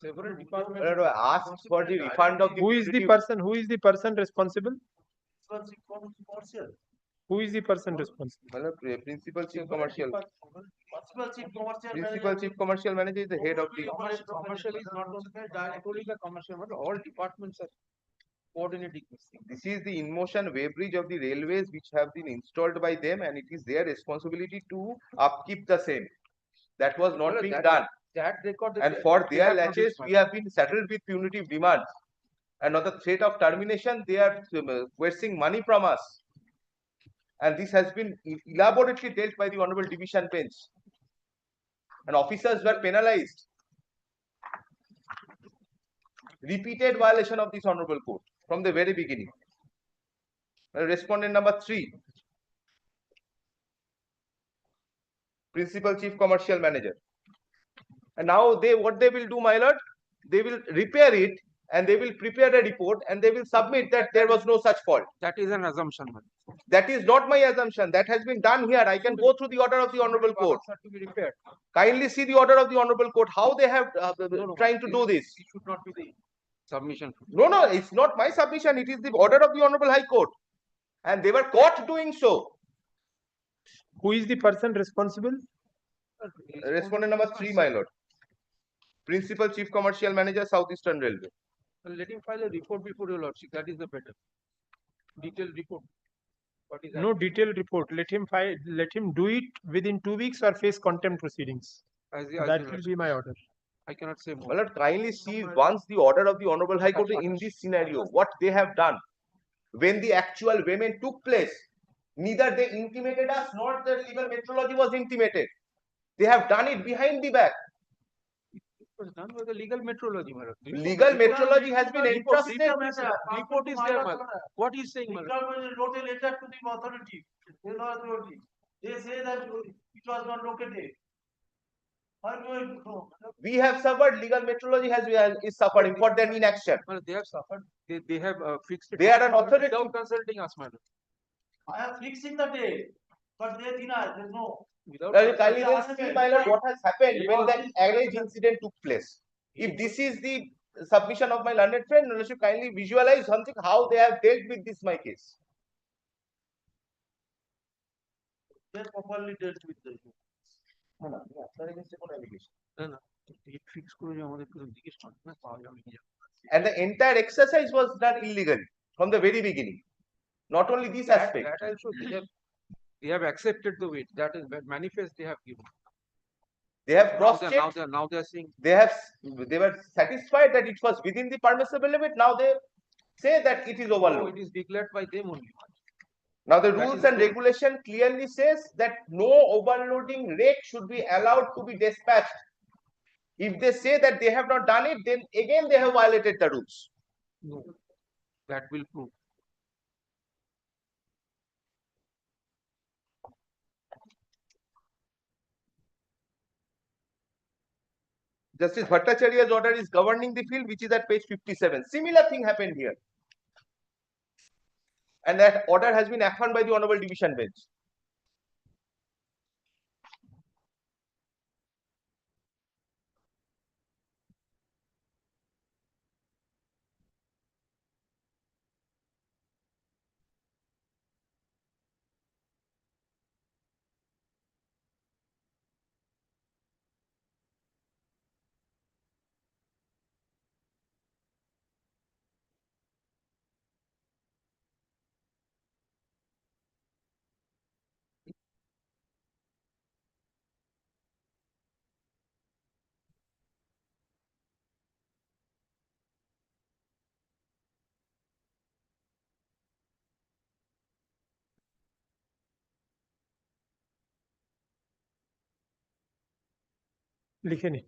Several departments. My lord, ask for the refund of the Who is the punitive- person? Who is the person responsible? Commercial. Who is the person responsible? My lord, principal chief commercial. Principal chief commercial. Principal chief commercial manager is the head of the. Commercial is not only the commercial, but all departments are coordinating this thing. This is the in motion weighbridge of the railways which have been installed by them, and it is their responsibility to upkeep the same. That was not Well, being that- done. That record. And for their laches, we have been saddled with punitive demands. And on the threat of termination, they are coercing money from us. And this has been elaborately dealt by the Honorable Division Bench. And officers were penalized. Repeated violation of this Honorable Court from the very beginning. Respondent number 3. Principal Chief Commercial Manager. And now what they will do, my lord, they will repair it and they will prepare a report and they will submit that there was no such fault. That is an assumption, man. That is not my assumption. That has been done here. I can go through the order of the Honorable Court. To be repaired. Kindly see the order of the Honorable Court, how they have trying to do this. It should not be the submission. No, it's not my submission. It is the order of the Honorable High Court. And they were caught doing so. Who is the person responsible? Respondent number 3, my lord. Principal Chief Commercial Manager, Southeastern Railway. Let him file a report before your lordship. That is the better. Detailed report. What is No detailed report. Let him do it within 2 weeks or face contempt proceedings. That will be my order. I cannot say more. My lord, kindly see once the order of the Honorable High Court in this scenario, what they have done. When the actual payment took place, neither they intimated us nor the legal metrology was intimated. They have done it behind the back. It was done by the legal metrology, my lord. Legal metrology has been entrusted. Report is there, my lord. What is saying, my lord? Wrote a letter to the authority. They say that it was not located. We have suffered. Legal metrology is suffering for their inaction. Well, they have suffered. They have fixed it. They are an authority. Without consulting us, my lord. I have fixed in the day, but they deny. There's no. Kindly then see, my lord, what has happened when that alleged incident took place. If this is the submission of my learned friend, you should kindly visualize something how they have dealt with this my case. They properly dealt with the. And the entire exercise was done illegally. from the very beginning. Not only this aspect. That also they have accepted the weight. That is manifest they have given. They have Now cross-checked. now they're saying They were satisfied that it was within the permissible limit. Now they say that it is no, overload. it is declared by them only. Now the That rules is and true. regulation clearly says that no overloading rate should be allowed to be dispatched. If they say that they have not done it, then again they have violated the rules. No, that will prove. Justice Bhattacharya's order is governing the field, which is at page 57. Similar thing happened here. And that order has been affirmed by the Honorable Division Bench. লিখে নি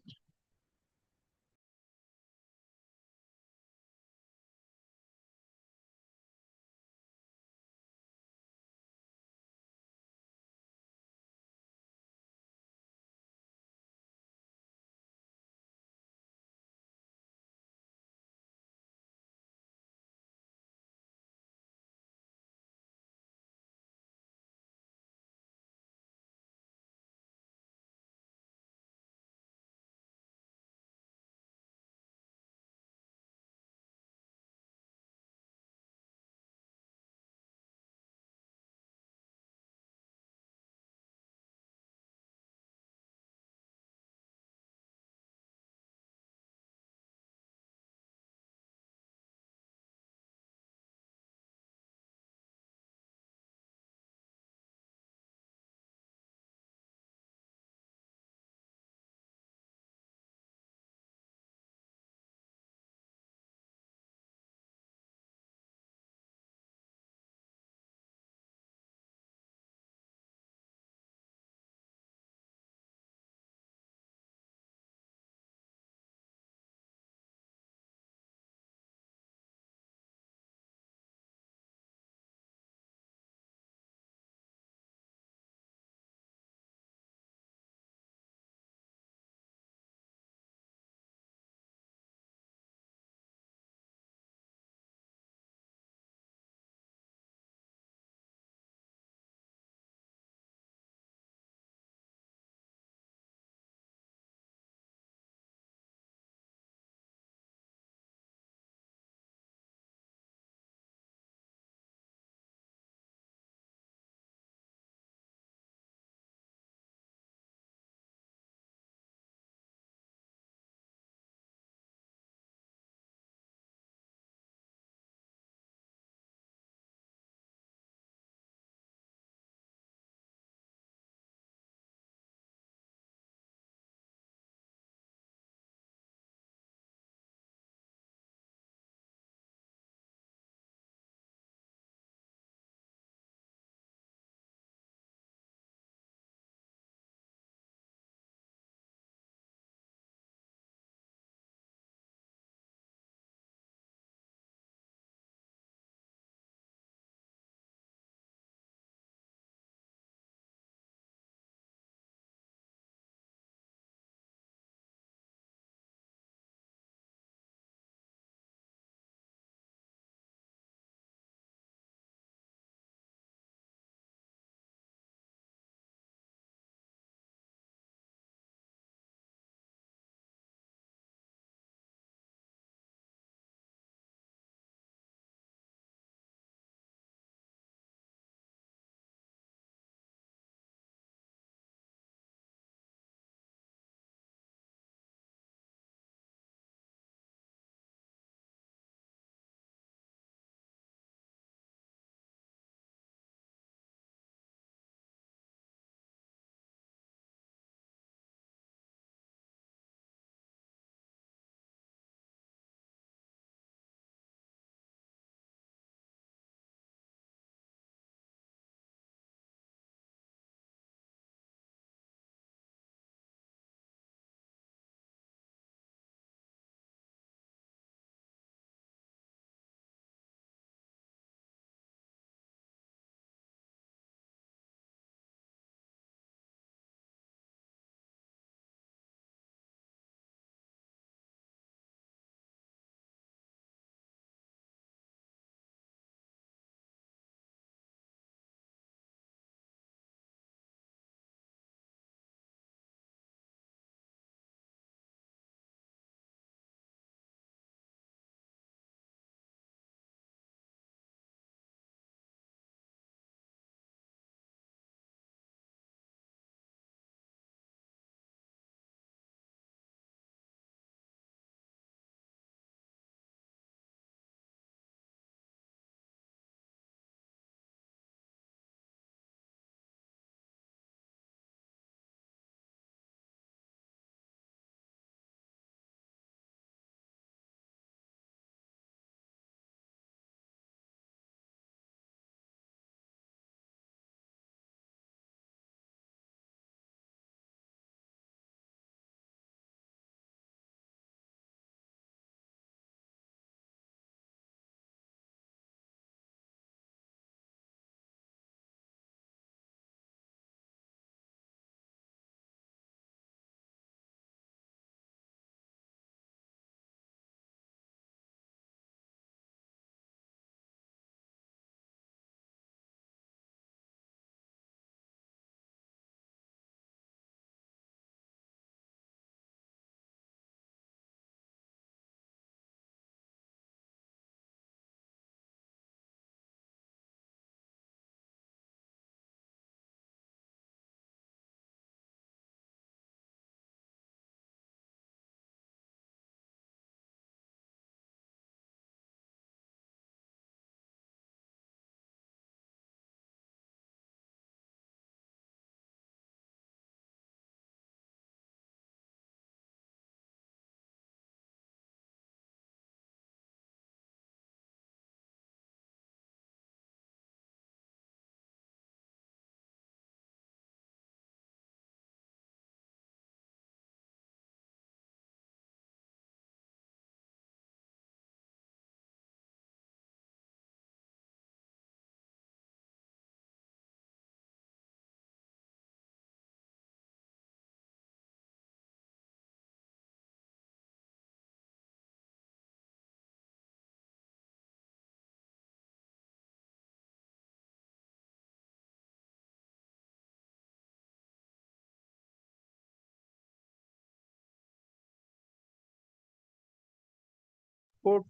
report.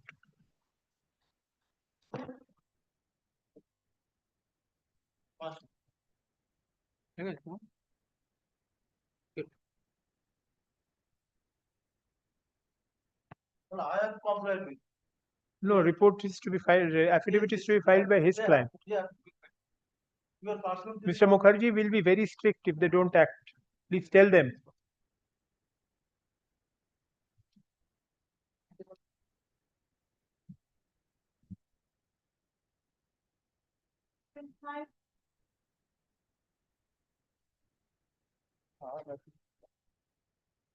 Okay. Good. Well, I am compliant with. No, report is to be filed, affidavit is to be filed by his They have- client. Yeah. You are pursuant to the Mr. Mukherjee will be very strict if they don't act. Please tell them.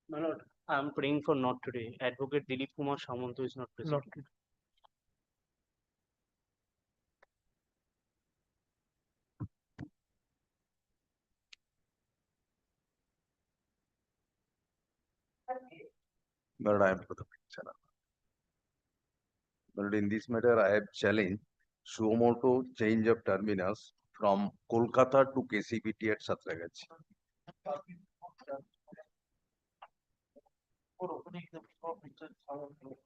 My lord, I am praying for not today. Advocate Dilip Kumar Samanto is not present. Not But I am for the petitioner. But in this matter, I have challenged Suomoto change of terminus from Kolkata to KCPT at Satragachi. For opening the of Mr. Samanto,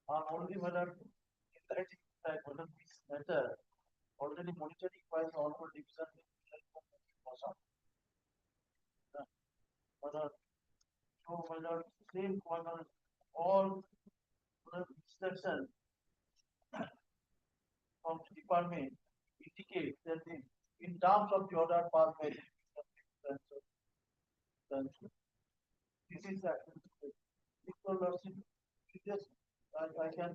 on only whether in that whether this matter already monitoring by the honorable division. Whether so whether same whether all instruction from the department indicate that in terms of the order passed by this is equal lordship. Just I can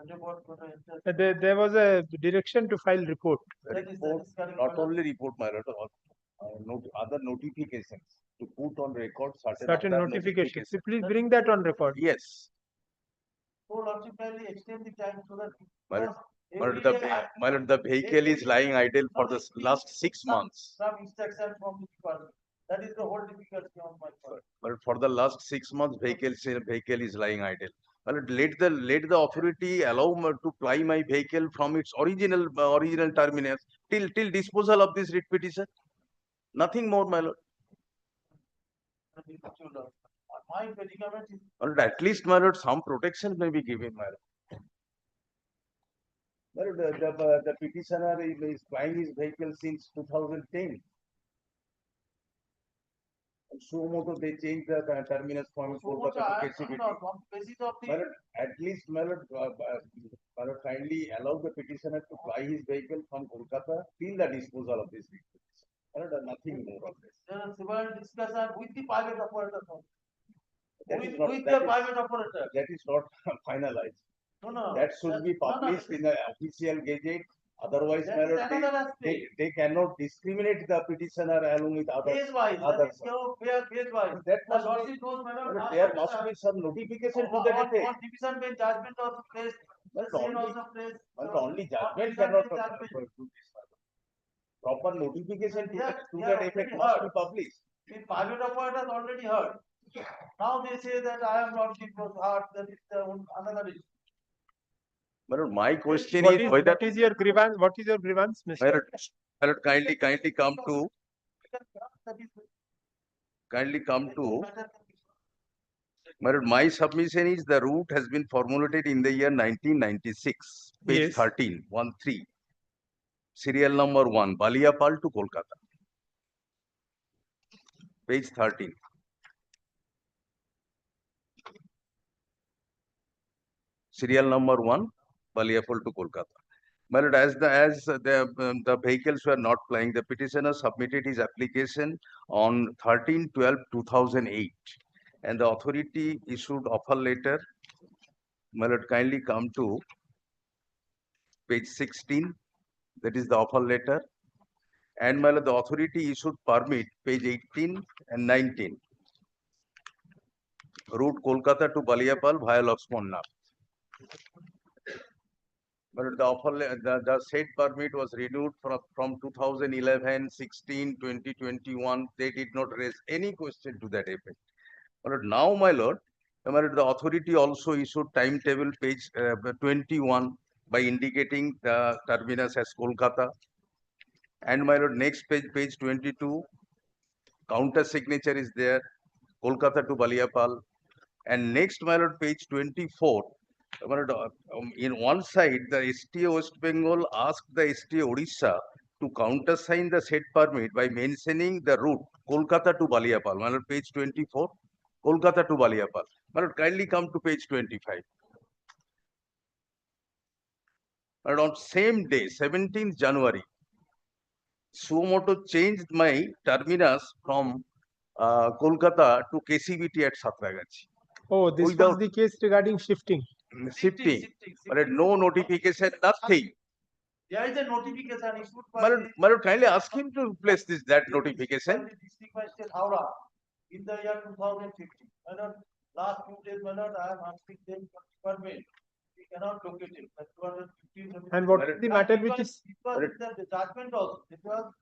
report. There was a direction to file report. That is correct. Not only report, my lord, other notifications to put on record Certain notifications. So please bring that on record. Yes. So lordship kindly extend the time so that. My lord, every day my lord, the vehicle is lying idle for the last 6 months. Some instruction from the department. That is the whole difficulty on my part. But for the last 6 months, vehicle is lying idle. Well, let the authority allow me to ply my vehicle from its original terminus till disposal of this writ petition. Nothing more, my lord. My predicament is. Well, at least, my lord, some protection may be given, my lord. Well, the petitioner is plying his vehicle since 2010. Suomoto, they changed the terminus from Kolkata to KCPT. At least, my lord, kindly allow the petitioner to fly his vehicle from Kolkata till the disposal of this vehicle. Nothing more of this. There are several discussion with the private operator. With the private operator. That is not finalized. No. That should be published in the official gazette. Otherwise, my lord, they cannot discriminate the petitioner along with others. Others. That must be, there must be some notification to that effect. On division bench judgment also placed. Only judgment cannot do this. Proper notification to that effect must be published. The private operator already heard. Now they say that I am not heard. That is another issue. But my question is whether what is your grievance? What is your grievance, Mr. Kindly come to. My submission is the route has been formulated in the year 1996, page Yes. 13, 13. Serial number 1, Baliapal to Kolkata. Page 13. Serial number 1, Baliapal to Kolkata. But as the vehicles were not plying, the petitioner submitted his application on 13/12/2008, and the authority issued offer letter. Kindly come to page 16. That is the offer letter. And the authority issued permit, page 18 and 19. Route Kolkata to Baliapal via Lakshmana. But the said permit was renewed from 2011, 16, 20, 21. They did not raise any question to that effect. But now, my lord, the authority also issued timetable, page 21, by indicating the terminus as Kolkata. And my lord, next page 22, counter signature is there, Kolkata to Baliapal. And next, my lord, page 24. My lord, in one side, the STA West Bengal asked the STA Odisha to countersign the said permit by mentioning the route Kolkata to Baliapal. My lord, page 24, Kolkata to Baliapal. My lord, kindly come to page 25. My lord, on same day, 17th January, Suomoto changed my terminus from Kolkata to KCBT at Satragachi. Oh, this was Without the case regarding shifting. shifting, but no notification, nothing. There is a notification issued by My lord, kindly ask him to replace that notification. the district magistrate Howrah in the year 2015. My lord, last 2 days, my lord, I am asking them for permit. We cannot locate it. That's 215. And what is the matter which is? It was in the judgment also. It was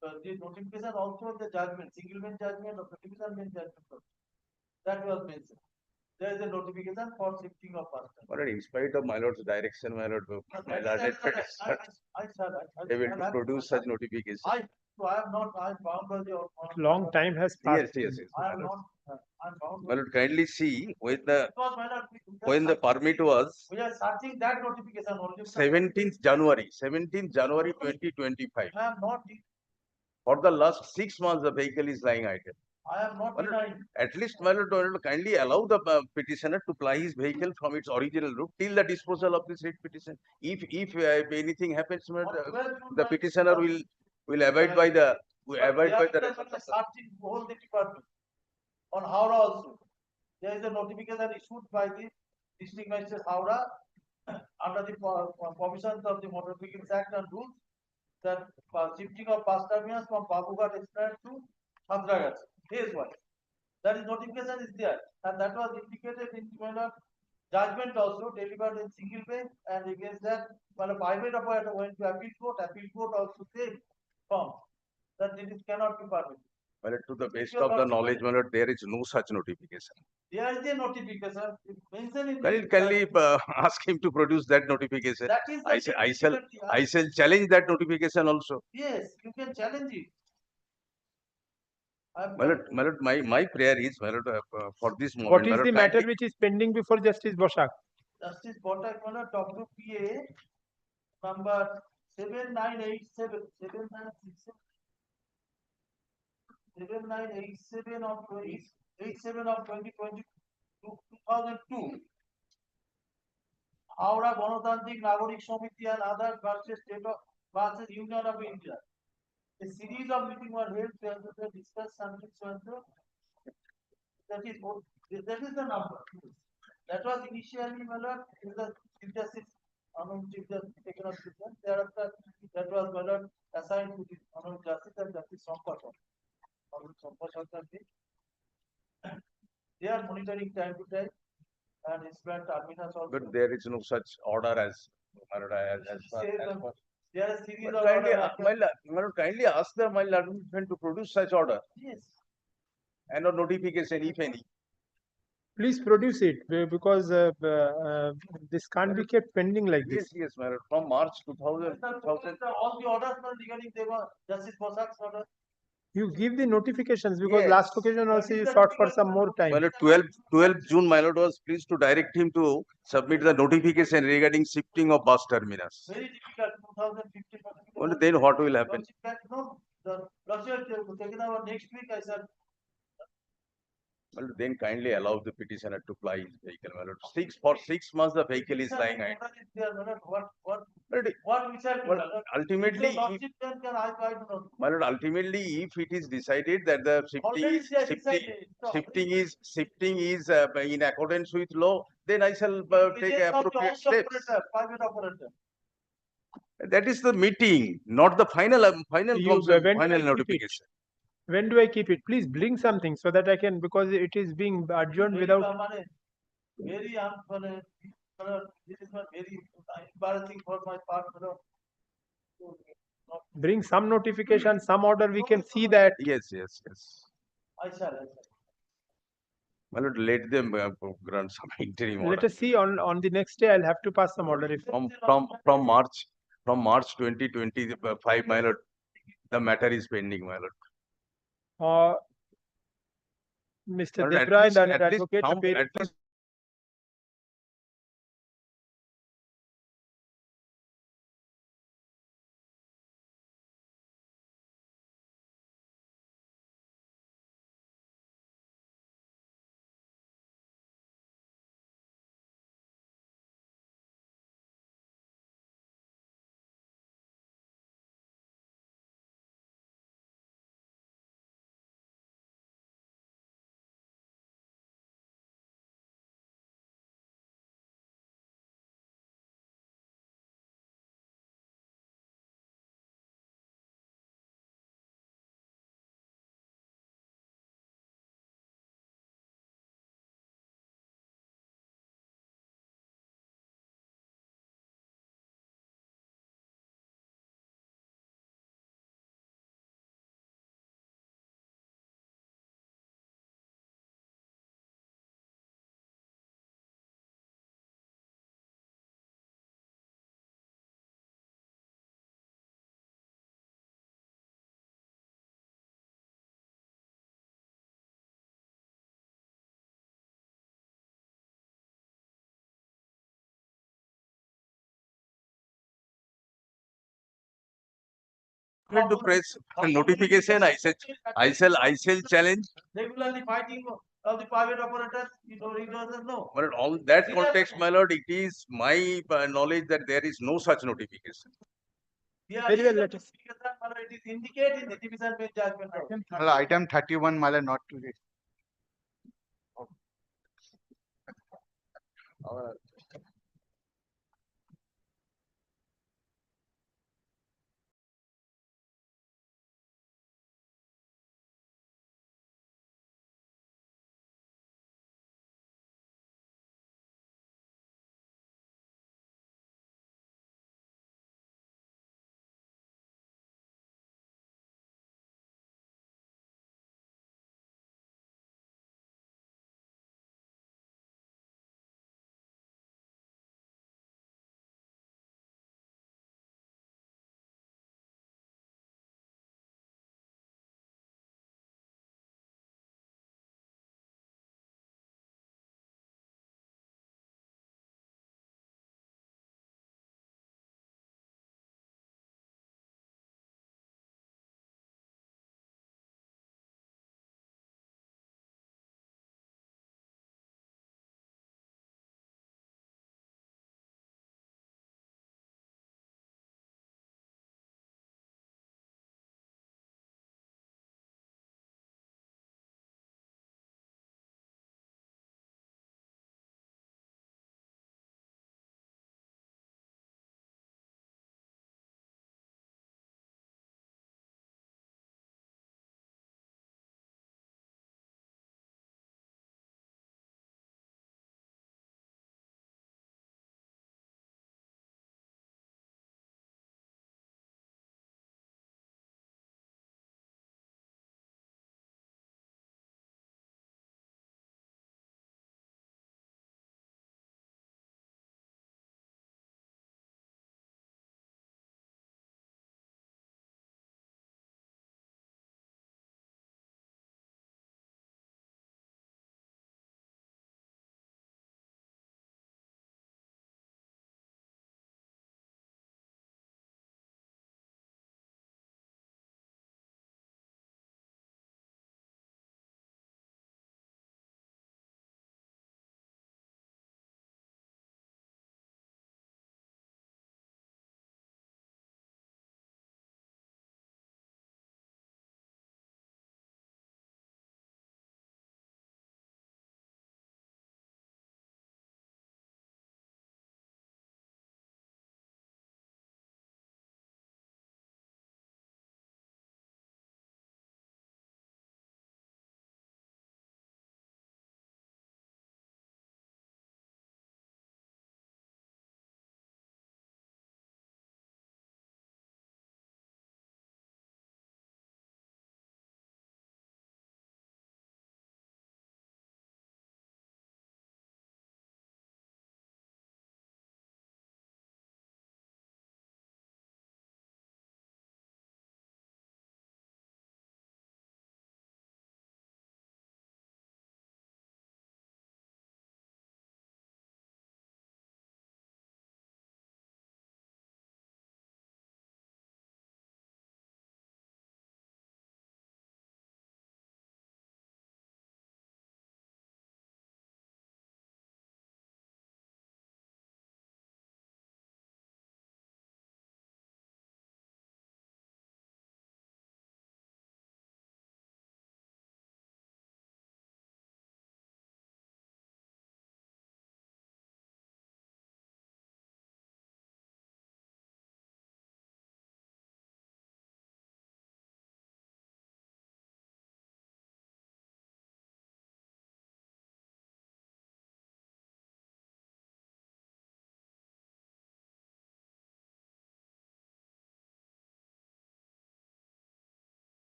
the notification also in the judgment, single bench judgment or division bench judgment also. That was mentioned. There is a notification for shifting of person. But in spite of my lord's direction, my lord, my learned petitioner able to produce such notification. I am not, I am bound by the. Long time has passed. Yes, I my am lord. not, I am bound. My lord, kindly see Because, my lord, when the permit was we are searching that notification only. 17th January 2025. I am not, For the last 6 months, the vehicle is lying idle. I am not My lord, denying. at least, my lord, kindly allow the petitioner to ply his vehicle from its original route till the disposal of this writ petition. If anything happens, my lord, the petitioner will abide by the Searching whole the department. On Howrah also, there is a notification issued by the district magistrate Howrah under the provisions of the Motor Vehicles Act and rules that shifting of bus terminals from Babughat Express to Satragachi, phase wise. That is notification is there, and that was indicated in judgment also delivered in single bench, and against that, while a private operator went to appeal court also said from that it cannot be permitted. Well, to the best of the knowledge, my lord, there is no such notification. There is a notification mentioned in Kindly ask him to produce that notification. That is the I shall challenge that notification also. Yes, you can challenge it. My lord, my prayer is, my lord, for this moment. What my is lord, the matter kindly- which is pending before Justice Bosak? Justice Botak, WPA number 7987 of 2022 Howrah Ganotantrik Nagorik Samiti and other versus Union of India. A series of meetings were held to discuss something that is the number. That was initially in the synthesis taken up with them. Thereafter, that was assigned to the Justice and Justice Sampashan. They are monitoring time to time and inspect terminals also. But there is no such order as my lord, There are a series of kindly, orders. my lord, kindly ask the my lord to produce such order Yes. and a notification, if any. Please produce it because this can't be kept pending like this. Yes, my lord. From March 2000. All the orders were regarding they were Justice Bosak's order. You give the notifications because Yes. last occasion also you sought for some more time. My lord, 12 June, my lord was pleased to direct him to submit the notification regarding shifting of bus terminus. Very difficult. 2015. Only then what will happen? The lawyer taken over next week. I said. Well, then kindly allow the petitioner to ply his vehicle. My lord, for 6 months the vehicle is lying idle. Ultimately, my lord, ultimately, if it is decided that the shifting is in accordance with law, then I shall take appropriate steps. Private operator. That is the meeting, not the final When do I keep notification. When do I keep it? Please bring something so that I can, because it is being adjourned without. Very this is not very embarrassing for my part. Bring some notification, some order, we can see that. Yes. I shall. My lord, let them grant some interim order. Let us see on the next day. I'll have to pass some order. If From March 2025, my lord, the matter is pending, my lord. Mr. But at Debra, least- learned at least advocate, some- appeared at for least to press a notification, I shall challenge. Regularly fighting of the private operators, he doesn't know. But on that context, my lord, it is my knowledge that there is no such notification. Very well, let us. It is indicated in the division bench judgment. Item 31, my lord, not today.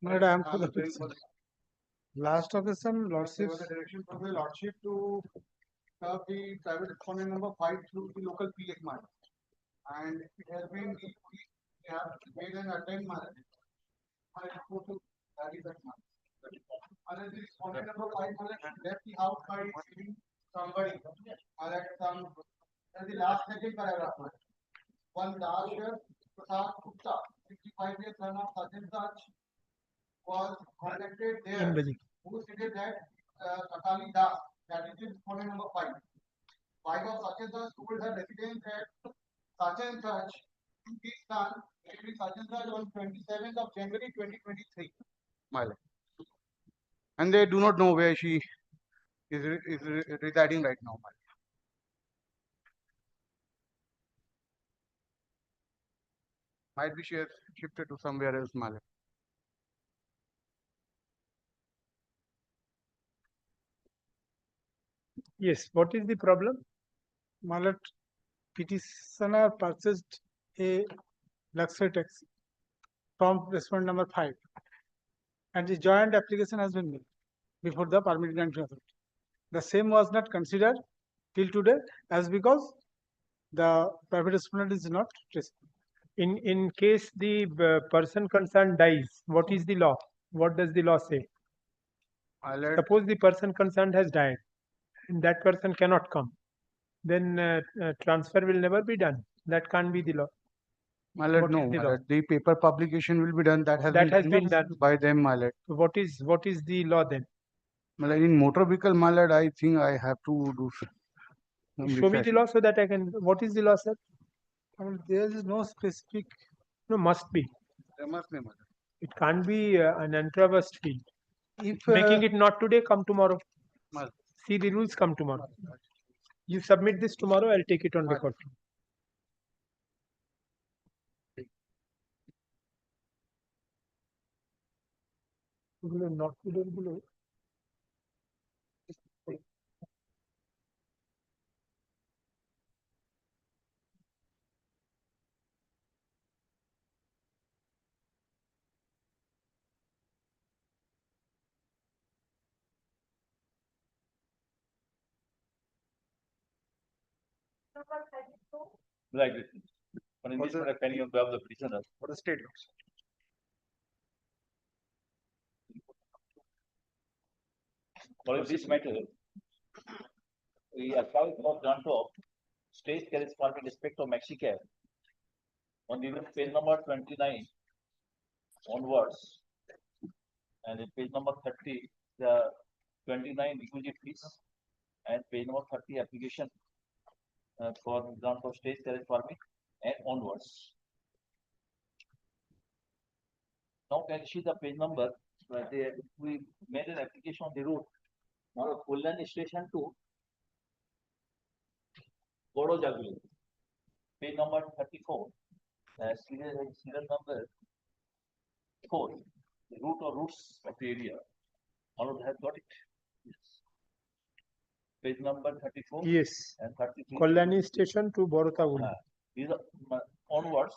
Madam, for the petition. Last occasion, lordship. Direction from the lordship to serve the private respondent number 5 through the local PX matter. And it has been, we have made an attempt matter. I report to that is that matter. And the respondent number 5 left the house by seeing somebody. Or at some, and the last second paragraph. One Dasher Prasad Gupta, 65 years son of Sajjan Raj, was contacted there, who stated that Akali Das, that is respondent number 5. Wife of Sajjan Raj told her residents that Sajjan Raj, his son, between Sajjan Raj on 27th of January 2023. And they do not know where she is residing right now. Might be she has shifted to somewhere else, Malik. Yes, what is the problem? Malat petitioner purchased a luxury taxi from respondent number 5, and the joint application has been made before the permit granting authority. The same was not considered till today, as because the private respondent is not traceable. In case the person concerned dies, what is the law? What does the law say? Suppose the person concerned has died and that person cannot come, then transfer will never be done. That can't be the law. Malet, What no, is the law? Malet, the paper publication will be done. That has been done by them, Malet. So what is the law then? Malet, in motor vehicle, Malet, I think I have to do some Show me research. the law so that I can. What is the law, sir? There is no specific. No, must be. There must be, Malet. It can't be an untraversed field. If Making it not today, come tomorrow. Malet. See the rules, come tomorrow. You submit this tomorrow, I'll take it on record. Not today, below. Like this. But in this matter, pending on behalf of the petitioner. For the state laws. For this matter, we apply for grant of state carriage permit respect of Mexicab on the page number 29 onwards, and in page number 30, the 29 requisite fees, and page number 30 application for grant of state carriage permit and onwards. Now can you see the page number? We made an application on the route. Now Kolani station to Bodo Jaguli. Page number 34. Serial number 4. The route or routes of the area. All of have got it. Yes. Page number 34. Yes. And 33. Kolani station to Borotaguli. These are onwards.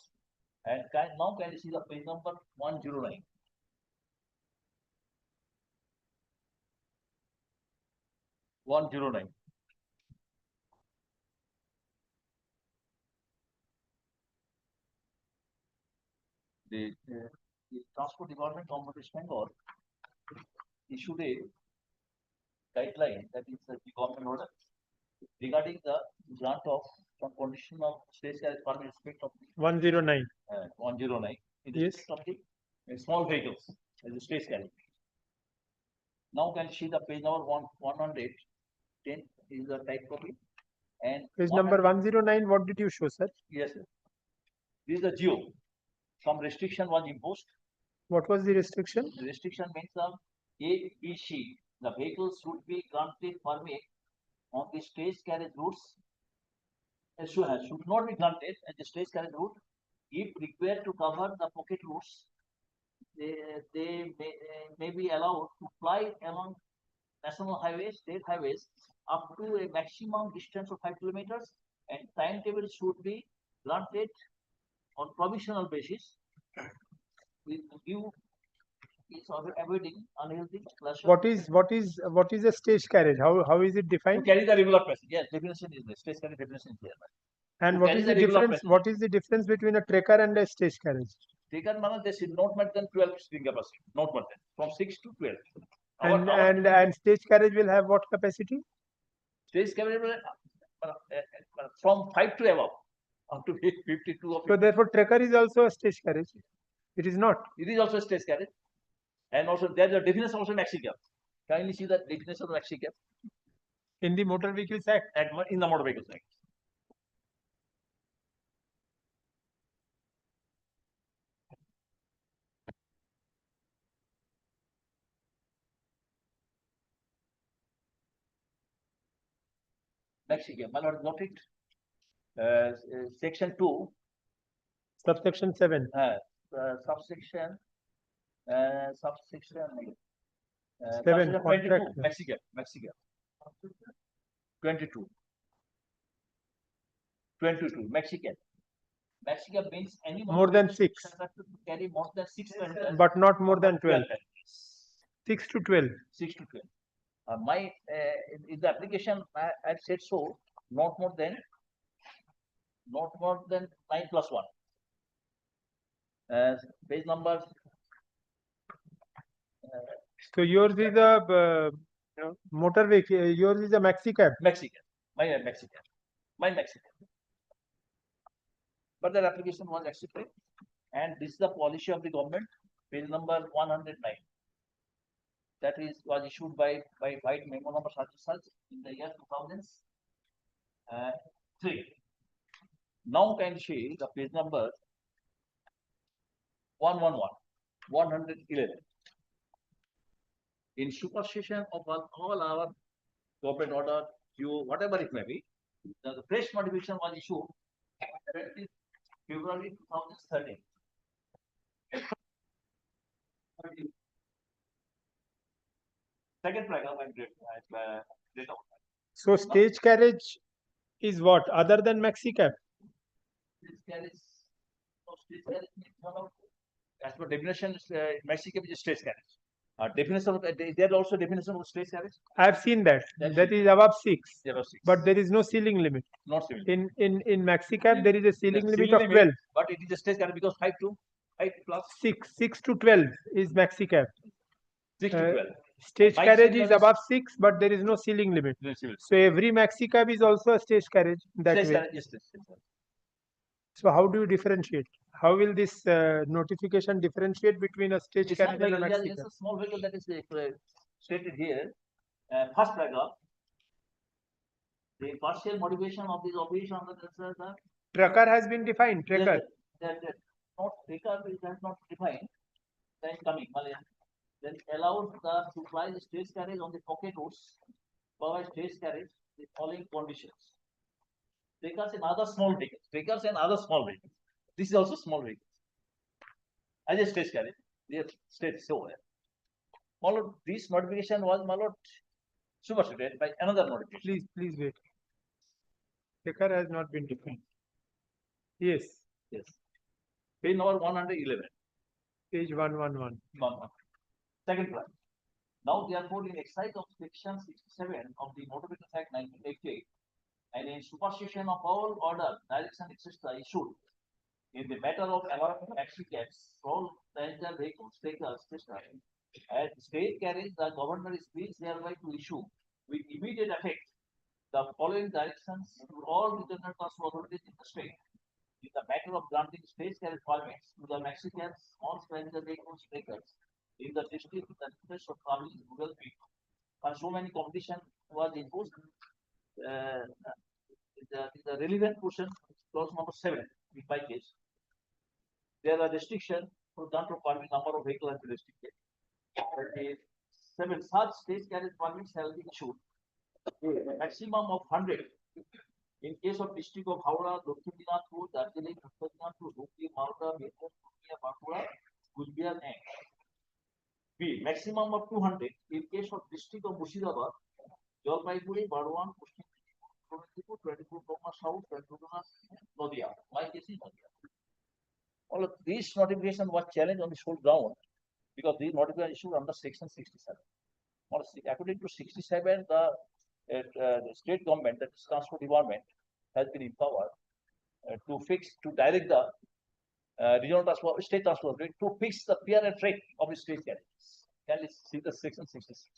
And now can you see the page number 109? The Transport Department of West Bengal issued a guideline, that is the government order, regarding the grant of some condition of state carriage permit respect of 109. 109 in Yes. respect of the small vehicles as a state carriage. Now can you see the page number 110 is the type copy, and Page number 109, what did you show, sir? yes, sir. This is the geo. Some restriction was imposed. What was the restriction? The restriction means of A, B, C. The vehicles should be granted permit on the state carriage routes. Should not be granted at the state carriage route if required to cover the pocket routes. They may be allowed to fly along national highways, state highways, up to a maximum distance of 5 kilometers, and timetable should be granted on provisional basis, with view is avoiding unhealthy clash. What is a stage carriage? How is it To defined? carry the regular passage, yes, definition is there, stage carriage definition is there. And to what carry is the the regular difference? passage. What is the difference between a tracker and a stage carriage? Taken manner they should not more than 12 seating capacity, not more than from 6 to 12. And stage carriage will have what capacity? Stage carriage will, from 5 to above, up to 52 or 50. So therefore, tracker is also a stage carriage. It is not. It is also a stage carriage, and also there the definition also maxi cab. Kindly see the definition of maxi cab In the Motor Vehicles Act. In the Motor Vehicles Act. Maxi cab, my lord, note it. Section 2. Subsection 7. Subsection 7, 22, contract. maxi cab. 22, maxi cab. Maxi cab means any More than 6. to carry more than 6 passengers, But not more than 12. 6 to 12. 6 to 12. In the application, I've said so, not more than 9 plus 1. Page number. So yours is a motor vehicle. Yours is a maxi cab. Maxi cab. My maxi cab. But that application was accepted, and this is the policy of the government. Page number 109. That was issued by White Memo number such in the year 2003. Now can see the page number 111. In supersession of all our corporate order, whatever it may be, the fresh modification was issued 20 February 2013. Second paragraph I read out. So stage carriage is what other than maxi cab? Stage carriage as per definition, maxi cab is stage carriage. Definition of there are also definition of stage carriage. I have seen that. That is above 6. Above 6. But there is no ceiling limit. Not ceiling. In maxi cab there is a ceiling limit of 12. But it is a stage carriage because 5 plus 6 to 12 is maxi cab. 6 to 12. Stage carriage is above 6, but there is no ceiling limit. So every maxi cab is also a stage carriage that way. Carriage, yes. So how do you differentiate? How will this notification differentiate between a stage carriage and a maxi It's cab? a small vehicle that is stated here. First paragraph. The partial modification of this operation under the Tracker has been defined. Tracker. Not tracker is not defined. Then coming, then allows the supply stage carriage on the pocket roads for stage carriage the following conditions. Trackers and other small vehicles. This is also small vehicles. As a stage carriage, they state so. This modification was superseded by another modification. Please wait. Tracker has not been defined. Yes. Page number 111. Page 111. Second class. Now, therefore, in exercise of section 67 of the Motor Vehicles Act 1988, and in supersession of all order, direction, etc., issued in the matter of allowing maxi cabs, small passenger vehicles, trackers, etc., at state carriage, the governor is pleased thereby to issue with immediate effect the following directions to all the general transport authorities in the state in the matter of granting state carriage permits to the maxi cabs, small passenger vehicles, trackers in the district with the interest of traveling rural people. And so many competition was imposed. The relevant portion, clause number 7, in my case, there are restrictions for control permit number of vehicles and restricted. 7 such state carriage permits shall be issued a maximum of 100 in case of district of Howrah, Dakshin Dinajpur, Darjeeling, Uttar Dinajpur, Hubli, Malda, Bihar, Purnia, Bankura, Coachbihar, and B. Maximum of 200 in case of district of Murshidabad, Jalpaiguri, Barwan, Pushkin, 24 South, 24 Nadia. My case is Nadia. All of this notification was challenged on the sole ground because these notification issued under section 67. According to 67, the state government, that is transport department, has been empowered to direct the regional transport, state transport authority to fix the fare and rate of the state carriages. Can you see the section 66?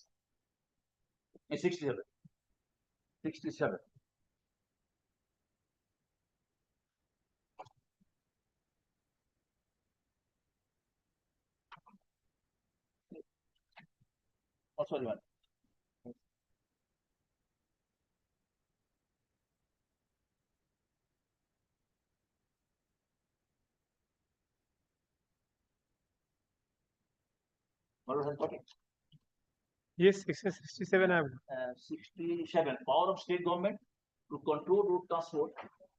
67. 67. Oh, sorry, one. Yes, section 67 I have. 67. Power of state government to control road transport.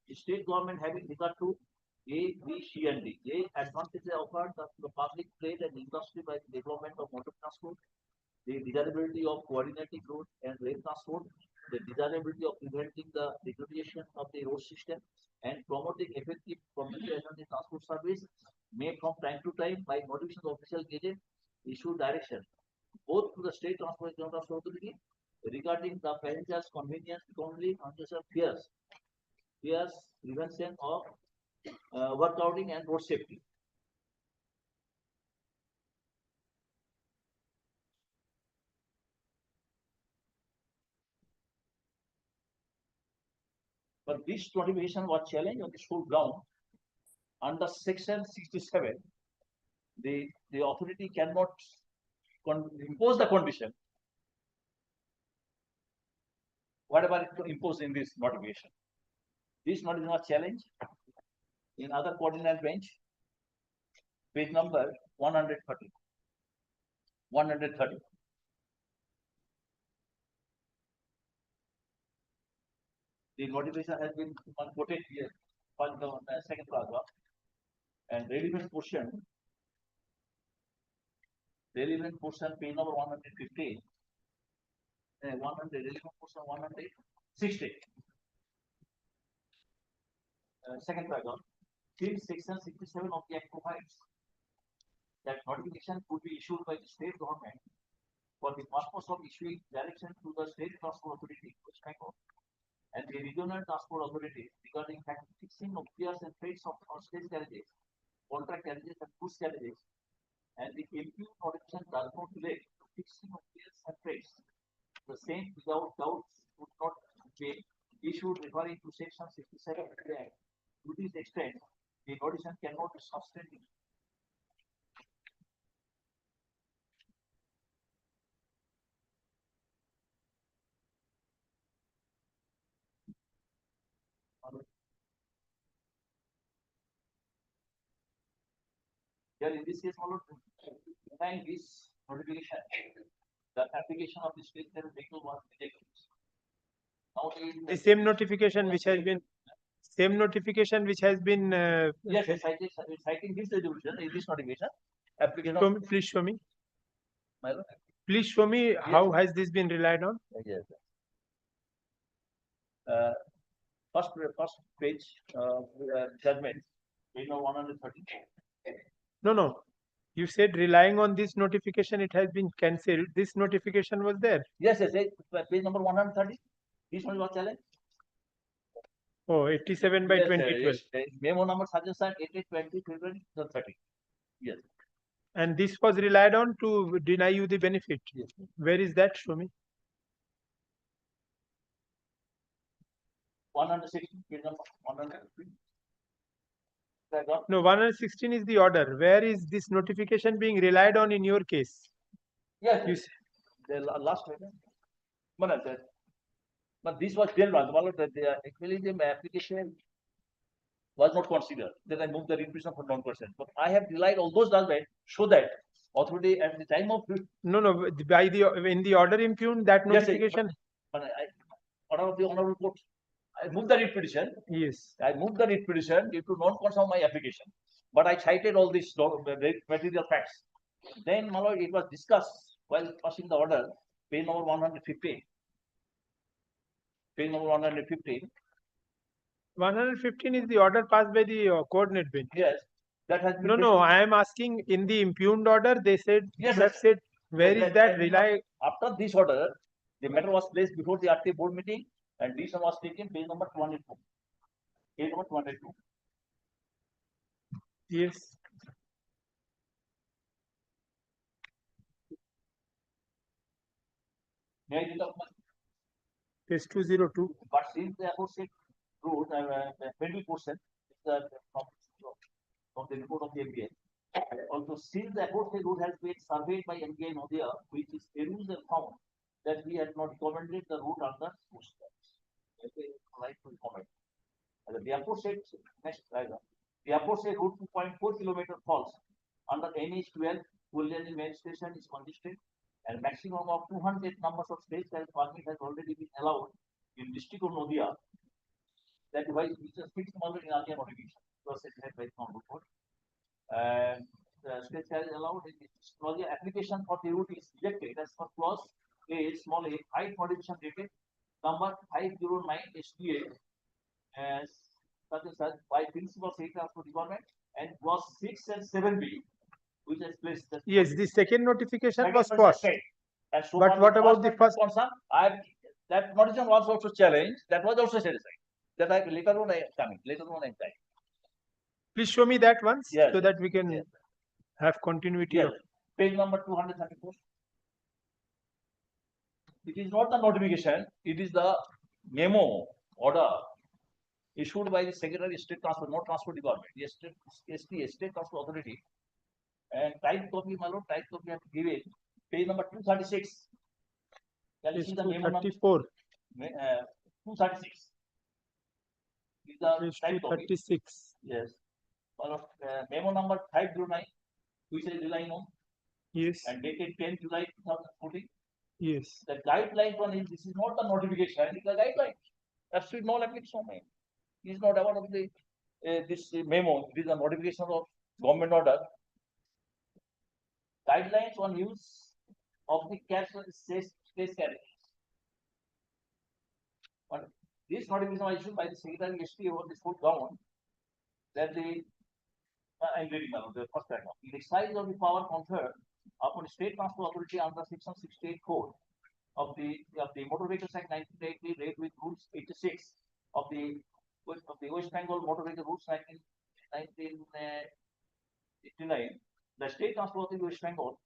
The state government having regard to A, B, C, and D. A, advantages offered to the public, trade, and industry by the development of motor transport. The desirability of coordinating road and rail transport. The desirability of preventing the degradation of the road system and promoting effective public energy transport service made from time to time by modification of official gazette issue direction both to the state transport authority regarding the passengers' convenience, economy, congestion, fears, prevention of overcrowding and road safety. But this notification was challenged on the sole ground under section 67. The authority cannot impose the condition whatever it imposed in this notification. This notification was challenged in other coordinate bench, page number 130. 130. The notification has been quoted here for the second paragraph and relevant portion, page number 115. 100, relevant portion 160. Second paragraph. Till section 67 of the Act provides that notification could be issued by the state government for the purpose of issuing direction to the state transport authority, West Bengal, and the regional transport authority regarding fixing of fares and rates of state carriages, contract carriages, and goods carriages, and the impute notification does not relate to fixing of fares and rates. The same, without doubt, would not be issued referring to section 67 of the Act. To this extent, the notification cannot be substantive. Here in this case, denying this notification, the application of the state vehicle was rejected. Now The same notification which has been yes, citing this resolution, in this notification, application. Please show me. My lord. Please show me how has this been relied on. Yes. First page judgment, page number 130. No. You said relying on this notification, it has been cancelled. This notification was there. Yes, page number 130. This one was challenged. Oh, 87 by 2012. Memo number suggestion 8820 30. Yes. And this was relied on to deny you the benefit. Yes. Where is that? Show me. 116, page number 115. No, 116 is the order. Where is this notification being relied on in your case? Yes. The last item. But this was dealt with. Actually, the application was not considered. Then I moved the revision for non-consent. But I have relied on those judgments so that authority at the time of No. By the in the order impugned that notification. But order of the honorable court. I moved the writ petition. Yes. I moved the writ petition due to non-consent of my application. But I cited all these material facts. Then, my lord, it was discussed while passing the order, page number 115. Page number 115. 115 is the order passed by the coordinate bench. Yes. That has been. No, I am asking in the impugned order, they said, Yes, you have yes. said, where is that has been- rely? After this order, the matter was placed before the RTA board meeting and decision was taken, page number 202. Page number 202. Yes. May I read out? Page 202. But since the aforesaid road, the middle portion is from the report of the MBA. Also, since the aforesaid road has been surveyed by MBA Nodia, which is perused and found that we had not recommended the route under post. Right to recommend. The aforesaid next the aforesaid route 2.4 kilometer falls under NH 12 Kulliani main station is congested and maximum of 200 numbers of space that permit has already been allowed in district of Nodia. That device which is fixed model in earlier notification process had by Honorable Court. And the space carriage allowed in this Nodia application for the route is rejected as per clause A small a height modification dated number 509 STA as such and such by principal state transport department and clause 6 and 7B, which has placed the Yes, the second notification second was one first. said. And so But far what the about the first? concern, that notification was also challenged. That was also satisfied. That I later on I am coming. Later on I am coming. Please show me that once Yes. so that we can have continuity Yes. of. Page number 234. It is not the notification, it is the memo order issued by the Secretary of State Transport, not Transport Department, the State Transport Authority. And type copy, my lord, type copy I have given. Page number 236. Can you Page see the memo number? 234. 236. Is the Page type copy. 236. Yes. My lord, memo number 509, which is relying on. Yes. And dated 10 July 2014. Yes. The guideline one is, this is not the notification, it is the guideline. Absolutely no application on me. He is not aware of the this memo. It is a notification of government order. Guidelines on use of the space carriage. But this notification was issued by the Secretary of ST over this whole ground that the I'm reading now the first paragraph. The exercise of the power conferred upon State Transport Authority under Section 68 Code of the Motor Vehicles Act 1980, read with Rules 86 of the West Bengal Motor Vehicle Rules 1989. The State Transport Authority of West Bengal,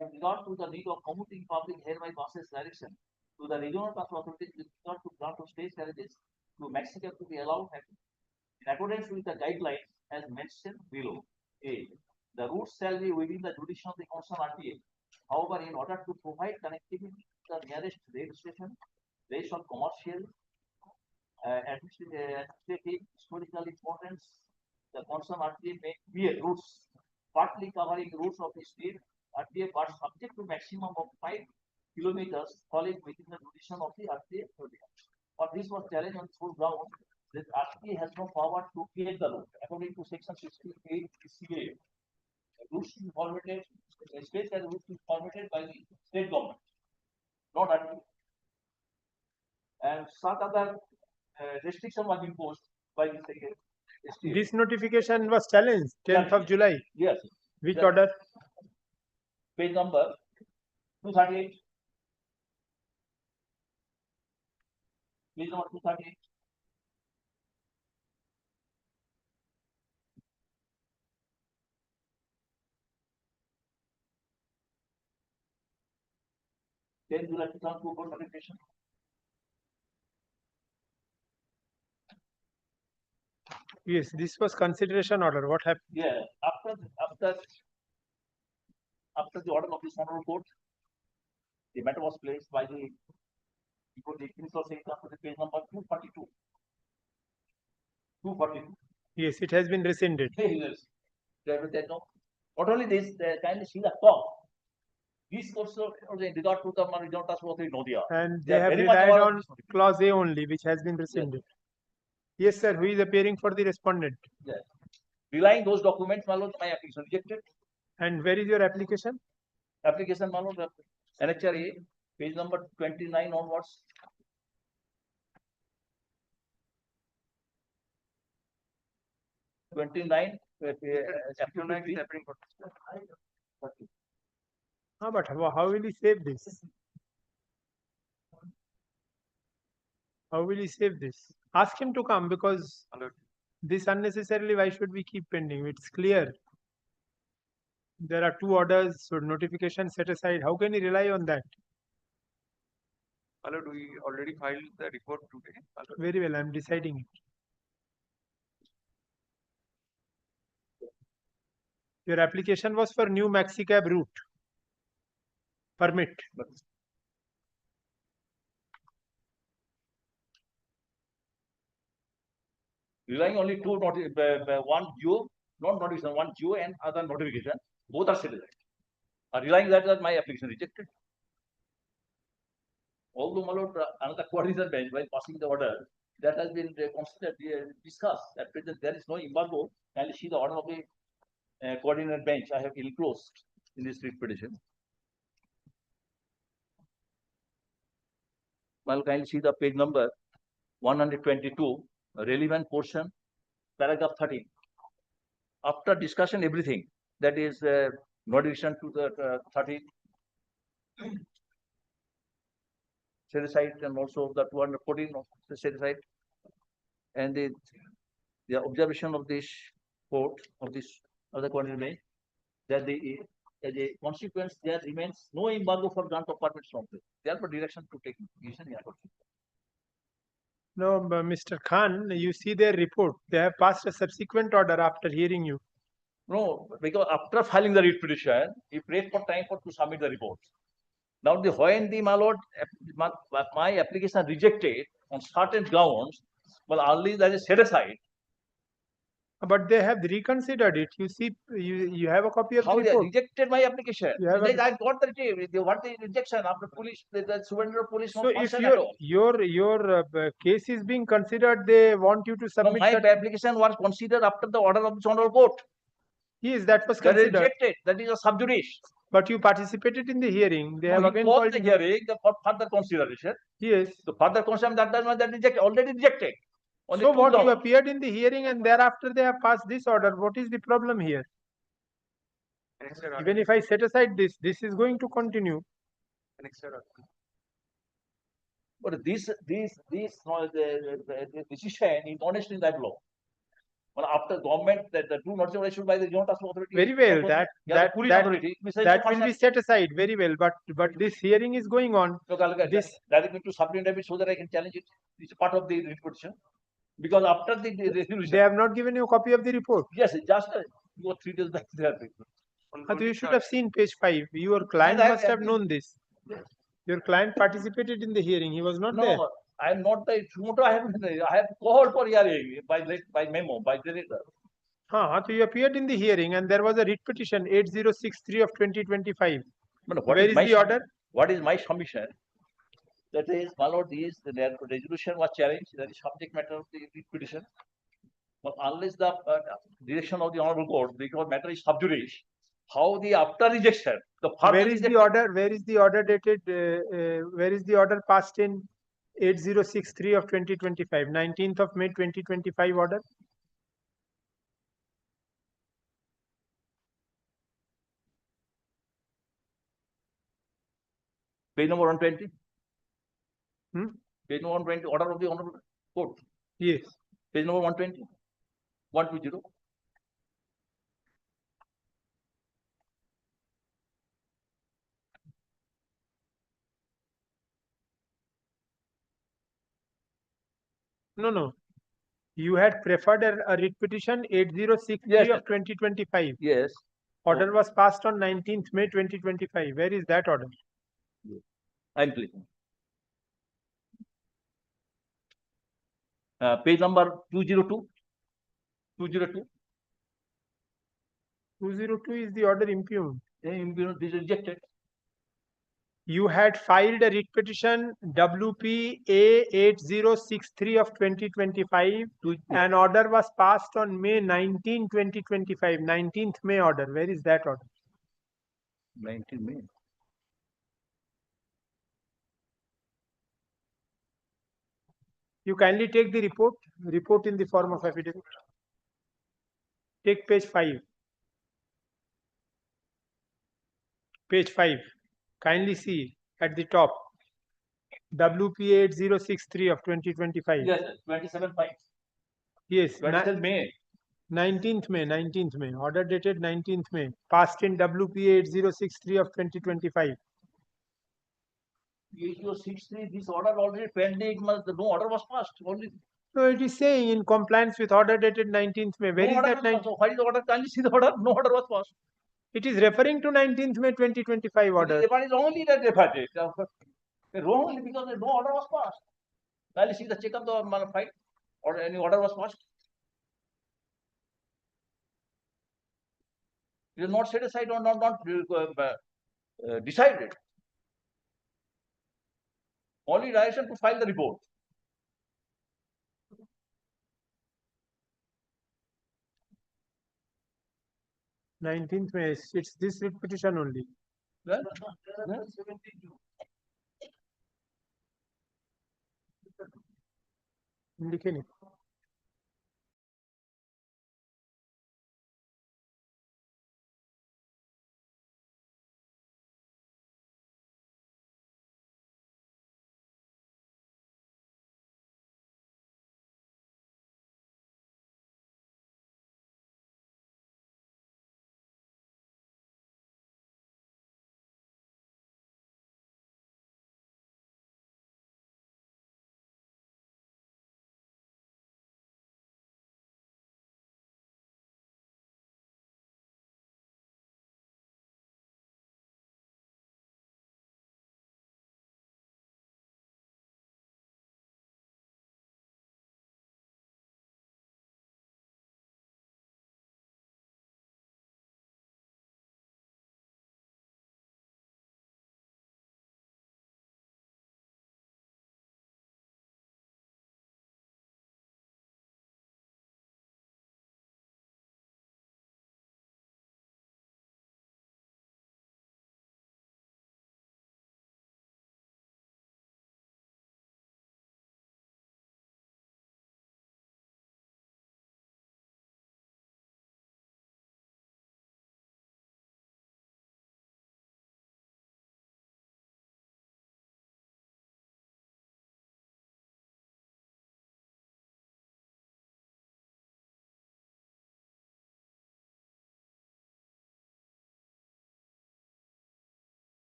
with regard to the need of commuting public hereby buses direction to the regional transport authorities with regard to grant of space carriages to maximum to be allowed in accordance with the guidelines as mentioned below. A. The routes shall be within the jurisdiction of the concerned RTA. However, in order to provide connectivity to the nearest rail station, based on commercial, administrative, historical importance, the concerned RTA may clear routes, partly covering routes of the state RTA, but subject to maximum of 5 kilometers falling within the jurisdiction of the RTA. But this was challenged on full ground. That RTA has no power to create the route according to Section 68 CA. Routes to be formatted, space and routes to be formatted by the state government, not RTA. And some other restriction was imposed by the STA. This notification was challenged 10th of July. Yes. Which Yes. order? Page number 238. Page number 238. Then you have to come to board notification. Yes, this was consideration order. What happened? Yeah, after the order of this honorable court, the matter was placed by the before the principal state after the page number 242. 242. Yes, it has been rescinded. Yes. Not only this, the kindly see the top. These also in regard to the regional transport authority Nodia. And they are have very much relied aware of on this. clause A only, which has been rescinded. Yes, sir. Who is appearing for the respondent? Yes. Relying those documents, my lord, my application rejected. And where is your application? Application, my lord, NHRA, page number 29 onwards. 29. But how will he save this? How will he save this? Ask him to come, because this unnecessarily, why should we keep pending? It's clear. There are two orders, so notification set aside. How can he rely on that? My lord, we already filed the report today. My lord. Very well, I'm deciding it. Your application was for new maxicab route permit. Relying only two one geo, not notification, one geo and other notification, both are citizen. Relying that my application rejected. Although, my lord, another coordination bench, while passing the order, that has been considered, discussed. At present, there is no embargo. And see the order of the coordinate bench I have enclosed in this writ petition. Well, kindly see the page number 122, relevant portion, paragraph 13. After discussion, everything, that is notification to the 13, set aside, and also the 214 of the set aside, and the observation of this court of the coordinate bench, that as a consequence there remains no embargo for grant of permits from this. Therefore, direction to take decision. No, Mr. Khan, you see their report. They have passed a subsequent order after hearing you. No, because after filing the writ petition, he prayed for time to submit the report. Now, when my lord, my application rejected on certain grounds, well, only that is set aside. But they have reconsidered it. You see, you have a copy of How the they report. rejected my application? You have I got the rejection after police, the surrender of police. So if your case is being considered, they want you to No, submit my that. application was considered after the order of the honorable court. Yes, that was That is considered. rejected. That is a sub judice. But you participated in the hearing. They have He again called called the you. hearing for further consideration. Yes. The further consideration that rejected, already rejected. On the So two what, you grounds. appeared in the hearing and thereafter they have passed this order. What is the problem here? Even if I set aside this is going to continue. But this the decision is honest in that law. Well, after government, the two notices were issued by the joint authority. Very well, that will be set aside. Very well, but this hearing is going on. This directly to supplement so that I can challenge it. It's part of the writ petition. Because after the resolution, they have not given you a copy of the report. Yes, just 2 or 3 days back there. You should have seen page 5. Your client must have known this. Yes. Your client participated in the hearing. He was not there. No, I am not the promoter. I have called for hearing by memo, by the letter. So you appeared in the hearing and there was a writ petition 8063 of 2025. Where is the order? What is my submission? That is, my lord, the resolution was challenged. That is subject matter of the writ petition. But unless the direction of the honorable court, because matter is sub judice, how the after rejection, the where is the order? Where is the order dated? Where is the order passed in 8063 of 2025? 19th of May 2025 order. Page number 120. Page number 120, order of the honorable court. Yes. Page number 120. 120. No. You had preferred a writ petition 8063 of 2025. Yes. Order was passed on 19th May 2025. Where is that order? I'm clicking. Page number 202. 202. 202 is the order impugned. Impugned, this is rejected. You had filed a writ petition WP A8063 of 2025. An order was passed on May 19, 2025. 19th May order. Where is that order? 19 May. You kindly take the report in the form of affidavit. Take page 5. Page 5. Kindly see at the top. WPA 8063 of 2025. Yes, sir, 27/5. Yes, 27 May. 19th May. Order dated 19th May. Passed in WPA 8063 of 2025. 8063, this order already pending, no order was passed. Only No, it is saying in compliance with order dated 19th May. Where no is order that was 19th? passed. So why is the order? Kindly see the order. No order was passed. It is referring to 19th May 2025 order. It is only that referred it. Wrongly because no order was passed. Kindly see the check of the file or any order was passed. It is not set aside or not decided. Only direction to file the report. Nineteenth May. It's this writ petition only. Well, लिखे नहीं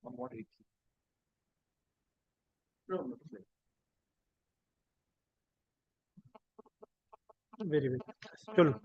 somewhat risky. Very well. Chalo.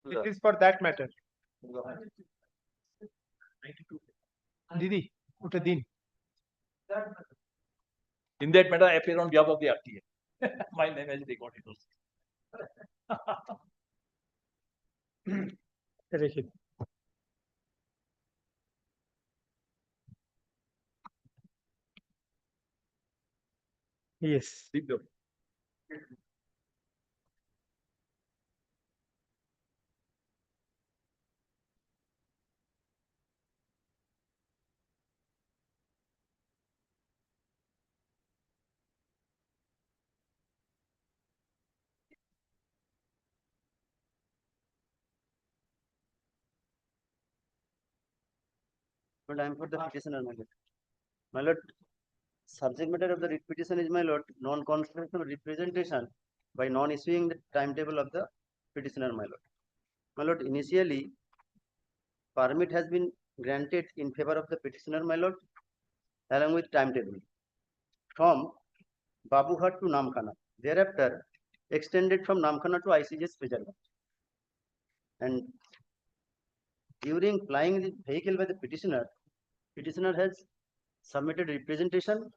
It is for that matter. Didi, uta din. In that matter, I appear on behalf of the RTA. My name has recorded also. Reshit. Yes. But I am for the petitioner, my lord. My lord, subject matter of the writ petition is, my lord, non-constitutional representation by non-issuing the timetable of the petitioner, my lord. My lord, initially, permit has been granted in favor of the petitioner, my lord, along with timetable from Babuhat to Namkhana. Thereafter, extended from Namkhana to ICJ's Fezarganj. And during plying the vehicle by the petitioner has submitted representation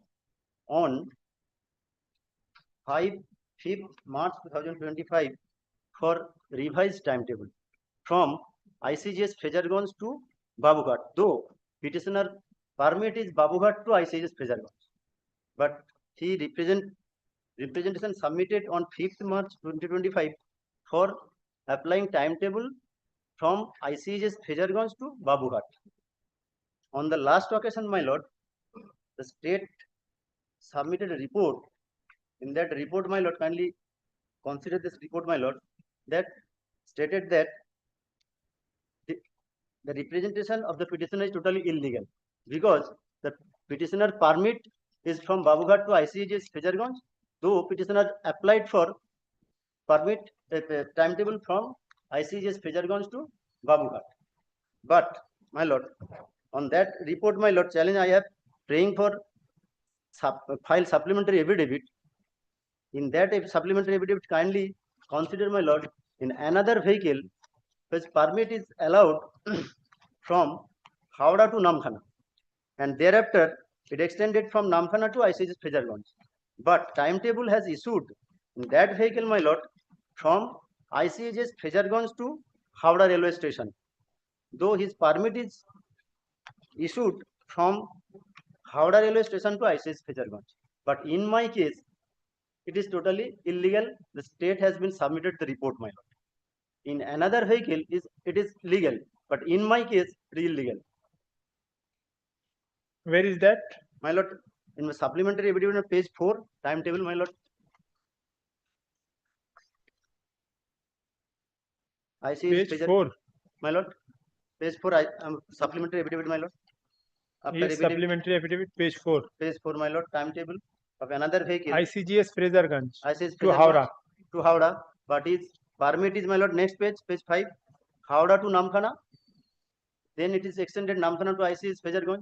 on 5th March 2025 for revised timetable from ICJ's Fezarganj to Babughat, though petitioner permit is Babughat to ICJ's Fezarganj, but he representation submitted on 5th March 2025 for applying timetable from ICJ's Fezarganj to Babughat. On the last occasion, my lord, the state submitted a report. In that report, my lord, kindly consider this report, my lord, that stated that the representation of the petitioner is totally illegal because the petitioner permit is from Babughat to ICJ's Fezarganj, though petitioner applied for permit timetable from ICJ's Fezarganj to Babughat. But, my lord, on that report, my lord, challenge I have praying for file supplementary affidavit. In that supplementary affidavit, kindly consider, my lord, in another vehicle, which permit is allowed from Howrah to Namkhana, and thereafter it extended from Namkhana to ICJ's Fezarganj. But timetable has issued in that vehicle, my lord, from ICJ's Fezarganj to Howrah railway station, though his permit is issued from Howrah railway station to ICJ's Fezarganj. But in my case, it is totally illegal. The state has been submitted the report, my lord. In another vehicle, it is legal, but in my case, it is illegal. Where is that? My lord, in the supplementary affidavit on page 4, timetable, my lord. Page 4. My lord. Page 4, supplementary affidavit, my lord. Yes, supplementary affidavit, page 4. Page 4, my lord, timetable of another vehicle. ICGS Fezarganj ICJ's to Fezarganj Howrah. To Howrah, but his permit is, my lord, next page, page 5, Howrah to Namkhana. Then it is extended Namkhana to ICJ's Fezarganj.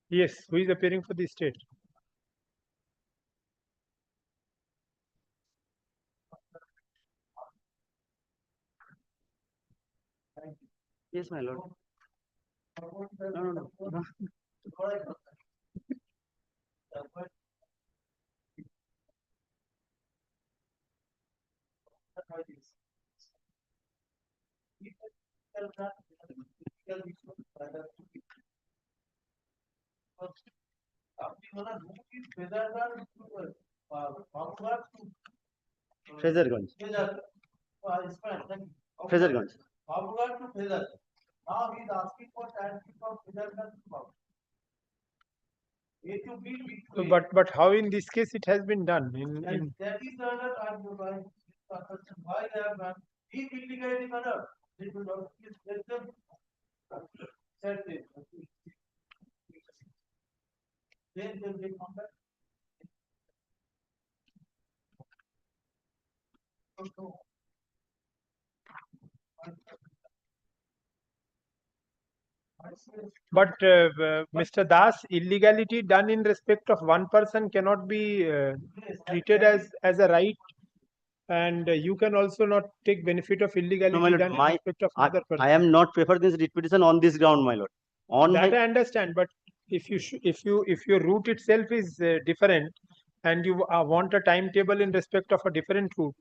Yes, who is appearing for the state? Yes, my lord. No. Fezarganj. Fezarganj. Now he is asking for time from Fezarganj to Babughat. So, but how in this case it has been done? That is the other argument. Why they have done? If illegally manner, they will not let them set it. Then they will come back. But Mr. Das, illegality done in respect of one person cannot be treated as a right, and you can also not take benefit of No, my illegality lord, done in respect of I another person. am not prefer this writ petition on this ground, my lord. On That my I understand, but if your route itself is different, and you want a timetable in respect of a different route,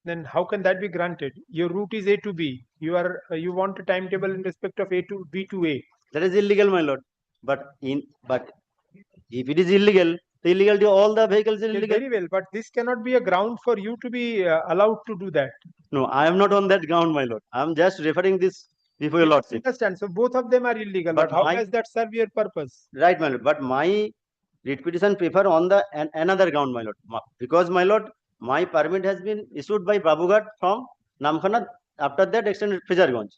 then how can that be granted? Your route is A to B. You want a timetable in respect of A to B to A. that is illegal, my lord. But if it is illegal, the illegality of all the vehicles is Well, illegal. very well, but this cannot be a ground for you to be allowed to do that. No, I am not on that ground, my lord. I am just referring this before your Yes, I lordship. understand. So both of them are illegal, but how does that serve your purpose? Right, my lord. But my writ petition prefer on the another ground, my lord. Because, my lord, my permit has been issued by Babughat from Namkhana. After that, extended Fezarganj.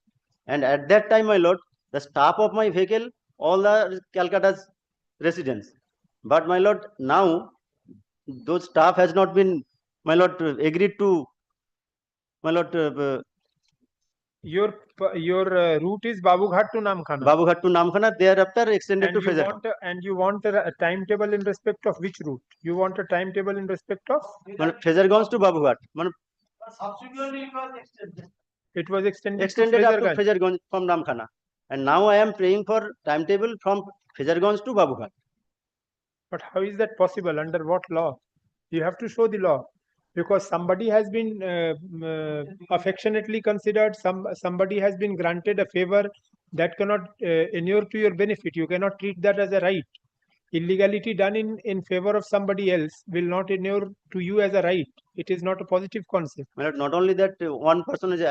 And at that time, my lord, the staff of my vehicle, all the Calcutta's residents. But, my lord, now those staff has not been, my lord, agreed to, my lord, Your route is Babughat to Namkhana. Babughat to Namkhana. Thereafter, extended And to Fezarganj. you want a timetable in respect of which route? You want a timetable in respect of? Fezarganj to Babughat. Subsequently, it was extended. It was extended Up to Fezarganj from Namkhana. And now I am praying for timetable from Fezarganj to Babughat. But how is that possible? Under what law? You have to show the law, because somebody has been affectionately considered. Somebody has been granted a favor that cannot inure to your benefit. You cannot treat that as a right. Illegality done in favor of somebody else will not inure to you as a right. It is not a positive concept. My lord, not only that, one person is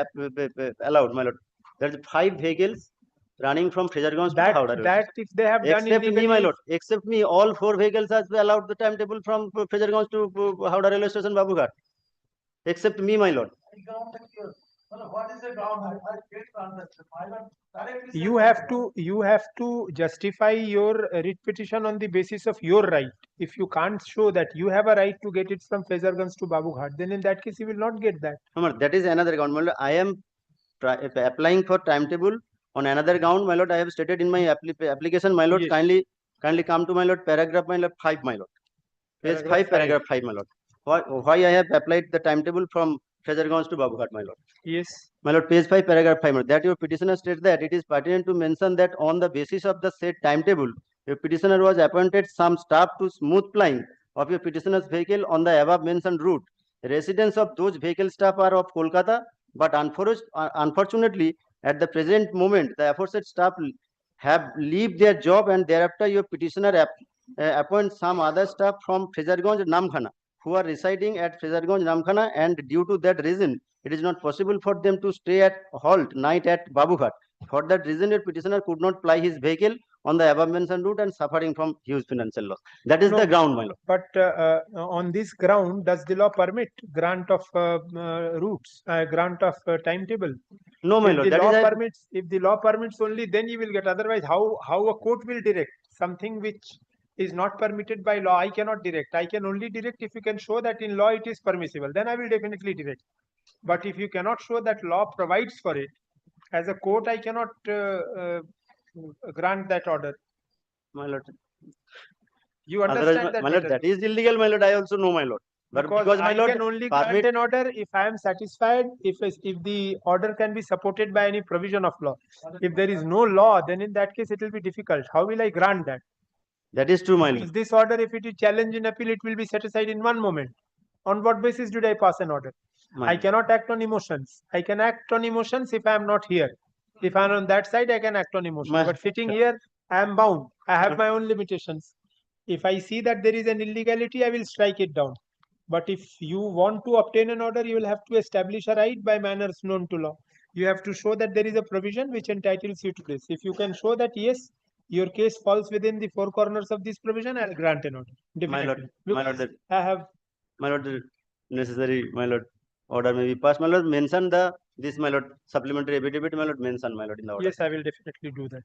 allowed, my lord. There are 5 vehicles running from Fezarganj to Howrah. That if they have done Except me, my illegally, lord. Except me, all 4 vehicles has been allowed the timetable from Fezarganj to Howrah railway station, Babughat. Except me, my lord. What is the ground? I get to understand. My lord, directly you have to justify your writ petition on the basis of your right. If you can't show that you have a right to get it from Fezarganj to Babughat, then in that case you will not get that. No, my lord, that is another ground, my lord. I am applying for timetable on another ground, my lord. I have stated in my application, my lord. Yes. Kindly come to my lord. Paragraph, my lord, 5, my lord. Page Paragraph 5, paragraph 5, my lord. Why I have applied the timetable from Fezarganj to Babughat, my lord. Yes. My lord, page 5, paragraph 5, my lord, that your petitioner states that it is pertinent to mention that on the basis of the said timetable, your petitioner was appointed some staff to smooth plying of your petitioner's vehicle on the above mentioned route. Residents of those vehicle staff are of Kolkata, but unfortunately, at the present moment, the aforesaid staff have leave their job, and thereafter your petitioner appoint some other staff from Fezarganj, Namkhana, who are residing at Fezarganj, Namkhana, and due to that reason, it is not possible for them to stay at halt night at Babughat. For that reason, your petitioner could not ply his vehicle on the above mentioned route and suffering from huge financial loss. That is the ground, my lord. But on this ground, does the law permit grant of routes, grant of timetable? No, my lord. If the law permits only, then you will get. Otherwise, how a court will direct something which is not permitted by law? I cannot direct. I can only direct if you can show that in law it is permissible. Then I will definitely direct. But if you cannot show that law provides for it, as a court, I cannot grant that order. My lord. You understand that? My lord, that is illegal, my lord. I also know, my lord. But Because my I lord, can only grant an order if I am satisfied, if the order can be supported by any provision of law. If there is no law, then in that case it will be difficult. How will I grant that? That is true, my lord. Because this order, if it is challenged in appeal, it will be set aside in one moment. On what basis did I pass an order? I cannot act on emotions. I can act on emotions if I am not here. If I am on that side, I can act on emotions. But sitting here, I am bound. I have my own limitations. If I see that there is an illegality, I will strike it down. But if you want to obtain an order, you will have to establish a right by manners known to law. You have to show that there is a provision which entitles you to this. If you can show that, yes, your case falls within the 4 corners of this provision, I'll grant an order. Definitely. My lord, I have. My lord, necessary, my lord, order may be passed. My lord, mention this, my lord, supplementary affidavit, my lord, mention, my lord, in the order. Yes, I will definitely do that.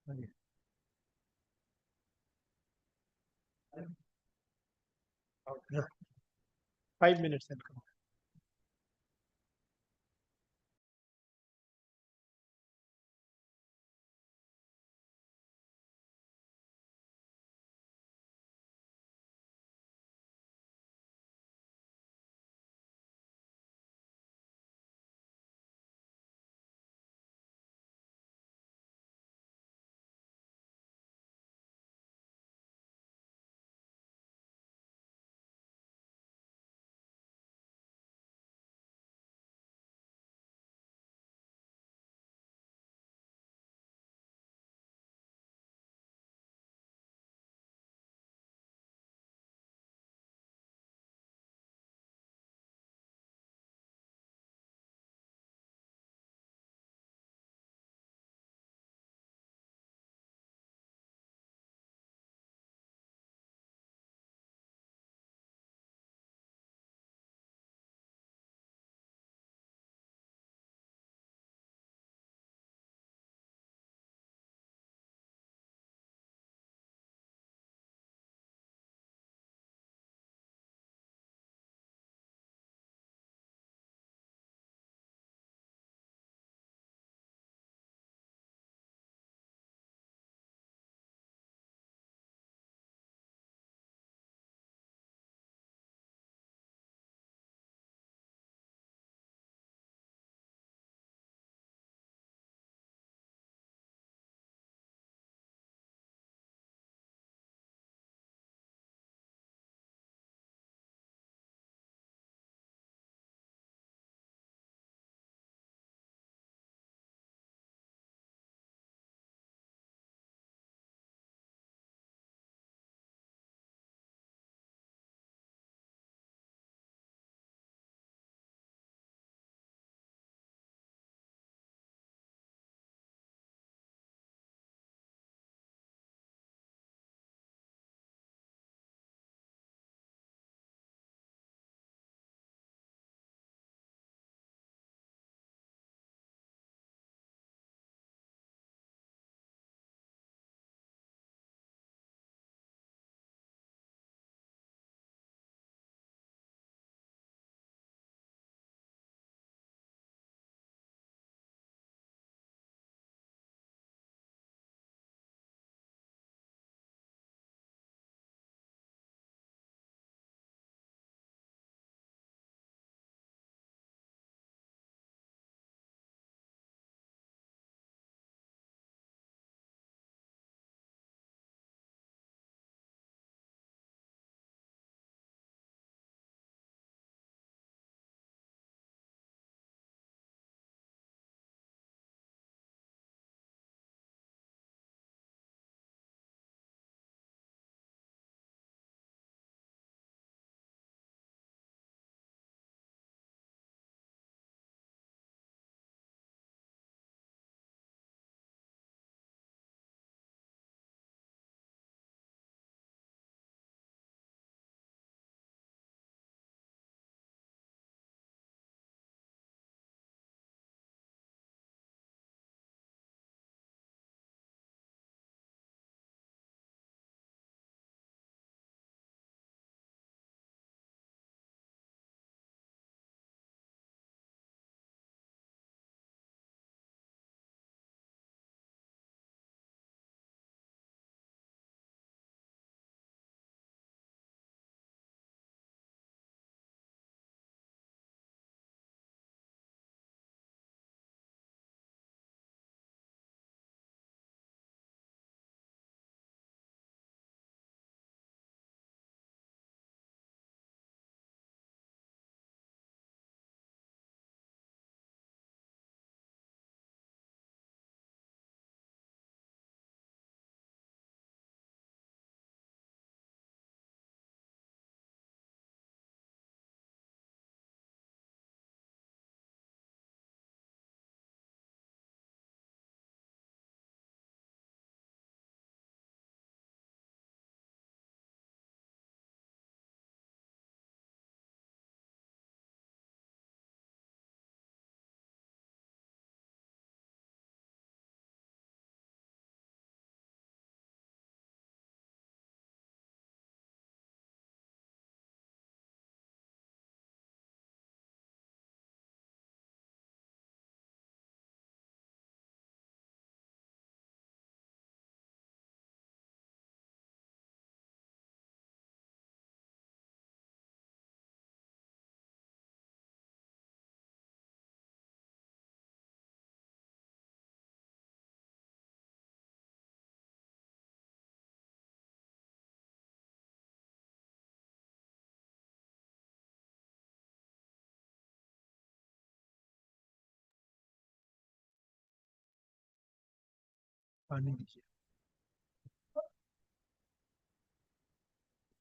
5 minutes and come.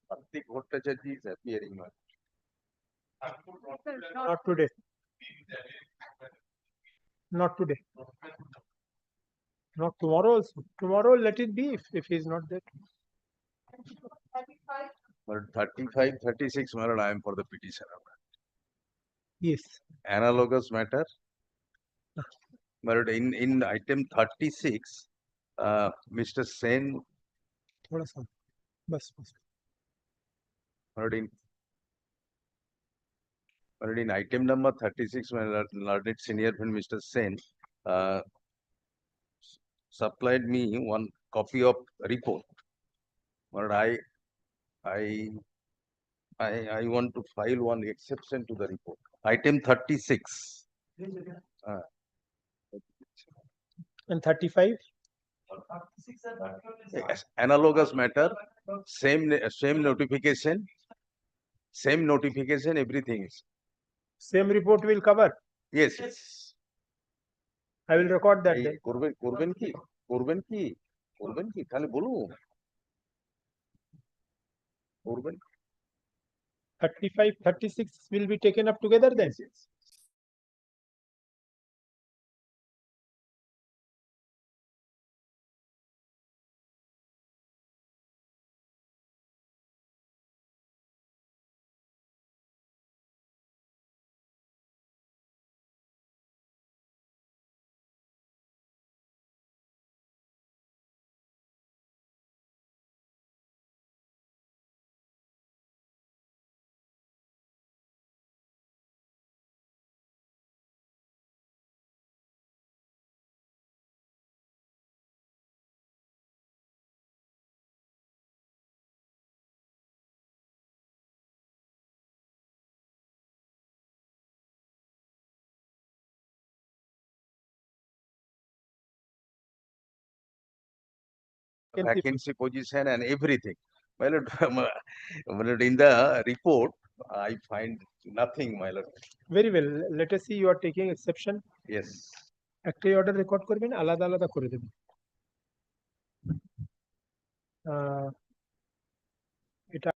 Kartik Bhattacharya is appearing. Not today. Not today. Not tomorrow also. Tomorrow let it be if he is not there. But 35, 36, my lord, I am for the petitioner. Yes. Analogous matter. But in item 36, Mr. Sen, थोड़ा सा बस बस but in item number 36, my learned senior friend Mr. Sen supplied me one copy of report. But I want to file one exception to the report. Item 36. and 35. Yes, analogous matter, same notification, everything is. Same report will cover. Yes, yes. I will record that then. করবেন কি তাহলে বলুন করবেন 35, 36 will be taken up together then. Vacancy position and everything. My lord, in the report, I find nothing, my lord. Very well. Let us see you are taking exception. Yes. একটাই order record করবেন আলাদা আলাদা করে দেবেন এটা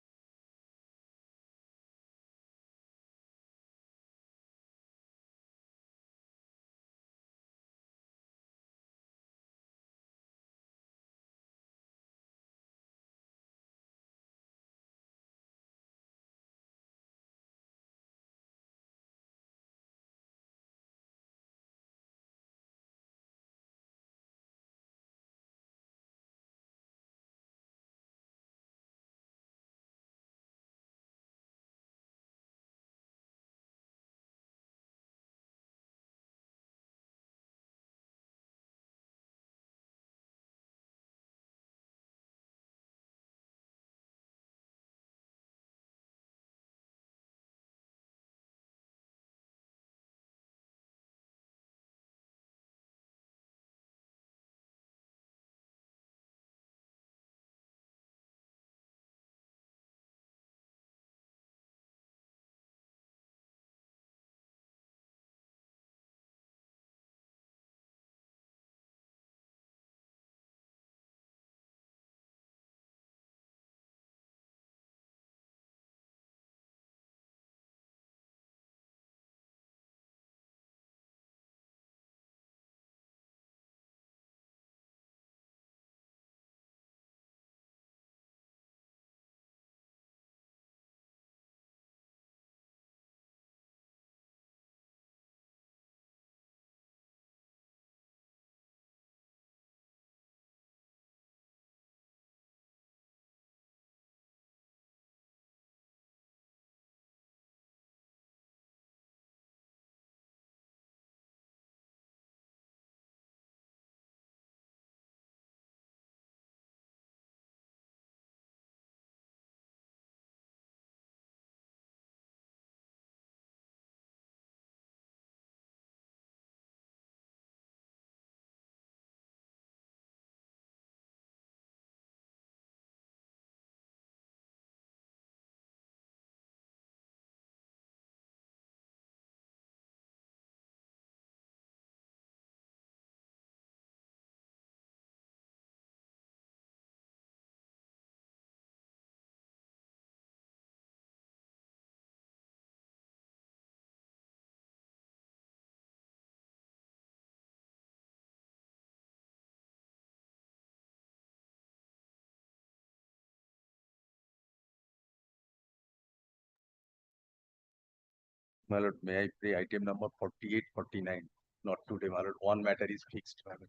My lord, may I pray item number 48, 49? Not today, my lord. One matter is fixed, my lord.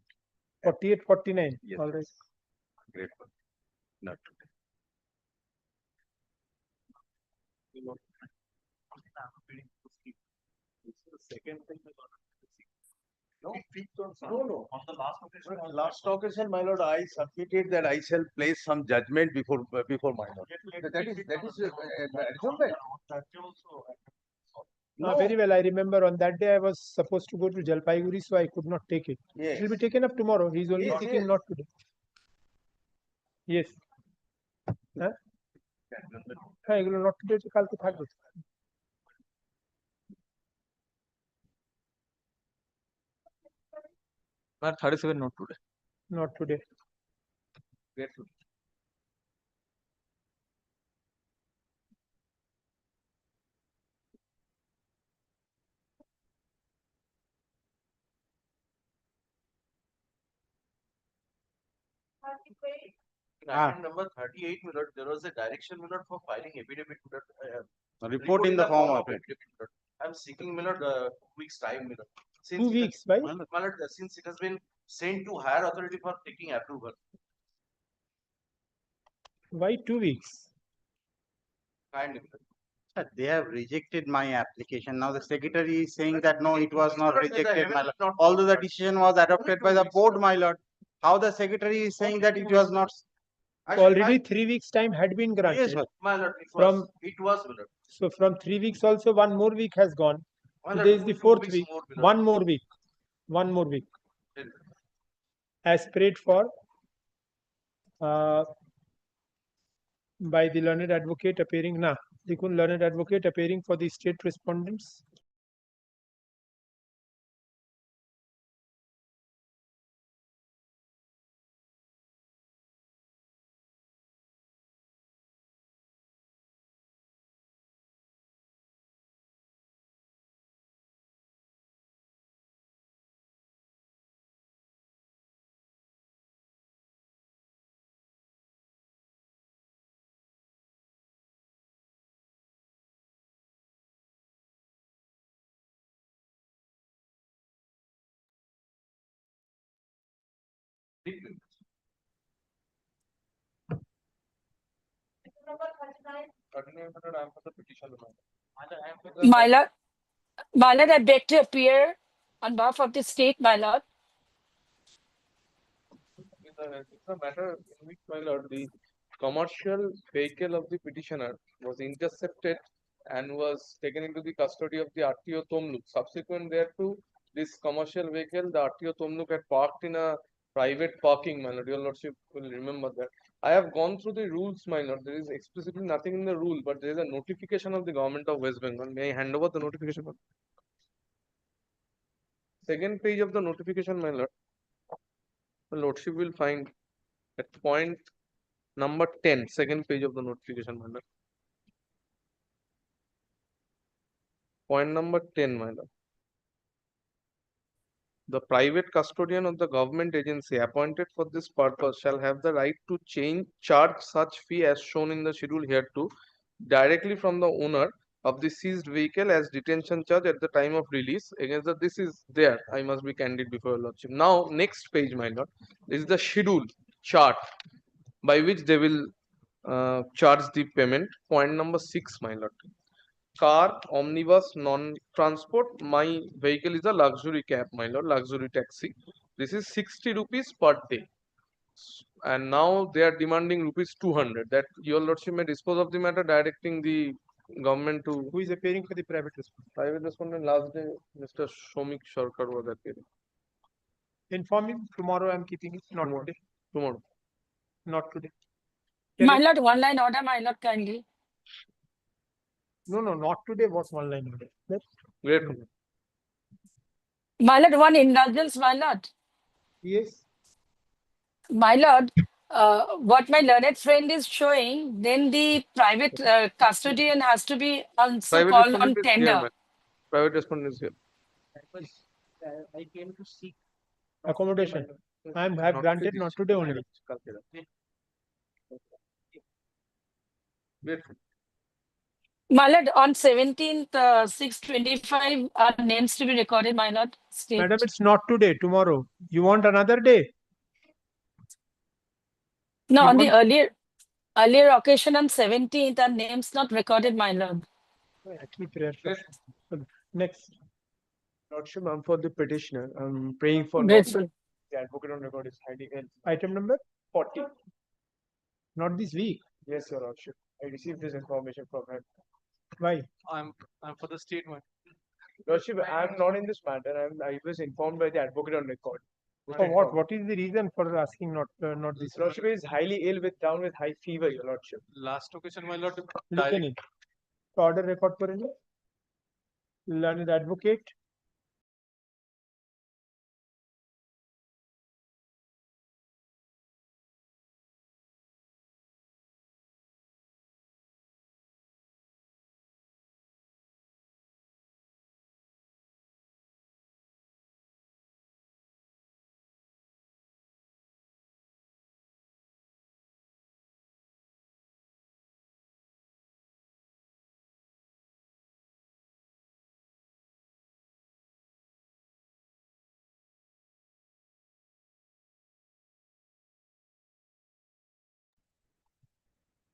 48, 49. Yes. All right. Grateful. Not today. No, no. On the last occasion. Last occasion, my lord, I submitted that I shall place some judgment before my lord. That is reasonable. No. Very well. I remember on that day I was supposed to go to Jalpaiguri, so I could not take it. Yes. It will be taken up tomorrow. He is only Yes, seeking yes. not today. Yes. হ্যাঁ হ্যাঁ এগুলো not today কালকে থাকবে Not 37, not today. not today. Grateful. Item number 38, my lord, there was a direction, my lord, for filing affidavit, my lord, Report in the form of it. affidavit, my lord. I'm seeking, my lord, 2 weeks time, my lord. 2 weeks, right? My lord, since it has been sent to higher authority for taking approval. Why 2 weeks? Kindly. They have rejected my application. Now the secretary is saying that no, it was not But the rejected, my evidence lord. not Although the found. decision was adopted by the board, my lord. How the secretary is saying that it was not. Already 3 weeks time had been granted. Yes, My lord, From it was, my lord. so from 3 weeks also 1 more week has gone. My lord, Today is the 2 4th weeks week. more, my lord. 1 more week. 1 more week. As prayed for by the learned advocate appearing now. দেখুন learned advocate appearing for the state respondents. My lord, I beg to appear on behalf of the state, my lord. It's a matter in which, my lord, the commercial vehicle of the petitioner was intercepted and was taken into the custody of the RTO Tomluk. Subsequent thereto, this commercial vehicle, the RTO Tomluk had parked in a private parking, my lord. Your lordship will remember that. I have gone through the rules, my lord. There is explicitly nothing in the rule, but there is a notification of the government of West Bengal. May I hand over the notification? Second page of the notification, my lord. The lordship will find at point number 10, second page of the notification, my lord. Point number 10, my lord. The private custodian of the government agency appointed for this purpose shall have the right to charge such fee as shown in the schedule hereto directly from the owner of the seized vehicle as detention charge at the time of release. Against that, this is there. I must be candid before your lordship. Now, next page, my lord, is the schedule chart by which they will charge the payment. Point number 6, my lord. Car, omnibus, non-transport. My vehicle is a luxury cab, my lord, luxury taxi. This is 60 rupees per day. And now they are demanding rupees 200. That your lordship may dispose of the matter, directing the government to. Who is appearing for the private respondent? Private respondent last day, Mr. Shomik Sharkar was appearing. Inform him tomorrow. I am keeping it. Not today. Tomorrow. Not today. My lord, one line order, my lord, kindly. No, not today. What's 1 line order? Yes. Great. My lord, one indulgence, my lord. Yes. My lord, what my learned friend is showing, then the private custodian has to be also Private called on respondent is here, tender. man. Private respondent is here. I came to seek Accommodation. I have granted not today only. Great. My lord, on 17th, 6/25, our names to be recorded, my lord. State. Madam, it's not today, tomorrow. You want another day? No, You on the want- earlier occasion on 17th, our names not recorded, my lord. Keep prayer. Next. Lordship, I'm for the petitioner. I'm praying for Grateful. the advocate on record is highly ill. Item number? 40. Not this week. Yes, Your Lordship. I received this information from him. Why? I'm for the statement. Lordship, I'm not in this matter. I was informed by the advocate on record. For what? What is the reason for asking not this? Lordship is highly ill with high fever, Your Lordship. Last occasion, my lord. Listen in. Order record करेंगे. Learned advocate.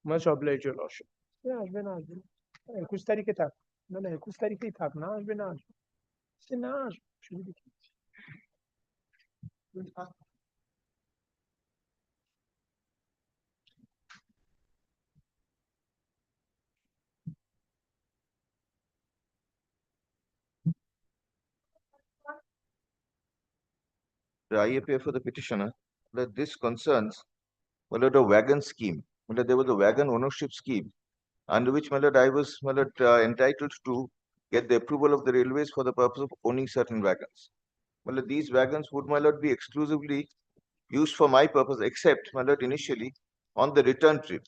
Much obliged, Your Lordship. Yeah, आज बना आज. 21 तारीख था. ना 21 तारीख ही था ना आज बना आज. से ना आज. The I appear for the petitioner that this concerns the wagon scheme. There was a wagon ownership scheme under which I was entitled to get the approval of the railways for the purpose of owning certain wagons. These wagons would be exclusively used for my purpose, except initially on the return trip.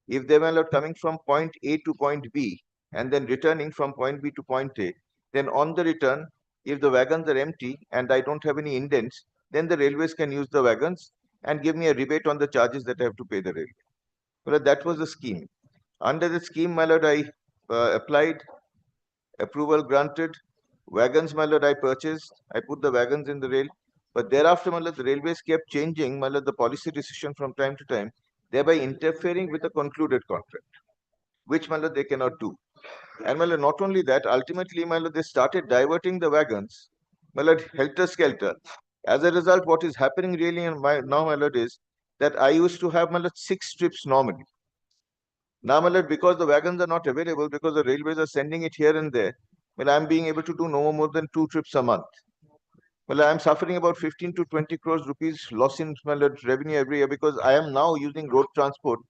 If they were coming from point A to point B and then returning from point B to point A, then on the return, if the wagons are empty and I don't have any indents, then the railways can use the wagons and give me a rebate on the charges that I have to pay the railway. Well, that was the scheme. Under the scheme, my lord, I applied, approval granted, wagons, my lord, I purchased, I put the wagons in the rail, but thereafter, my lord, the railways kept changing, my lord, the policy decision from time to time, thereby interfering with the concluded contract, which, my lord, they cannot do. And, my lord, not only that, ultimately, my lord, they started diverting the wagons, my lord, helter-skelter. As a result, what is happening really in now, my lord, is that I used to have, my lord, 6 trips normally. Now, my lord, because the wagons are not available, because the railways are sending it here and there, well, I'm being able to do no more than 2 trips a month. Well, I'm suffering about 15 to 20 crores rupees loss in my lord, revenue every year because I am now using road transport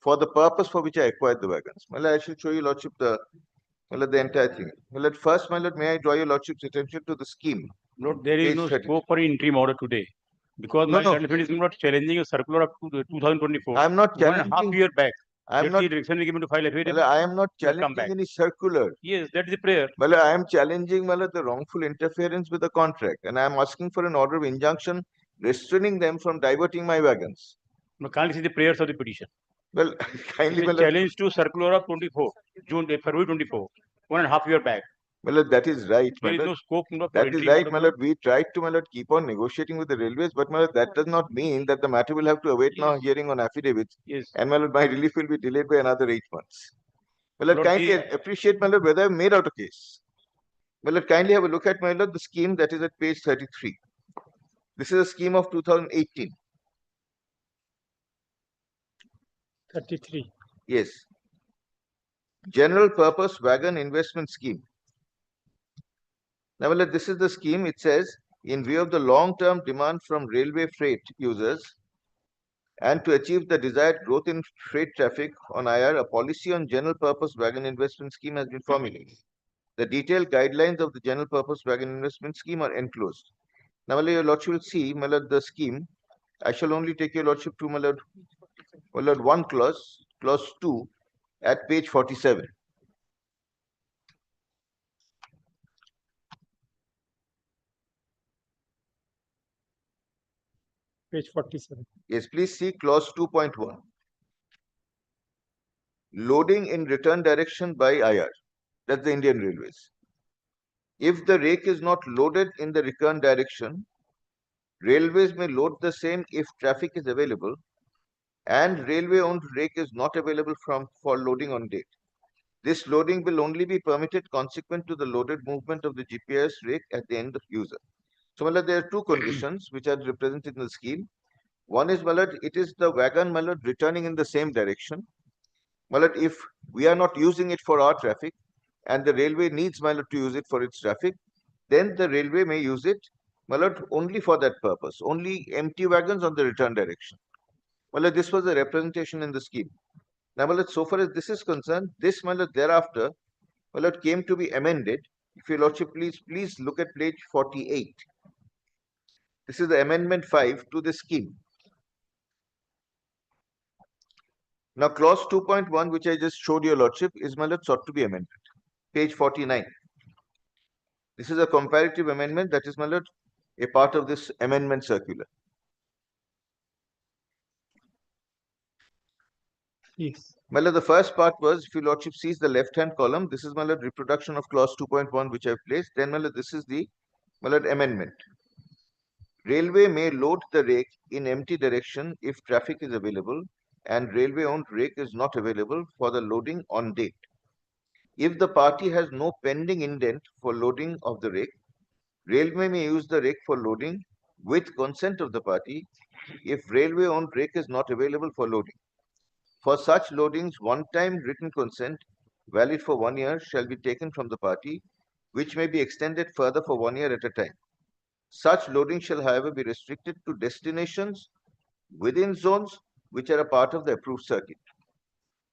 for the purpose for which I acquired the wagons. Well, I shall show you, Lordship, the entire thing. Well, at first, my lord, may I draw your Lordship's attention to the scheme? No, there is Page no 30. scope for interim order today. Because No, my no. understanding is not challenging a circular of 2024. I'm not 1.5 challenging. year back. I'm Let not. the direction given to file affidavit. Well, I am not will come challenging back. any circular. Yes, that is the prayer. Well, I am challenging the wrongful interference with the contract, and I am asking for an order of injunction restraining them from diverting my wagons. No, kindly see the prayers of the petition. Well, kindly, It's a challenge to circular of 24 June, February 24, 1.5 year back. Well, that is right. There is no scope for That is interim right, order. my lord. We tried to keep on negotiating with the railways, but my lord, that does not mean that the matter will have to await now hearing on affidavits. Yes. And my lord, my relief will be delayed by another 8 months. Well, Lord, kindly appreciate, my lord, whether I've made out a case. Well, kindly have a look at, my lord, the scheme that is at page 33. This is a scheme of 2018. 33. Yes. General Purpose Wagon Investment Scheme. Now, well, this is the scheme. It says, in view of the long-term demand from railway freight users and to achieve the desired growth in freight traffic on IR, a policy on General Purpose Wagon Investment Scheme has been formulated. The detailed guidelines of the General Purpose Wagon Investment Scheme are enclosed. Now, my lord, your lordship will see, my lord, the scheme. I shall only take your lordship to, my lord, one clause, clause 2, at page 47. Page 47. Yes, please see clause 2.1. loading in return direction by IR, that's the Indian Railways. If the rake is not loaded in the return direction, railways may load the same if traffic is available, and railway-owned rake is not available for loading on date. This loading will only be permitted consequent to the loaded movement of the GPS rake at the end of user. So, there are two conditions which are represented in the scheme. One is, it is the wagon, returning in the same direction. If we are not using it for our traffic and the railway needs, to use it for its traffic, then the railway may use it, only for that purpose, only empty wagons on the return direction. This was a representation in the scheme. Now, so far as this is concerned, this thereafter, it came to be amended. If your lordship please look at page 48. This is the amendment 5 to the scheme. Now, clause 2.1, which I just showed your lordship, is sought to be amended. Page 49. This is a comparative amendment that is a part of this amendment circular. Yes. The first part was, if your lordship sees the left-hand column, this is reproduction of clause 2.1, which I've placed. Then this is the amendment. Railway may load the rake in empty direction if traffic is available and railway-owned rake is not available for the loading on date. If the party has no pending indent for loading of the rake, railway may use the rake for loading with consent of the party if railway-owned rake is not available for loading. For such loadings, one-time written consent, valid for 1 year, shall be taken from the party, which may be extended further for 1 year at a time. Such loading shall, however, be restricted to destinations within zones which are a part of the approved circuit.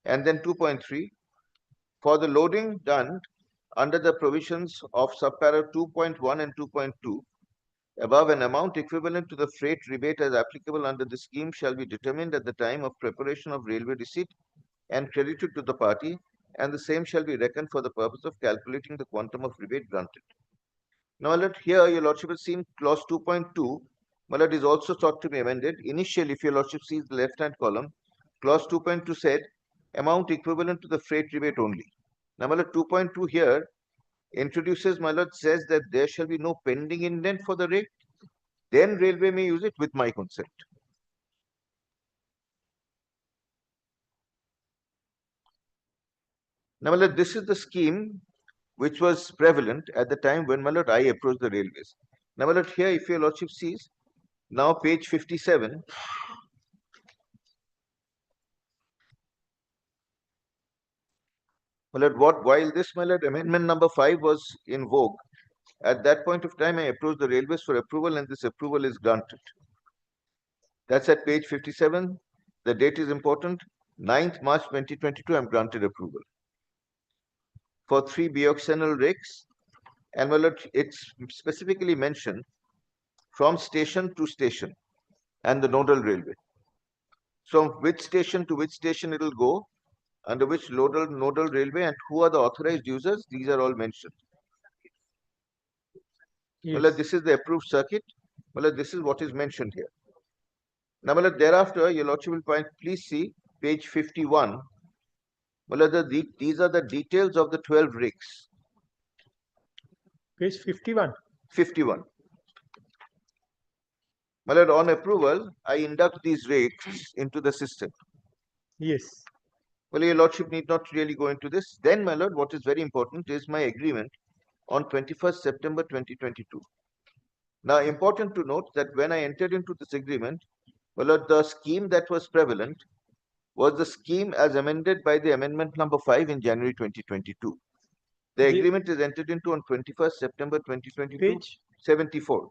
And then 2.3, for the loading done under the provisions of subpara 2.1 and 2.2, above, an amount equivalent to the freight rebate as applicable under the scheme shall be determined at the time of preparation of railway receipt and credited to the party, and the same shall be reckoned for the purpose of calculating the quantum of rebate granted. Now, here your lordship has seen clause 2.2. Is also sought to be amended. Initially, if your lordship sees the left-hand column, clause 2.2 said amount equivalent to the freight rebate only. Now, 2.2 here introduces, says that there shall be no pending indent for the rate. Then railway may use it with my consent. Now, this is the scheme which was prevalent at the time when I approached the railways. Now, here, if your lordship sees, now page 57. While this amendment number 5 was in vogue, at that point of time I approached the railways for approval, and this approval is granted. That's at page 57. The date is important. 9th March 2022, I'm granted approval for 3 bioxenol rakes, and it's specifically mentioned from station to station and the nodal railway. So which station to which station it will go, under which nodal railway, and who are the authorized users, these are all mentioned. Yes. This is the approved circuit. This is what is mentioned here. Now, thereafter, your lordship will find, please see page 51. These are the details of the 12 rakes. Page 51. 51. On approval, I induct these rakes into the system. Yes. Well, your lordship need not really go into this. Then, my lord, what is very important is my agreement on 21st September 2022. Now, important to note that when I entered into this agreement, the scheme that was prevalent was the scheme as amended by the amendment number 5 in January 2022. The agreement is entered into on 21st September 2022. Page 74.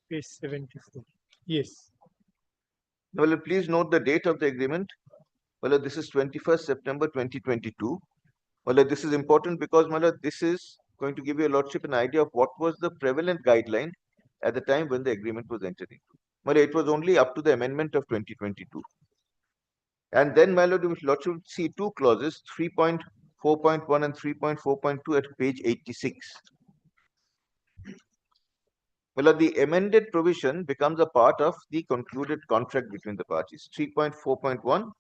Page 74. Yes. Now, please note the date of the agreement. This is 21st September 2022. This is important because this is going to give your lordship an idea of what was the prevalent guideline at the time when the agreement was entered into. It was only up to the amendment of 2022. And then, my lord, lordship will see two clauses, 3.4.1 and 3.4.2 at page 86. The amended provision becomes a part of the concluded contract between the parties. 3.4.1,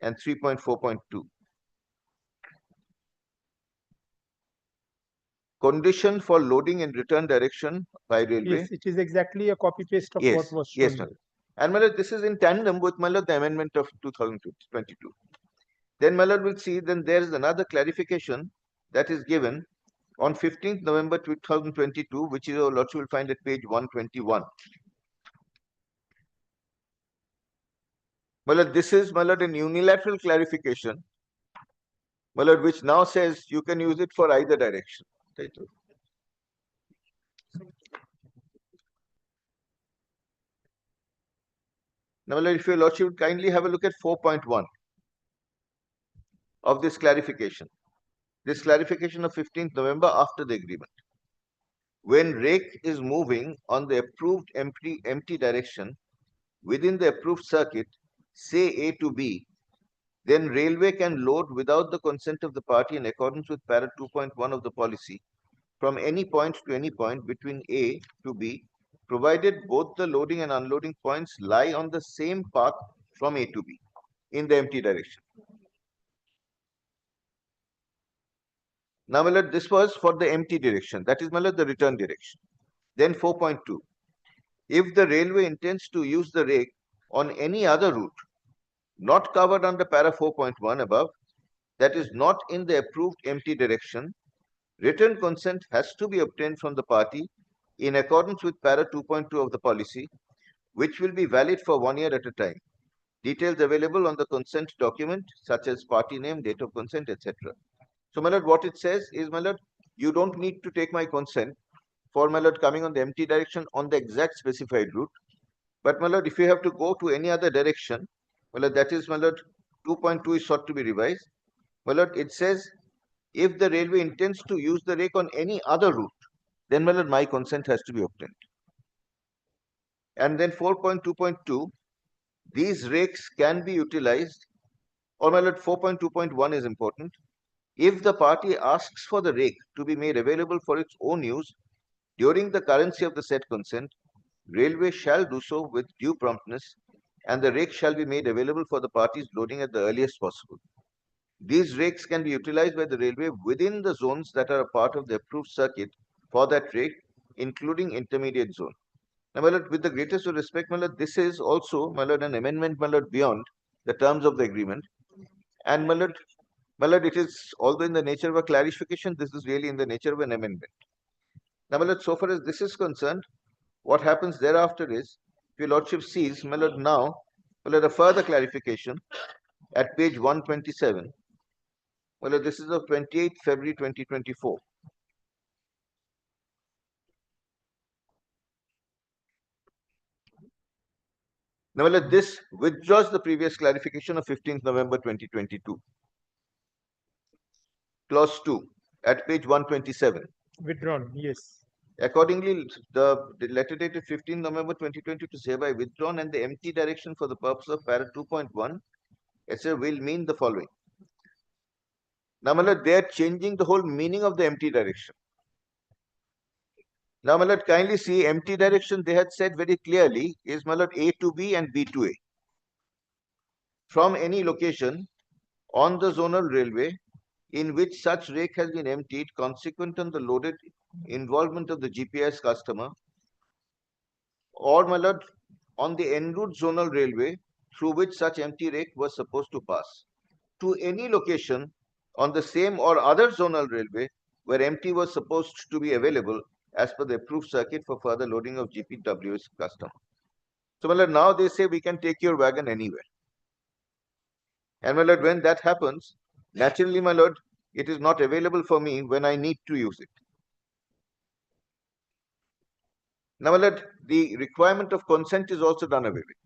and 3.4.2. Condition for loading in return direction by railway. Yes, it is exactly a copy paste of Yes, what was shown. yes, madam. And my lord, this is in tandem with my lord, the amendment of 2022. Then my lord will see, then there is another clarification that is given on 15th November 2022, which your lordship will find at page 121. My lord, this is my lord an unilateral clarification, my lord, which now says you can use it for either direction. Now, my lord, if your lordship would kindly have a look at 4.1 of this clarification. This clarification of 15th November after the agreement. When rake is moving on the approved empty direction within the approved circuit, say A to B, then railway can load without the consent of the party in accordance with para 2.1 of the policy from any point to any point between A to B, provided both the loading and unloading points lie on the same path from A to B in the empty direction. Now, my lord, this was for the empty direction, that is, my lord, the return direction. Then 4.2. If the railway intends to use the rake on any other route not covered under para 4.1 above, that is not in the approved empty direction, written consent has to be obtained from the party in accordance with para 2.2 of the policy, which will be valid for 1 year at a time. Details available on the consent document, such as party name, date of consent, etc. So, my lord, what it says is, my lord, you don't need to take my consent for, my lord, coming on the empty direction on the exact specified route. But, my lord, if you have to go to any other direction, my lord, that is, my lord, 2.2 is sought to be revised. My lord, it says, if the railway intends to use the rake on any other route, then, my lord, my consent has to be obtained. And then 4.2.2, these rakes can be utilized, or, my lord, 4.2.1 is important. If the party asks for the rake to be made available for its own use during the currency of the said consent, railway shall do so with due promptness, and the rake shall be made available for the party's loading at the earliest possible. These rakes can be utilized by the railway within the zones that are a part of the approved circuit for that rake, including intermediate zone. Now, my lord, with the greatest of respect, my lord, this is also, my lord, an amendment, my lord, beyond the terms of the agreement. And, my lord, it is, although in the nature of a clarification, this is really in the nature of an amendment. Now, my lord, so far as this is concerned, what happens thereafter is, if your lordship sees, my lord, now, my lord, a further clarification at page 127. My lord, this is of 28th February 2024. Now, my lord, this withdraws the previous clarification of 15th November 2022. Clause 2 at page 127. Withdrawn, yes. Accordingly, the letter dated 15 November 2022 is hereby withdrawn, and the empty direction for the purpose of para 2.1, etc., will mean the following. Now, my lord, they are changing the whole meaning of the empty direction. Now, my lord, kindly see, empty direction, they had said very clearly, is, my lord, A to B and B to A. From any location on the zonal railway in which such rake has been emptied consequent on the loaded involvement of the GPS customer, or, my lord, on the en route zonal railway through which such empty rake was supposed to pass, to any location on the same or other zonal railway where empty was supposed to be available as per the approved circuit for further loading of GPW's customer. So, my lord, now they say we can take your wagon anywhere. And, my lord, when that happens, naturally, my lord, it is not available for me when I need to use it. Now, my lord, the requirement of consent is also done away with.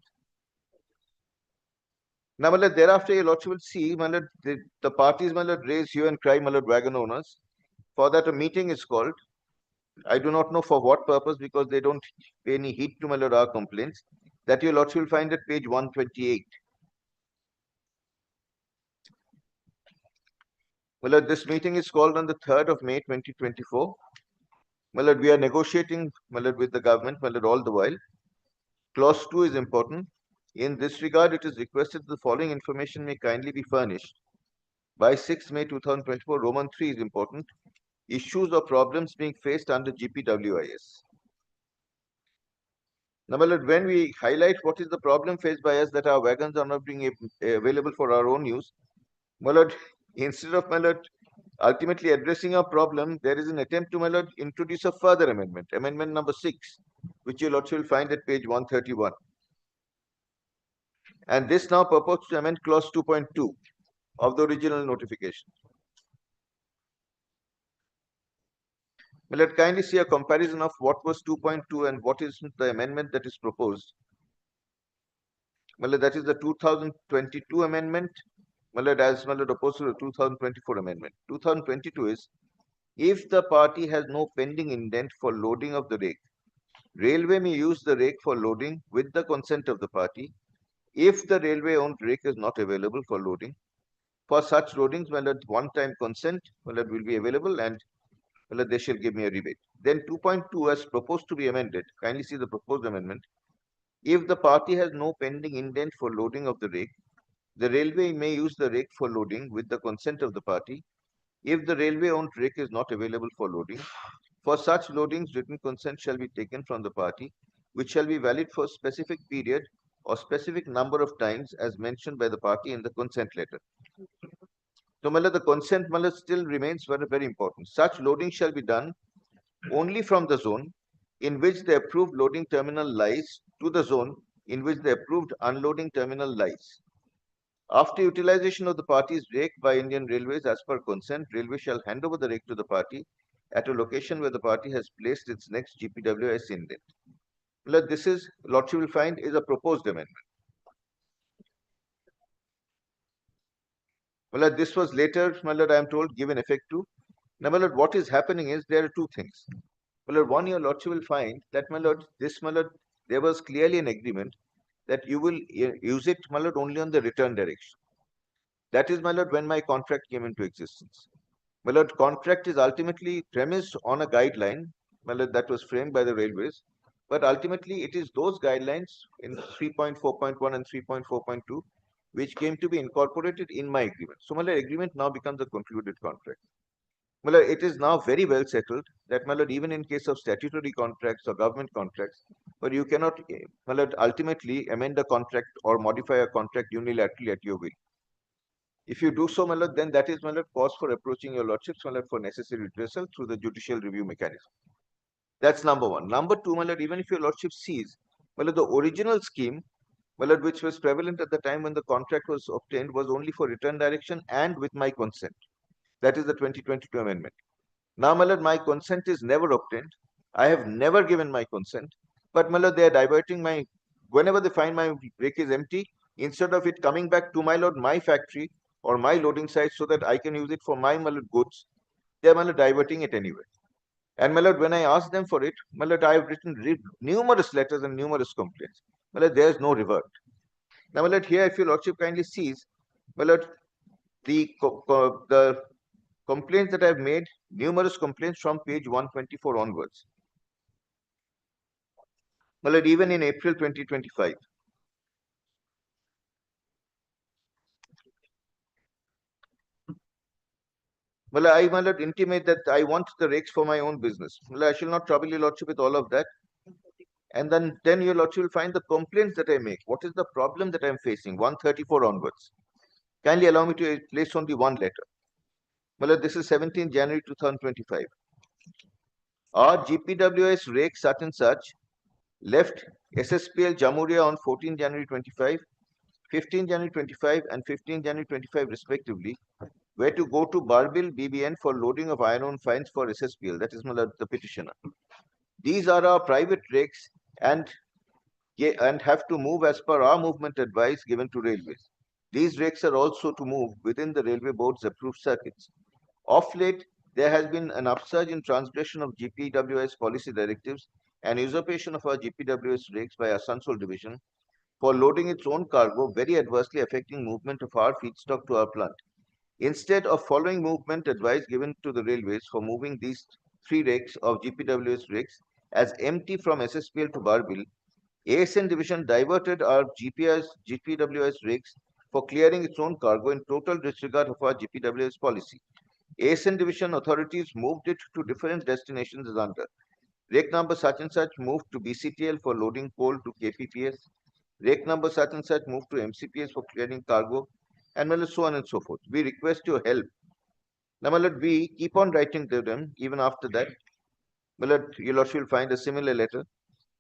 Now, my lord, thereafter, your lordship will see, my lord, the parties, my lord, raise hue and cry, my lord, wagon owners. For that, a meeting is called. I do not know for what purpose, because they don't pay any heed to, my lord, our complaints. That your lordship will find at page 128. My lord, this meeting is called on the 3rd of May 2024. My lord, we are negotiating, my lord, with the government, my lord, all the while. Clause 2 is important. In this regard, it is requested the following information may kindly be furnished by 6 May 2024. Roman 3 is important. Issues or problems being faced under GPWIS. Now, my lord, when we highlight what is the problem faced by us that our wagons are not being available for our own use, my lord, instead of, my lord, ultimately addressing our problem, there is an attempt to, my lord, introduce a further amendment, amendment number 6, which you will find at page 131. And this now purports to amend clause 2.2 of the original notification. Well, let's kindly see a comparison of what was 2.2 and what is the amendment that is proposed. Well, that is the 2022 amendment, well, as well opposed to the 2024 amendment. 2022 is, if the party has no pending indent for loading of the rake, railway may use the rake for loading with the consent of the party. If the railway owned rake is not available for loading, for such loadings, well, at one-time consent, well, that will be available, and well, they shall give me a rebate. Then 2.2 as proposed to be amended. Kindly see the proposed amendment. If the party has no pending indent for loading of the rake, the railway may use the rake for loading with the consent of the party. If the railway-owned rake is not available for loading, for such loadings, written consent shall be taken from the party, which shall be valid for specific period or specific number of times as mentioned by the party in the consent letter. So, the consent still remains very, very important. Such loading shall be done only from the zone in which the approved loading terminal lies to the zone in which the approved unloading terminal lies. After utilization of the party's rake by Indian Railways as per consent, Railway shall hand over the rake to the party at a location where the party has placed its next GPWIS indent. This is, Lordship will find, is a proposed amendment. Well, this was later, my lord, I am told, given effect to. Now, my lord, what is happening is there are two things. My lord, one, your lordship will find that, my lord, this, my lord, there was clearly an agreement that you will use it, my lord, only on the return direction. That is, my lord, when my contract came into existence. My lord, contract is ultimately premised on a guideline, my lord, that was framed by the railways. But ultimately, it is those guidelines in 3.4.1 and 3.4.2 which came to be incorporated in my agreement. So, my lord, agreement now becomes a concluded contract. My lord, it is now very well settled that, my lord, even in case of statutory contracts or government contracts, but you cannot, my lord, ultimately amend a contract or modify a contract unilaterally at your will. If you do so, my lord, then that is, my lord, cause for approaching your lordships, my lord, for necessary redressal through the judicial review mechanism. That's number one. Number two, my lord, even if your lordship sees, my lord, the original scheme, my lord, which was prevalent at the time when the contract was obtained, was only for return direction and with my consent. That is the 2022 amendment. Now, my lord, my consent is never obtained. I have never given my consent. But, my lord, they are diverting my, whenever they find my rake is empty, instead of it coming back to, my lord, my factory or my loading site so that I can use it for my, my lord, goods, they are, my lord, diverting it anyway. And, my lord, when I asked them for it, my lord, I have written numerous letters and numerous complaints. My lord, there is no revert. Now, my lord, here, if your lordship kindly sees, my lord, the complaints that I have made, numerous complaints from page 124 onwards. Well, even in April 2025. Well, I will intimate that I want the rakes for my own business. Well, I shall not trouble your lordship with all of that. And then your lordship will find the complaints that I make. What is the problem that I am facing? 134 onwards. Kindly allow me to place only one letter. Well, this is 17 January 2025. Our GPWS rake such and such left SSPL Jamuria on 14 January 25, 15 January 25 and 15 January 25 respectively, were to go to Barbil BBN for loading of iron ore fines for SSPL, that is the petitioner. These are our private rakes and have to move as per our movement advice given to railways. These rakes are also to move within the railway board's approved circuits. Of late, there has been an upsurge in transgression of GPWS policy directives and usurpation of our GPWS rakes by Asansol division for loading its own cargo, very adversely affecting movement of our feedstock to our plant. Instead of following movement advice given to the railways for moving these 3 rakes of GPWS rakes as empty from SSPL to Barbil, ASN division diverted our GPWS rigs for clearing its own cargo in total disregard of our GPWS policy. ASN division authorities moved it to different destinations as under. Rake number such and such moved to BCTL for loading coal to KPPS. Rake number such and such moved to MCPS for clearing cargo, and so on and so forth. We request your help. Now, we keep on writing to them even after that. Your Lordship will find a similar letter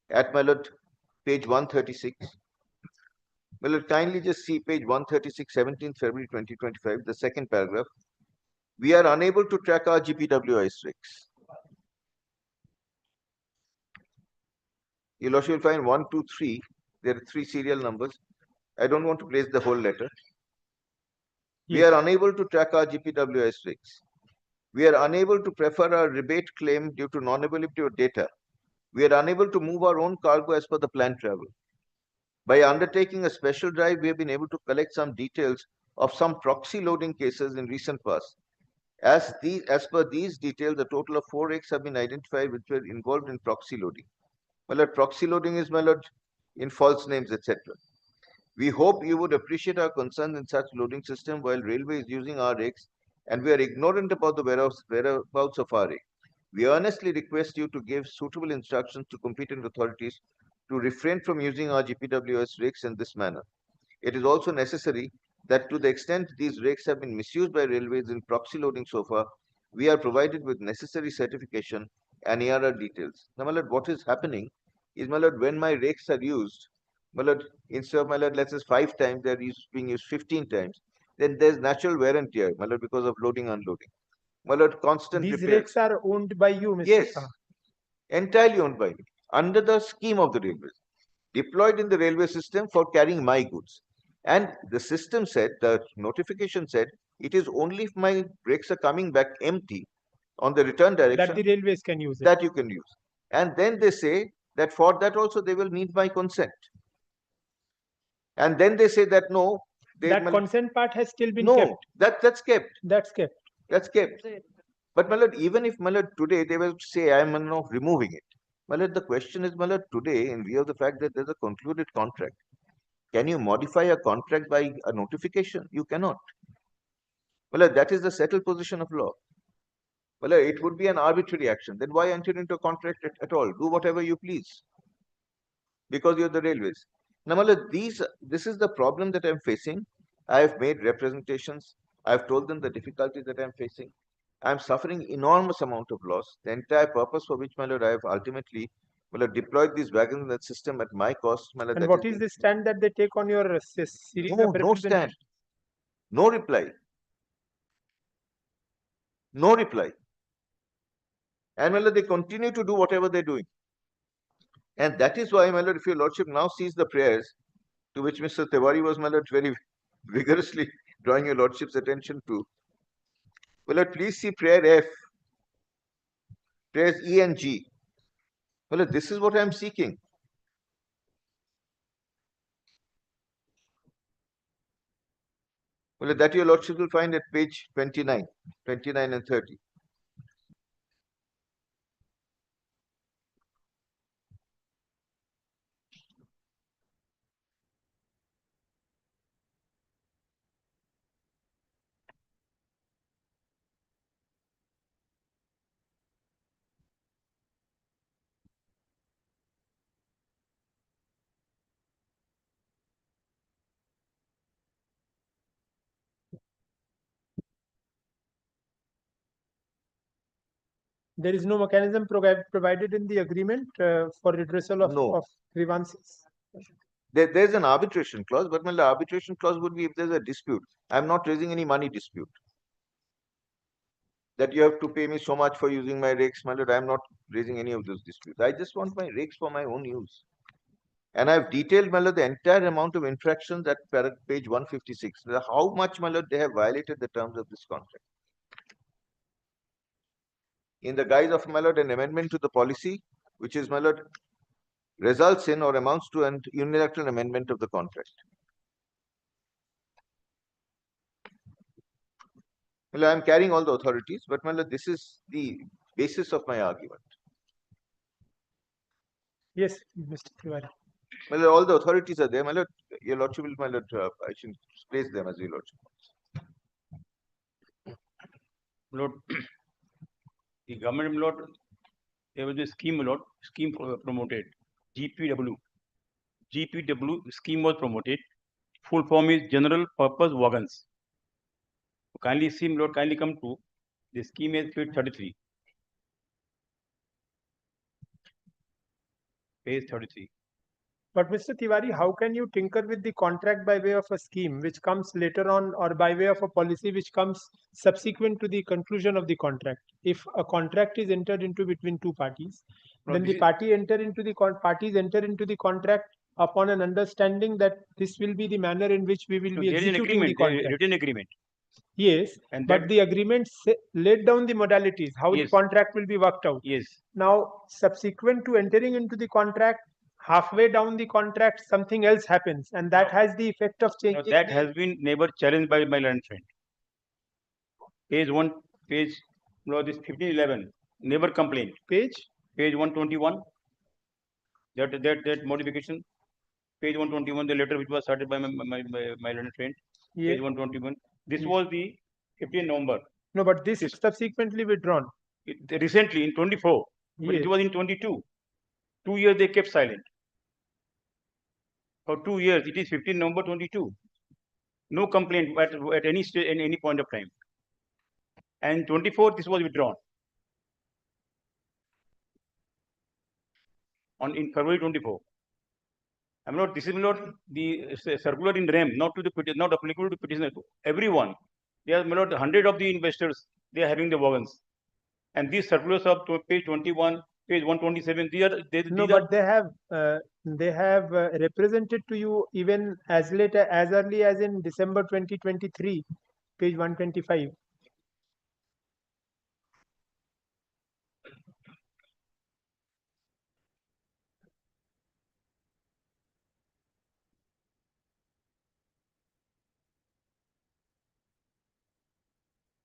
at page 136. Kindly just see page 136, 17th February 2025, the second paragraph. We are unable to track our GPWIS rigs. Your Lordship will find 1, 2, 3. There are 3 serial numbers. I don't want to place the whole letter. We are unable to track our GPWIS rigs. We are unable to prefer our rebate claim due to non-availability of data. We are unable to move our own cargo as per the planned travel. By undertaking a special drive, we have been able to collect some details of some proxy loading cases in recent past. As per these details, a total of 4 rigs have been identified which were involved in proxy loading. Proxy loading is in false names, etc. We hope you would appreciate our concern in such loading system while railway is using our rigs and we are ignorant about the whereabouts of our rig. We earnestly request you to give suitable instructions to competent authorities to refrain from using our GPWS rigs in this manner. It is also necessary that to the extent these rigs have been misused by railways in proxy loading so far, we are provided with necessary certification and ARR details. Now, what is happening is, when my rigs are used, instead of let's say 5 times, they are being used 15 times. Then there's natural wear and tear, because of loading, unloading. Constant These repairs. rigs are owned by you, Mr. Yes, entirely owned by me, under the scheme of the railways, deployed in the railway system for carrying my goods. And the system said, the notification said, it is only if my brakes are coming back empty on the return direction that the railways can use it. that you can use. And then they say that for that also they will need my consent. And then they say that no, that consent part has still been kept. That's kept. That's kept. That's kept. But even if today they will say I am not removing it. The question is, today, in view of the fact that there's a concluded contract, can you modify a contract by a notification? You cannot. That is the settled position of law. It would be an arbitrary action. Then why enter into a contract at all? Do whatever you please. Because you're the railways. Now, this is the problem that I'm facing. I have made representations. I've told them the difficulties that I'm facing. I'm suffering enormous amount of loss. The entire purpose for which, I have ultimately deployed these wagons in that system at my cost. And what is the stand that they take on your series of no stand, no reply, no reply. And they continue to do whatever they're doing. And that is why, if your Lordship now sees the prayers to which Mr. Tiwari was, very vigorously drawing your Lordship's attention to, please see prayer F, prayers E and G. This is what I am seeking. That your Lordship will find at page 29 and 30. There is no mechanism provided in the agreement for redressal of grievances. There's an arbitration clause, but the arbitration clause would be if there's a dispute. I'm not raising any money dispute. That you have to pay me so much for using my rigs, I'm not raising any of those disputes. I just want my rigs for my own use. And I've detailed the entire amount of infractions at page 156. How much they have violated the terms of this contract. In the guise of an amendment to the policy, which is results in or amounts to an unilateral amendment of the contract. I'm carrying all the authorities, but this is the basis of my argument. Yes, Mr. Tiwari. My lord, all the authorities are there, my lord. Your lordship will, my lord, I should place them as your lordship. Lord, the government, Lord, there was a scheme, Lord, promoted, GPW. GPW scheme was promoted. Full form is General Purpose Wagons. Kindly see, Lord, kindly come to the scheme is page 33. Page 33. But Mr. Tiwari, how can you tinker with the contract by way of a scheme which comes later on, or by way of a policy which comes subsequent to the conclusion of the contract? If a contract is entered into between two parties, then the parties enter into the contract upon an understanding that this will be the manner in which we will be There is an executing the agreement, there is a contract. written agreement. Yes, And but that- the agreement laid down the modalities, how the Yes. contract will be worked out. Yes. Now, subsequent to entering into the contract, halfway down the contract, something else happens, and that has the effect of Now, changing. that has been never challenged by my learned friend. Page 1, page, no, this 1511, never complained. Page 121. That modification. Page 121, the letter which was started by my learned friend. Yeah. Page 121. This Yeah. was the 15 November. No, but this is subsequently withdrawn. Recently in 24, but Yes. it was in 22. 2 years they kept silent. For 2 years, it is 15 November 22. No complaint at any stage, in any point of time. And 24, this was withdrawn. In February 24. I'm not, this is not the circular in RAM, not applicable to petitioner. Everyone, there are not 100 of the investors, they are having the wagons. And these circulars of page 21, page 127, They have represented to you even as early as in December 2023, page 125.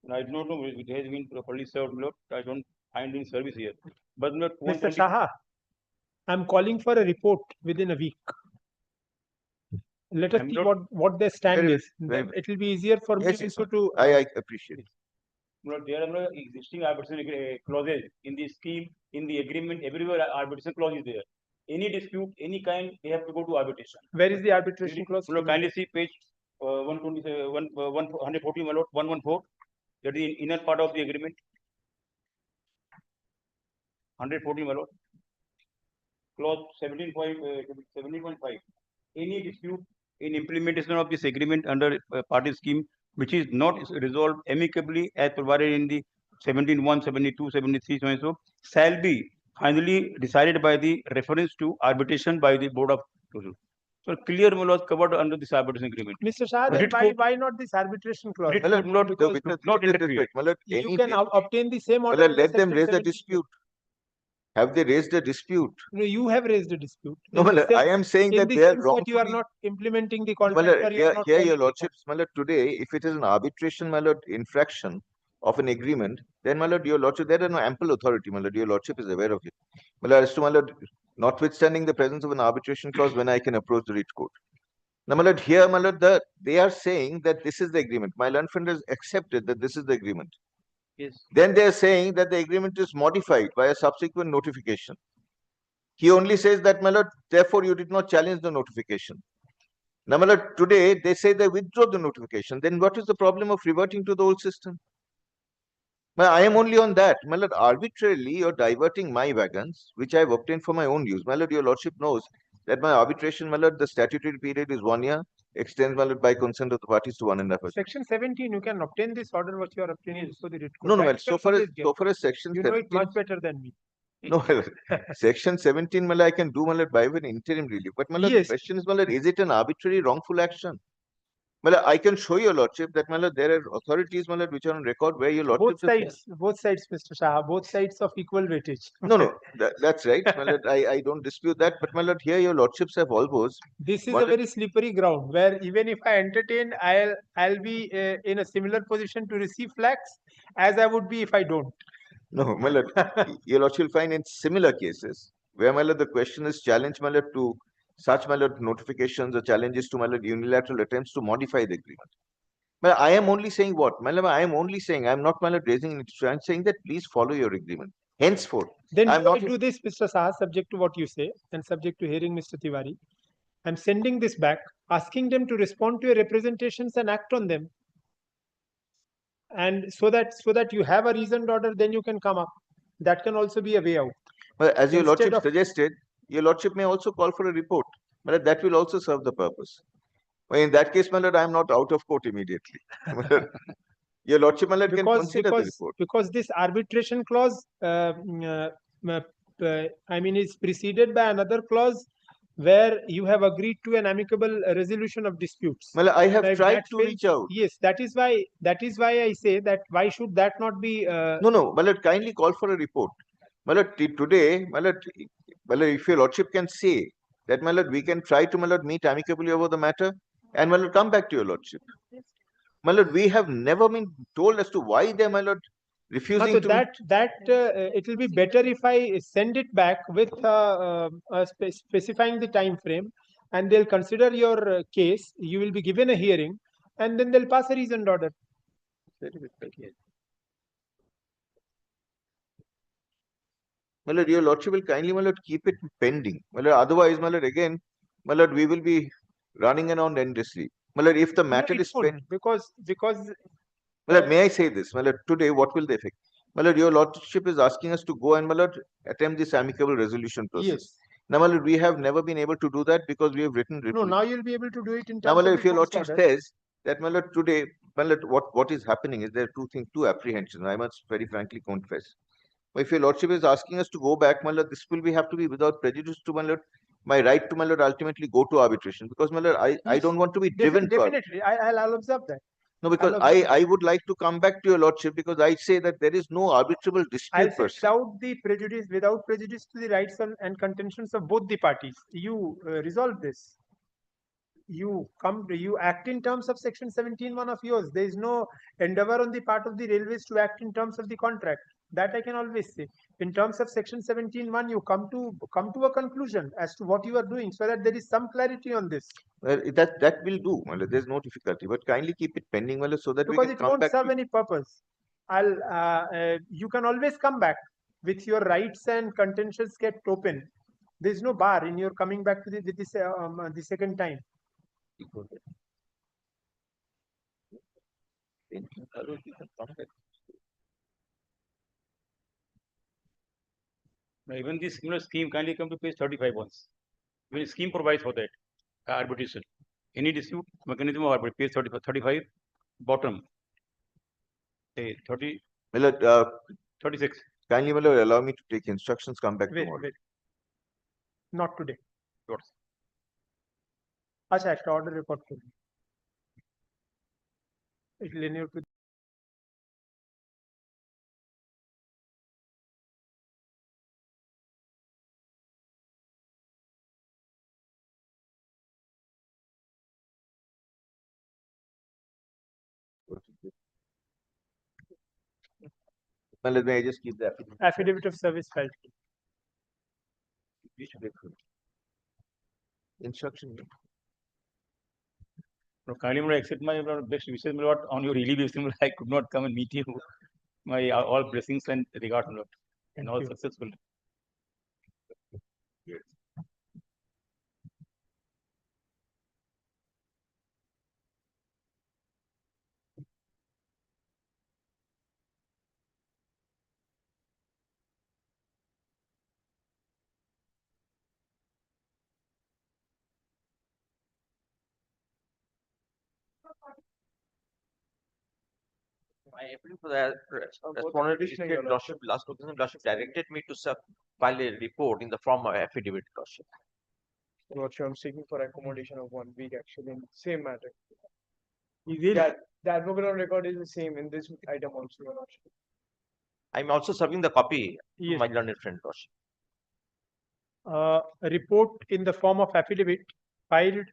I don't know if it has been properly served, Lord. I don't find any service here. But not Mr. Saha, I'm calling for a report within a week. Let us see what their stand is. It will be easier for me also to. I appreciate it. There are no existing arbitration clauses in the scheme, in the agreement, everywhere arbitration clause is there. Any dispute, any kind, they have to go to arbitration. Where is the arbitration clause? Kindly see page 114, 114. That is the inner part of the agreement. 114, my lord. Clause 17.5. Any dispute in implementation of this agreement under party scheme which is not resolved amicably as provided in the 17.1, 72, 73, so and so, shall be finally decided by the reference to arbitration by the Board of Council. So clear was covered under this arbitration agreement. Mr. Shah, then why not this arbitration clause? You can obtain the same order. Let them raise the dispute. Have they raised a dispute? No, you have raised a dispute. No, I am saying that they are wrong. You are not implementing the contract. Here, your lordships, today, if it is an arbitration, infraction of an agreement, then, your lordship, there is no ample authority, your lordship is aware of it. As to, notwithstanding the presence of an arbitration clause, when I can approach the writ court. Now, here, they are saying that this is the agreement. My learned friend has accepted that this is the agreement. Yes. Then they are saying that the agreement is modified by a subsequent notification. He only says that, therefore you did not challenge the notification. Now, today they say they withdraw the notification. Then what is the problem of reverting to the old system? I am only on that. Arbitrarily you're diverting my wagons, which I have obtained for my own use. Your lordship knows that my arbitration, the statutory period is 1 year, extends by consent of the parties to 1.5 years. Section 17, you can obtain this order what you are obtaining for the writ court. No, so far as section 17, you know it much better than me. No, section 17, I can do by an interim relief. But the question is it an arbitrary wrongful action? I can show your lordship that there are authorities which are on record where your lordship both sides, Mr. Shah, both sides of equal weightage. No, that's right. I don't dispute that. But here your lordships have always. This is a very slippery ground where even if I entertain, I'll be in a similar position to receive flags as I would be if I don't. No, your lordship will find in similar cases where the question is challenged to such, my lord, notifications or challenges to, my lord, unilateral attempts to modify the agreement. But I am only saying what? My lord, I am only saying, I am not, my lord, raising an issue. I am saying that please follow your agreement. Henceforth, Then I am not. do this, Mr. Saha, subject to what you say and subject to hearing Mr. Tiwari. I'm sending this back, asking them to respond to your representations and act on them. And so that you have a reasoned order, then you can come up. That can also be a way out. But as your Instead lordship of- suggested, your lordship may also call for a report. But that will also serve the purpose. Well, in that case, my lord, I am not out of court immediately. Your lordship, my lord, can consider the report. Because this arbitration clause, I mean, is preceded by another clause where you have agreed to an amicable resolution of disputes. Well, I have Now, if tried that to fails- reach out. Yes, that is why I say that why should that not be? No, my lord, kindly call for a report. My lord, today, my lord, if your lordship can say that, my lord, we can try to, my lord, meet amicably over the matter, and my lord, come back to your lordship. My lord, we have never been told as to why they, my lord, refusing So to. it will be better if I send it back with specifying the time frame, and they'll consider your case. You will be given a hearing, and then they'll pass a reasoned order. My lord, your lordship will kindly, my lord, keep it pending. My lord, otherwise, my lord, again, my lord, we will be running around endlessly. My lord, if the matter No, it is won't, pending. because My lord, may I say this? My lord, today, what will the effect? My lord, your lordship is asking us to go and, my lord, attempt this amicable resolution process. Yes. Now, my lord, we have never been able to do that because we have written. No, now you'll be able to do it in Now, terms my of lord, the if your first lordship order. says that, my lord, today, my lord, what is happening is there are two apprehensions. I must very frankly confess. If your lordship is asking us to go back, my lord, this will have to be without prejudice to, my lord, my right to, my lord, ultimately go to arbitration, because, my lord, I don't want to be driven to arbitration. Definitely, I'll observe that. No, because I would like to come back to your lordship, because I say that there is no arbitrable I'll dispute say per se. without prejudice to the rights and contentions of both the parties. You resolve this. You act in terms of section 17(1) of yours. There is no endeavor on the part of the railways to act in terms of the contract. That I can always say. In terms of section 17(1), you come to a conclusion as to what you are doing, so that there is some clarity on this. Well, that will do. Well, there's no difficulty, but kindly keep it pending, well, so that we Because can it come won't back serve to. any purpose. You can always come back with your rights and contentions kept open. There is no bar in your coming back to the second time. Now, even this similar scheme kindly come to page 35 once. Even scheme provides for that arbitration. Any dispute mechanism of arbitration, page 35, bottom. Say 30. Well, 36. Kindly, my lord, allow me to take instructions. Come back Wait, tomorrow. wait. Not today. What? अच्छा একটা order report করুন। It will enable to Well, may I just keep the affidavit? affidavit of service filed. Instruction. No, kindly accept my best wishes, my lord. On your really basis, I could not come and meet you. My all blessings and regards, my lord, and all successful. Yes. I appeal for that respondent district lordship last occasion lordship directed me to file a report in the form of affidavit lordship. Lordship, I'm seeking for accommodation of 1 week actually in same matter. You will? The advocate on record is the same in this item also, Your Lordship. I'm also serving the copy to Yes. my learned friend lordship. A report in the form of affidavit filed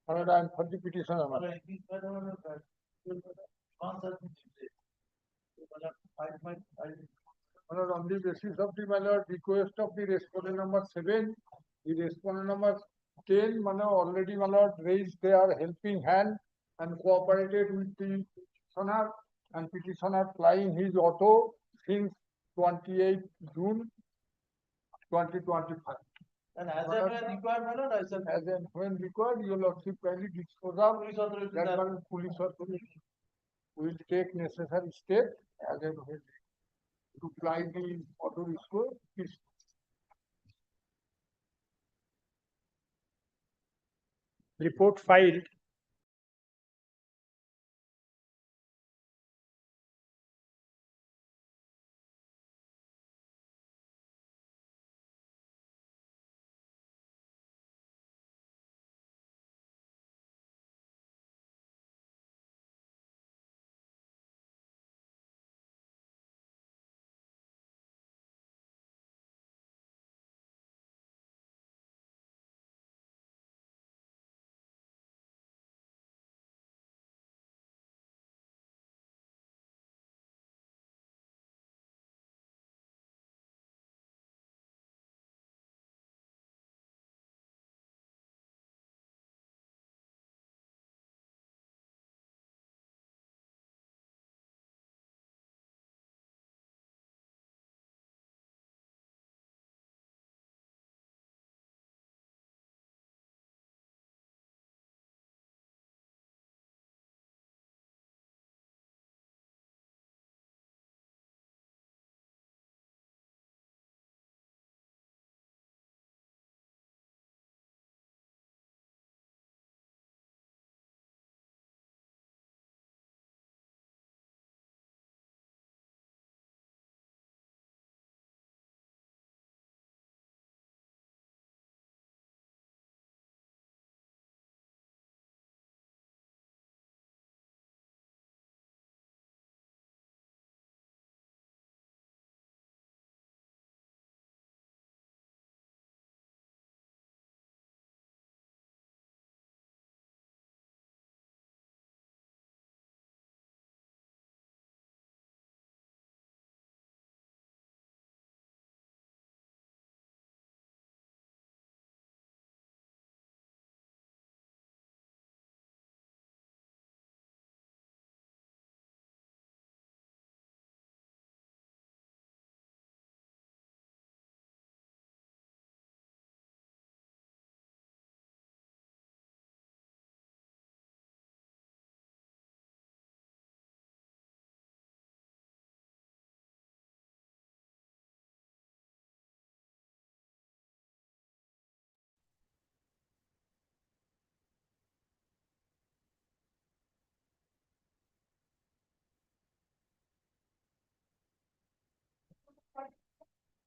My lord, I am for the petitioner. My lord. My lord, on the basis of the, my lord, request of the respondent number 7, the respondent number 10, my lord, already, my lord, raised their helping hand and cooperated with the petitioner, and petitioner flying his auto since 28 June 2025. And as and when required, my lord, As and when required, your lordship kindly dispose of that one police authority will take necessary steps as and when to fly the auto score. Report filed.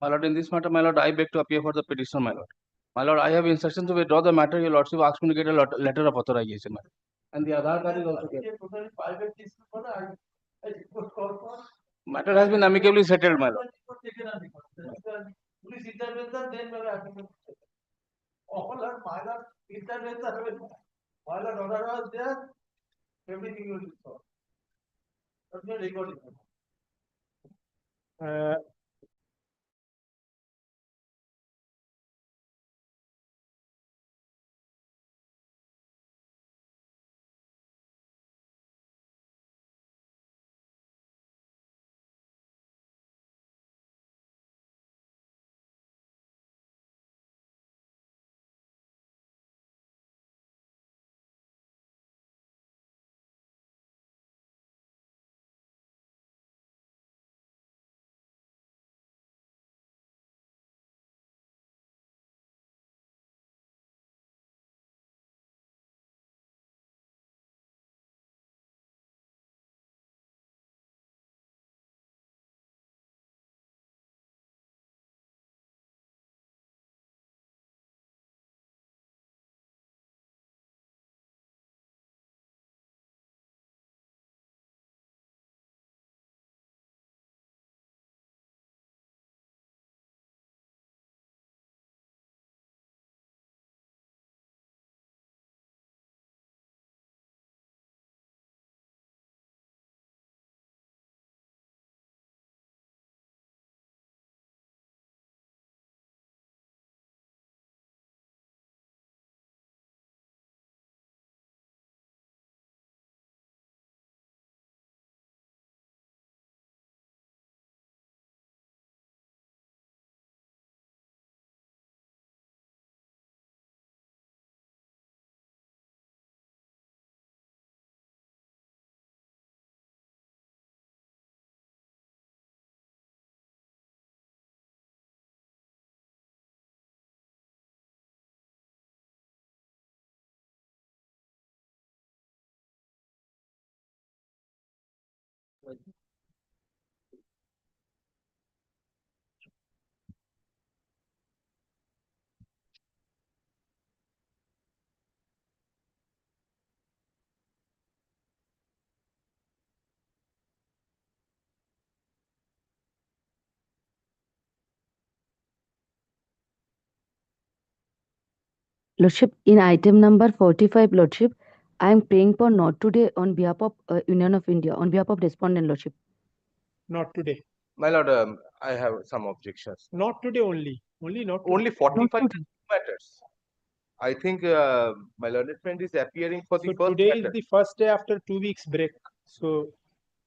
My lord, in this matter, my lord, I beg to appear for the petition, my lord. My lord, I have instructions to withdraw the matter. Your lordship asked me to get a letter of authorization, my lord. And the Aadhaar card is also there. Matter has been amicably settled, my lord. Police intervention, then all our minor intervention, while the order was there, everything will be solved. That's not recording. Lordship, in item number 45, Lordship, I am praying for not today on behalf of Union of India, on behalf of respondent, Lordship. Not today. My lord, I have some objections. Not today only. Only not today. Only 45 Not matters. I think my learned friend is appearing for the So first today matter. is the first day after 2 weeks break. So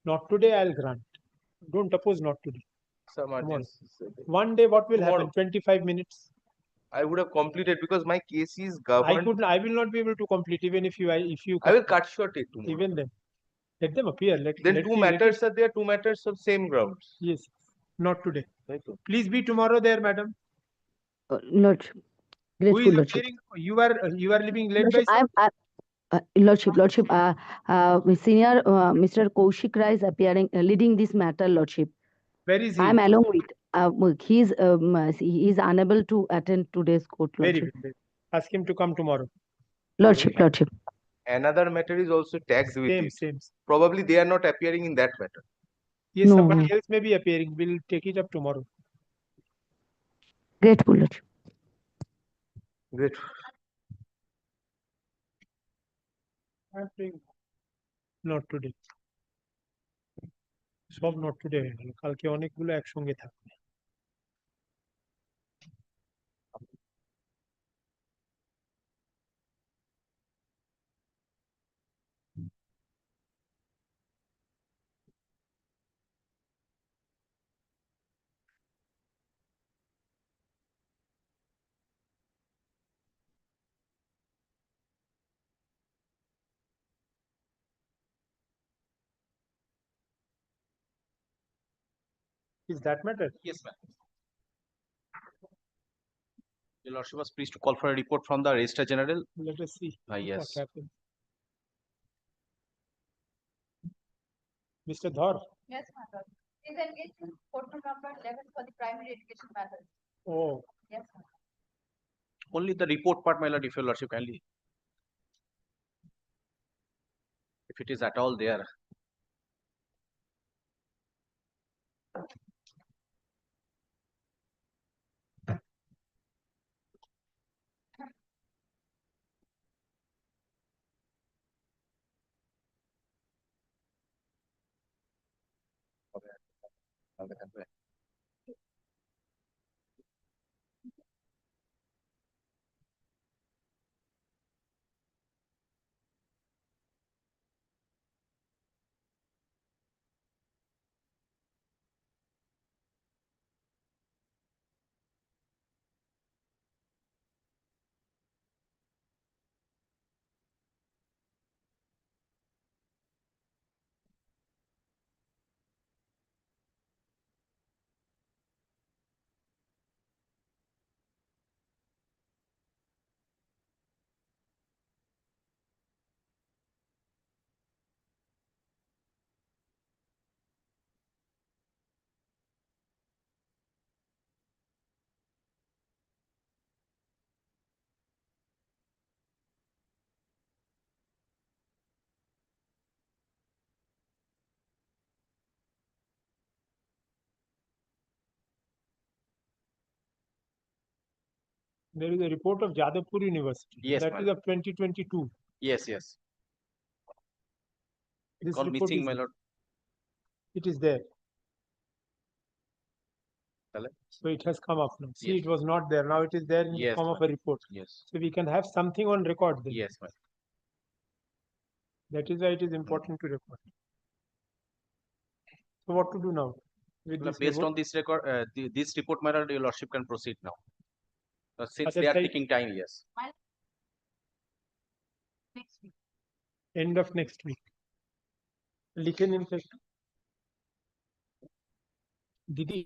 not today, I'll grant. Don't oppose not today. Some Come on. urgency. One day, what will Tomorrow. happen? 25 minutes. I would have completed because my case is governed. I will not be able to complete even if you. I will cut short it tomorrow. Even then, let them appear. Then two matters are there, two matters of same grounds. Yes, not today. Right. Please be tomorrow there, madam. Lordship, Who grateful, is Lordship. appearing? You are living led by Lordship, Lordship, Senior Mr. Kaushik Rai is appearing, leading this matter, Lordship. Where is I he? am along with, he is unable to attend today's court, Very Lordship. good. Ask him to come tomorrow. Lordship, Lordship. Another matter is also tagged with it. Same. Probably they are not appearing in that matter. Yes, No, somebody no. else may be appearing. We'll take it up tomorrow. Grateful, Lordship. Great. I'm praying. Not today. সব not today হয়ে গেল কালকে অনেকগুলো একসঙ্গে থাকবে Is that matter? Yes, ma'am. Your Lordship was pleased to call for a report from the Registrar General. Let us see Yes. what happens. Mr. Dhar. Yes, my lord. Is engaged in court number 11 for the primary education matters. Oh. Yes, ma'am. Only the report part, my lord, if your Lordship kindly. If it is at all there. There is a report of Jadavpur University. Yes, That ma'am. is of 2022. Yes. This Call report missing, is my there. lord. It is there. Hello? So it has come up now. See, Yes. it was not there. Now it is there in the Yes, form of ma'am. a report. Yes. So we can have something on record then. Yes, ma'am. That is why it is important to record. So what to do now? With Well, this based report? on this record, this report, my lord, your Lordship can proceed now. Since Other they are side? taking time, yes. Next week. End of next week. लिखे नहीं थे दीदी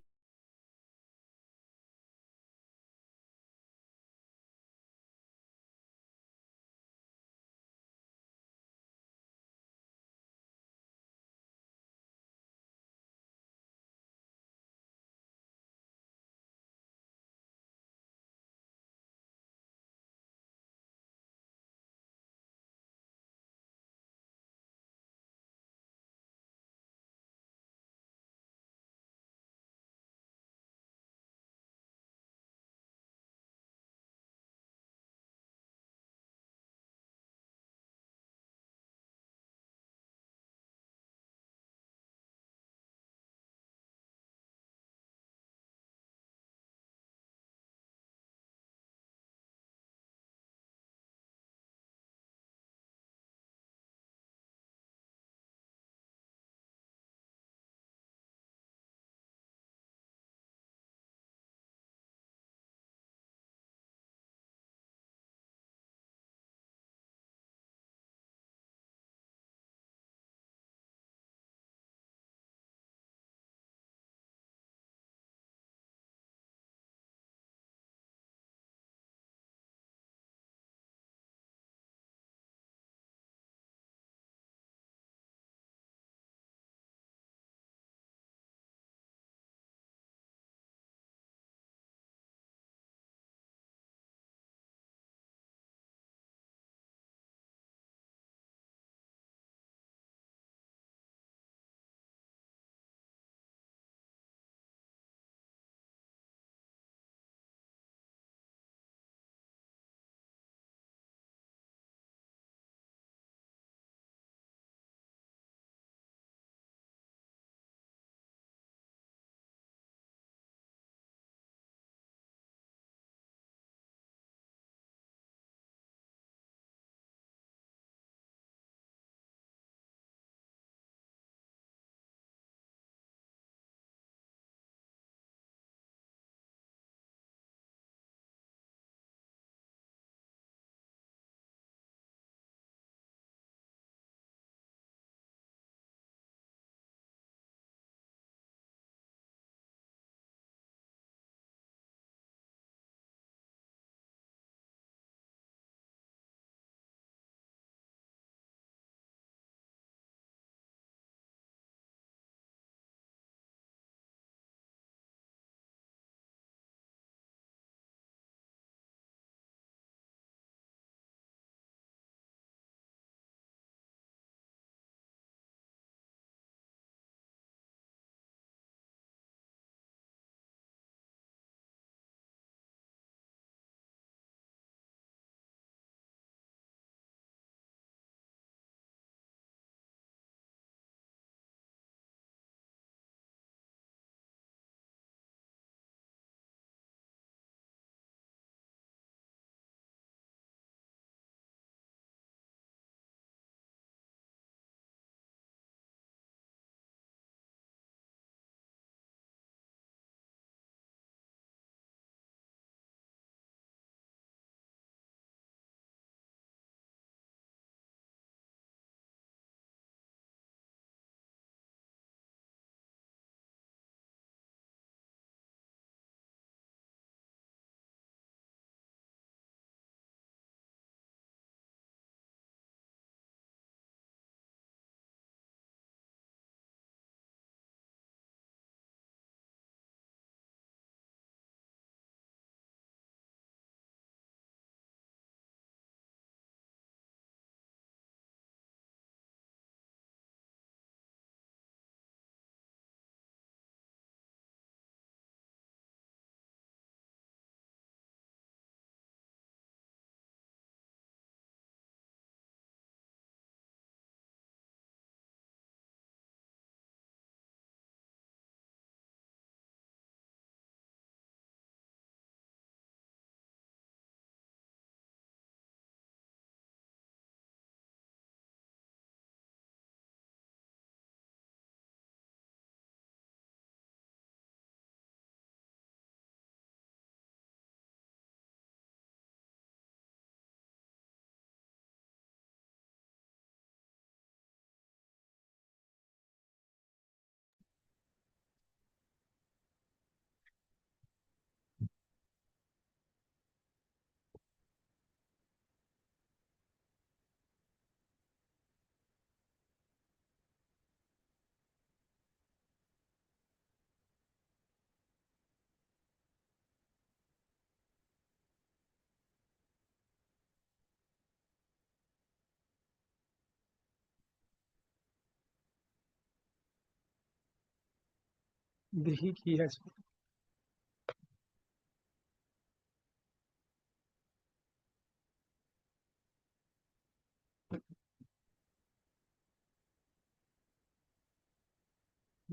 He has.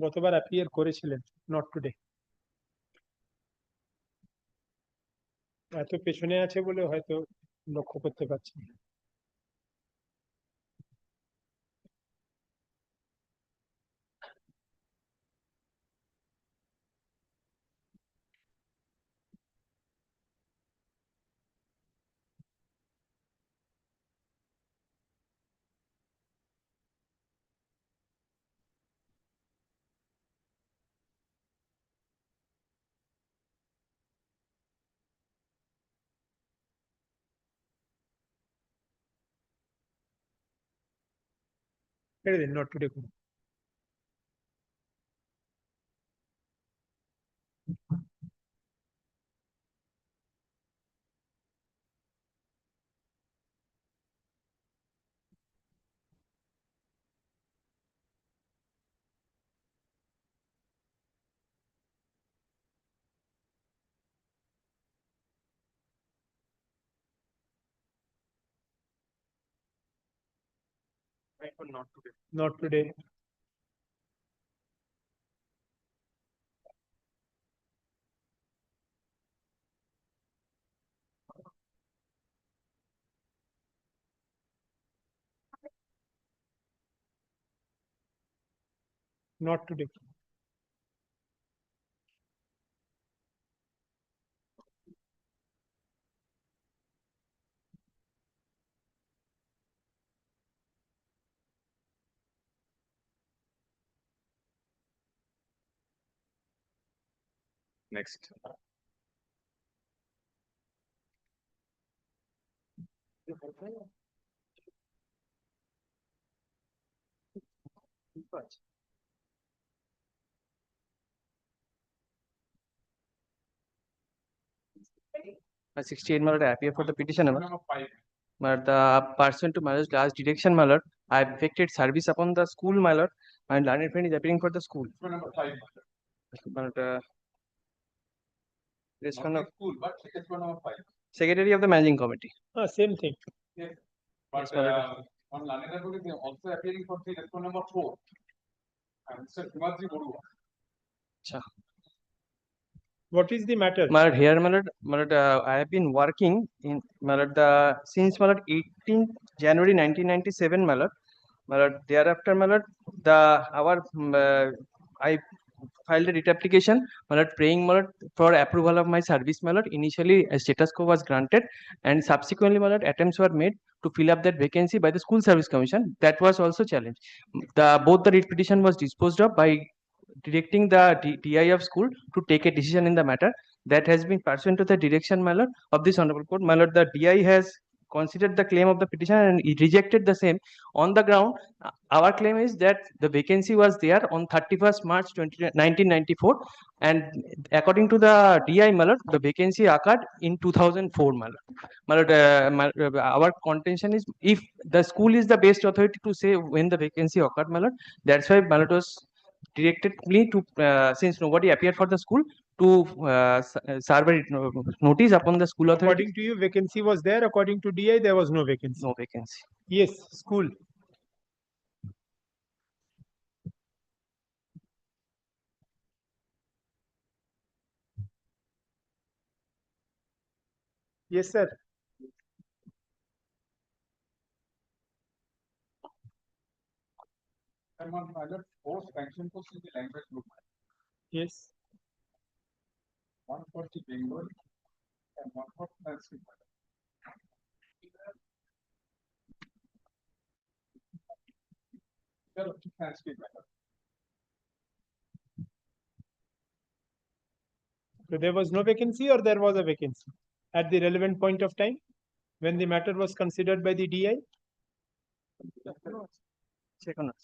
গতবার appear করেছিলেন, not today. এত পেছনে আছে বলে হয়তো লক্ষ্য করতে পারছি না। ছেড়ে দিন, নট টুডে করুন। Not today. Not today. Not today. Next. My 68 my lord, I appear for the petitioner. But the person to my lord's last direction, my lord, I have effected service upon the school, my lord. My learned friend is appearing for the school. Number 5. But this one Not of the school, but it is number 5. secretary of the managing committee. Same thing. Yes. But Yes, my lord. on Laneda Road, they are also appearing for the response number 4. And Mr. Kumarji Bodua. Acha. What is the matter? My lord, here, my lord, I have been working in my lord, since my lord 18th January 1997, my lord. My lord, thereafter, my lord, I filed a writ application, my lord, praying my lord for approval of my service, my lord. Initially, a status quo was granted, and subsequently, my lord, attempts were made to fill up that vacancy by the School Service Commission. That was also challenged. Both the writ petition was disposed of by directing the DI of school to take a decision in the matter. That has been pursuant to the direction, my lord, of this honorable court. My lord, the DI has considered the claim of the petitioner and he rejected the same on the ground. Our claim is that the vacancy was there on 31st March 1994, and according to the DI, my lord, the vacancy occurred in 2004, my lord. My lord, our contention is if the school is the best authority to say when the vacancy occurred, my lord, that's why my lord was directed me to since nobody appeared for the school to serve a notice upon the school authority. According to you, vacancy was there. According to DI, there was no vacancy. No vacancy. Yes, school. Yes, sir. And one pilot 4 sanction posts in the language group. Yes. 1 for the Bengali and 1 for Sanskrit. Sanskrit. So there was no vacancy or there was a vacancy at the relevant point of time when the matter was considered by the DI? Check on it.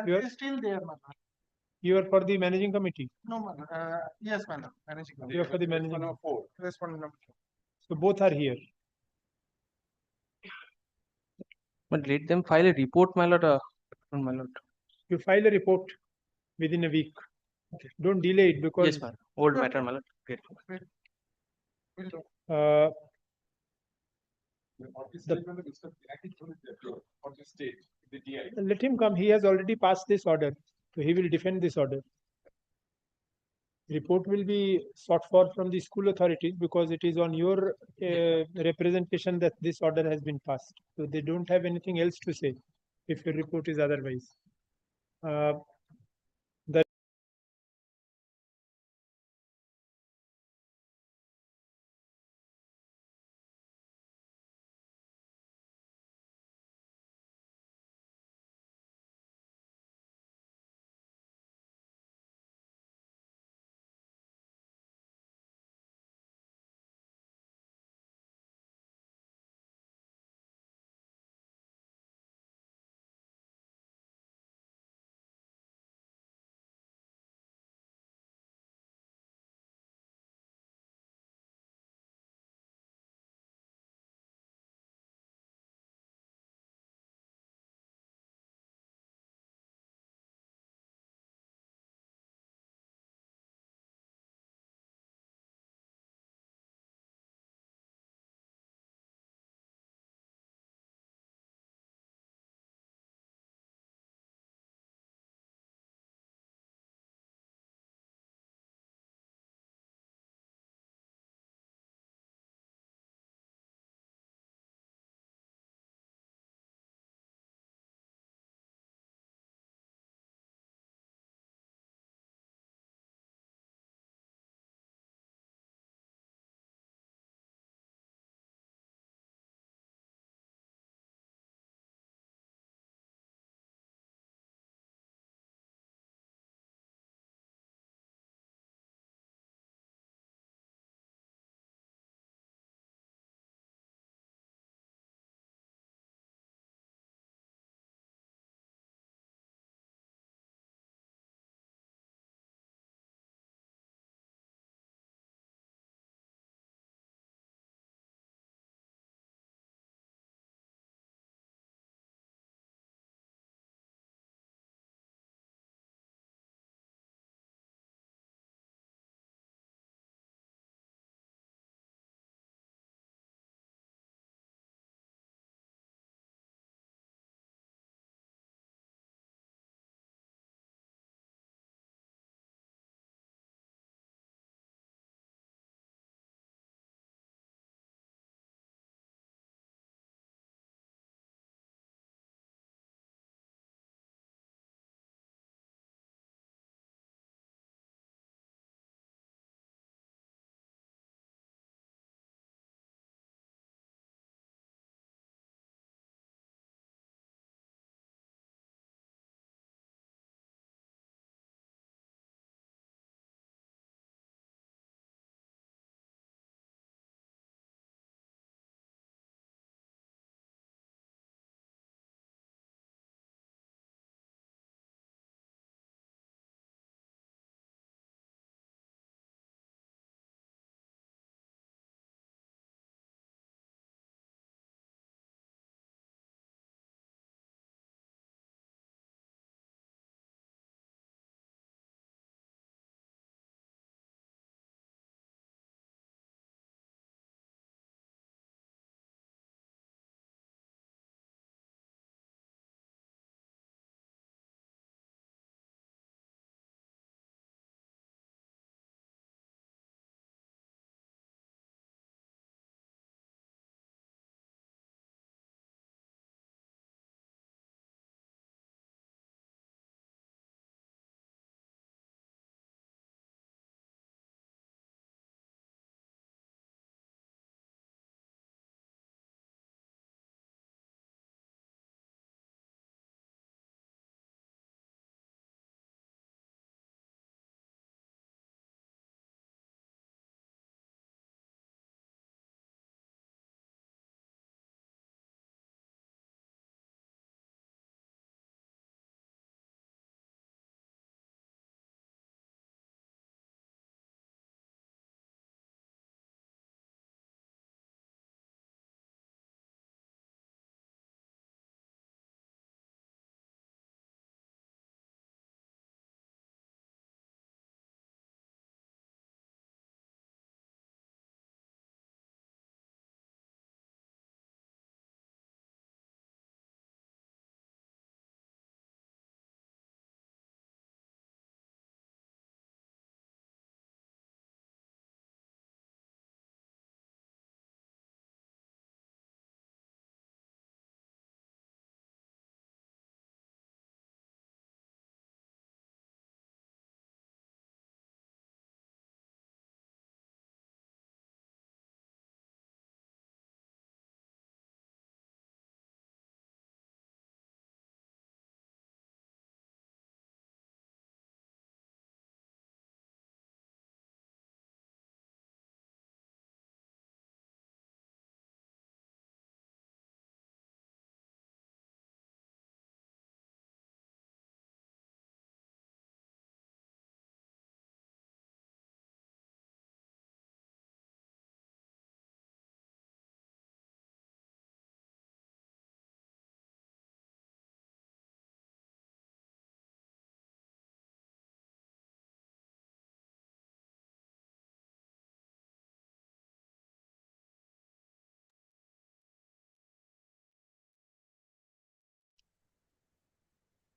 You are still there, madam. You are for the managing committee. No, madam. Yes, madam. Managing You are for the managing. number 4. Respondent number 4. So both are here. But let them file a report, my lord. My lord. You file a report within a week. Don't delay it because Yes, my lord. Old matter, my lord. Great. uh, let him come. He has already passed this order, so he will defend this order. Report will be sought for from the school authorities because it is on your representation that this order has been passed. So they don't have anything else to say if your report is otherwise.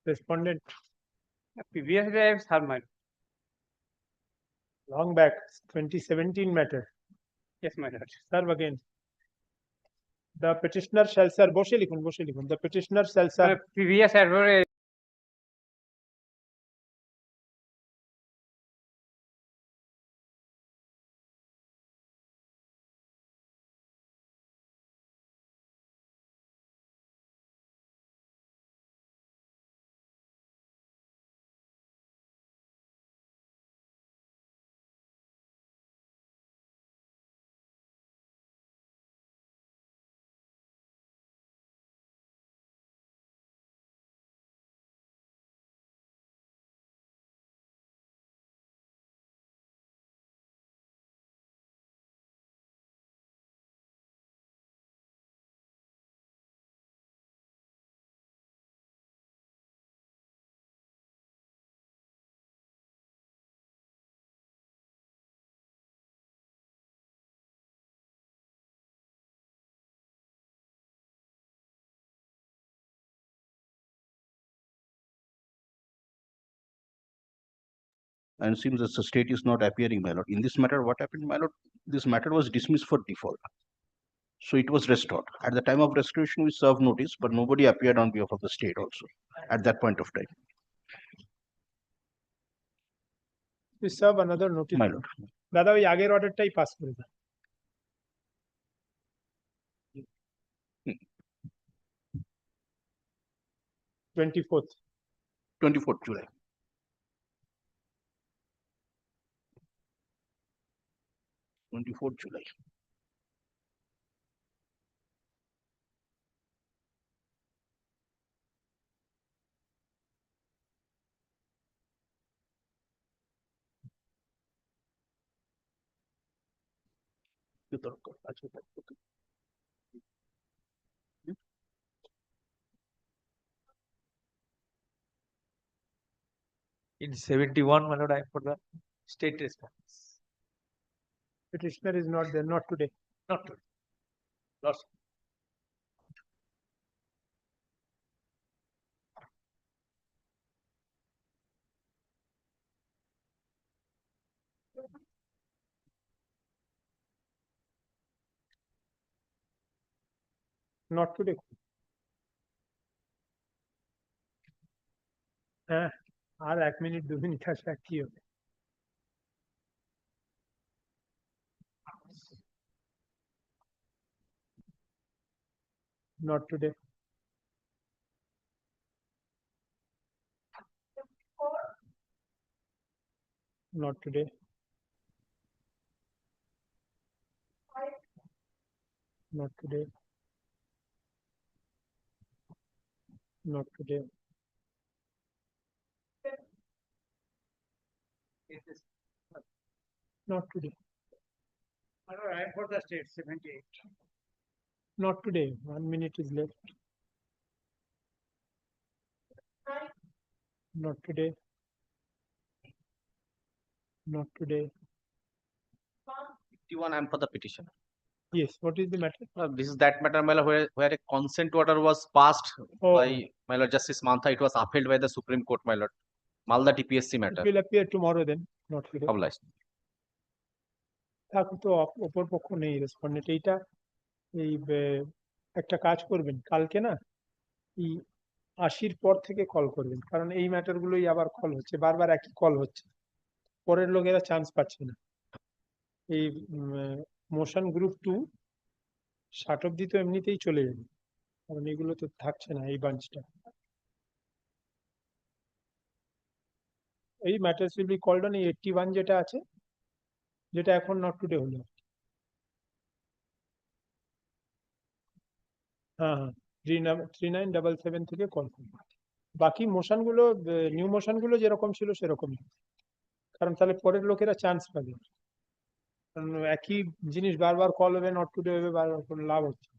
Respondent. Previous day I have served, my lord. Long back, 2017 matter. Yes, my lord. Serve again. The petitioner shall serve. বসে লিখুন, বসে লিখুন. The petitioner shall serve. Previous advocate. And seems that the state is not appearing, my lord. In this matter, what happened, my lord? This matter was dismissed for default. So it was restored. At the time of restoration, we served notice, but nobody appeared on behalf of the state also at that point of time. We serve another notice. My lord. দাদা ওই আগের অর্ডারটাই pass করে দাও। 24th 24th July. July. In 71, my lord, I put the state response. Petitioner is not there, not today. Not today. Lost. Not today. হ্যাঁ আর 1 minute 2 minute আসে আর কি হবে? Not today. Not today. Not today. Not today. Not today. My lord, I am for the state 78. Not today. 1 minute is left. Not today. Not today. 51, I am for the petition. Yes. What is the matter? This is that matter, my lord, where a consent order was passed by my lord Justice Mantha. It was upheld by the Supreme Court, my lord. Malda TPSC It matter. will appear tomorrow then. Not today. Published. থাকুন তো অপর পক্ষ নেই respondent. এইটা এই একটা কাজ করবেন কালকে না এই 80-র পর থেকে কল করবেন, কারণ এই ম্যাটারগুলোই আবার কল হচ্ছে, বারবার একই কল হচ্ছে, পরের লোকেরা চান্স পাচ্ছে না। এই মোশন গ্রুপ 2 60 অব্দি তো এমনিতেই চলে যাবে, কারণ এগুলো তো থাকছে না এই বাঞ্চটা। এই matters will be called on 81 যেটা আছে, যেটা এখন নট টুডে হলো। হ্যাঁ হ্যাঁ 3977 থেকে কল করবো। বাকি মোশন গুলো নিউ মোশন গুলো যেরকম ছিল সেরকমই, কারণ তাহলে পরের লোকেরা চান্স পাবে। কারণ একই জিনিস বারবার কল হবে, নট টুডে হবে, বারবার কোনো লাভ হচ্ছে।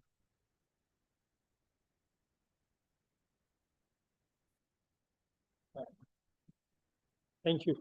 Thank you.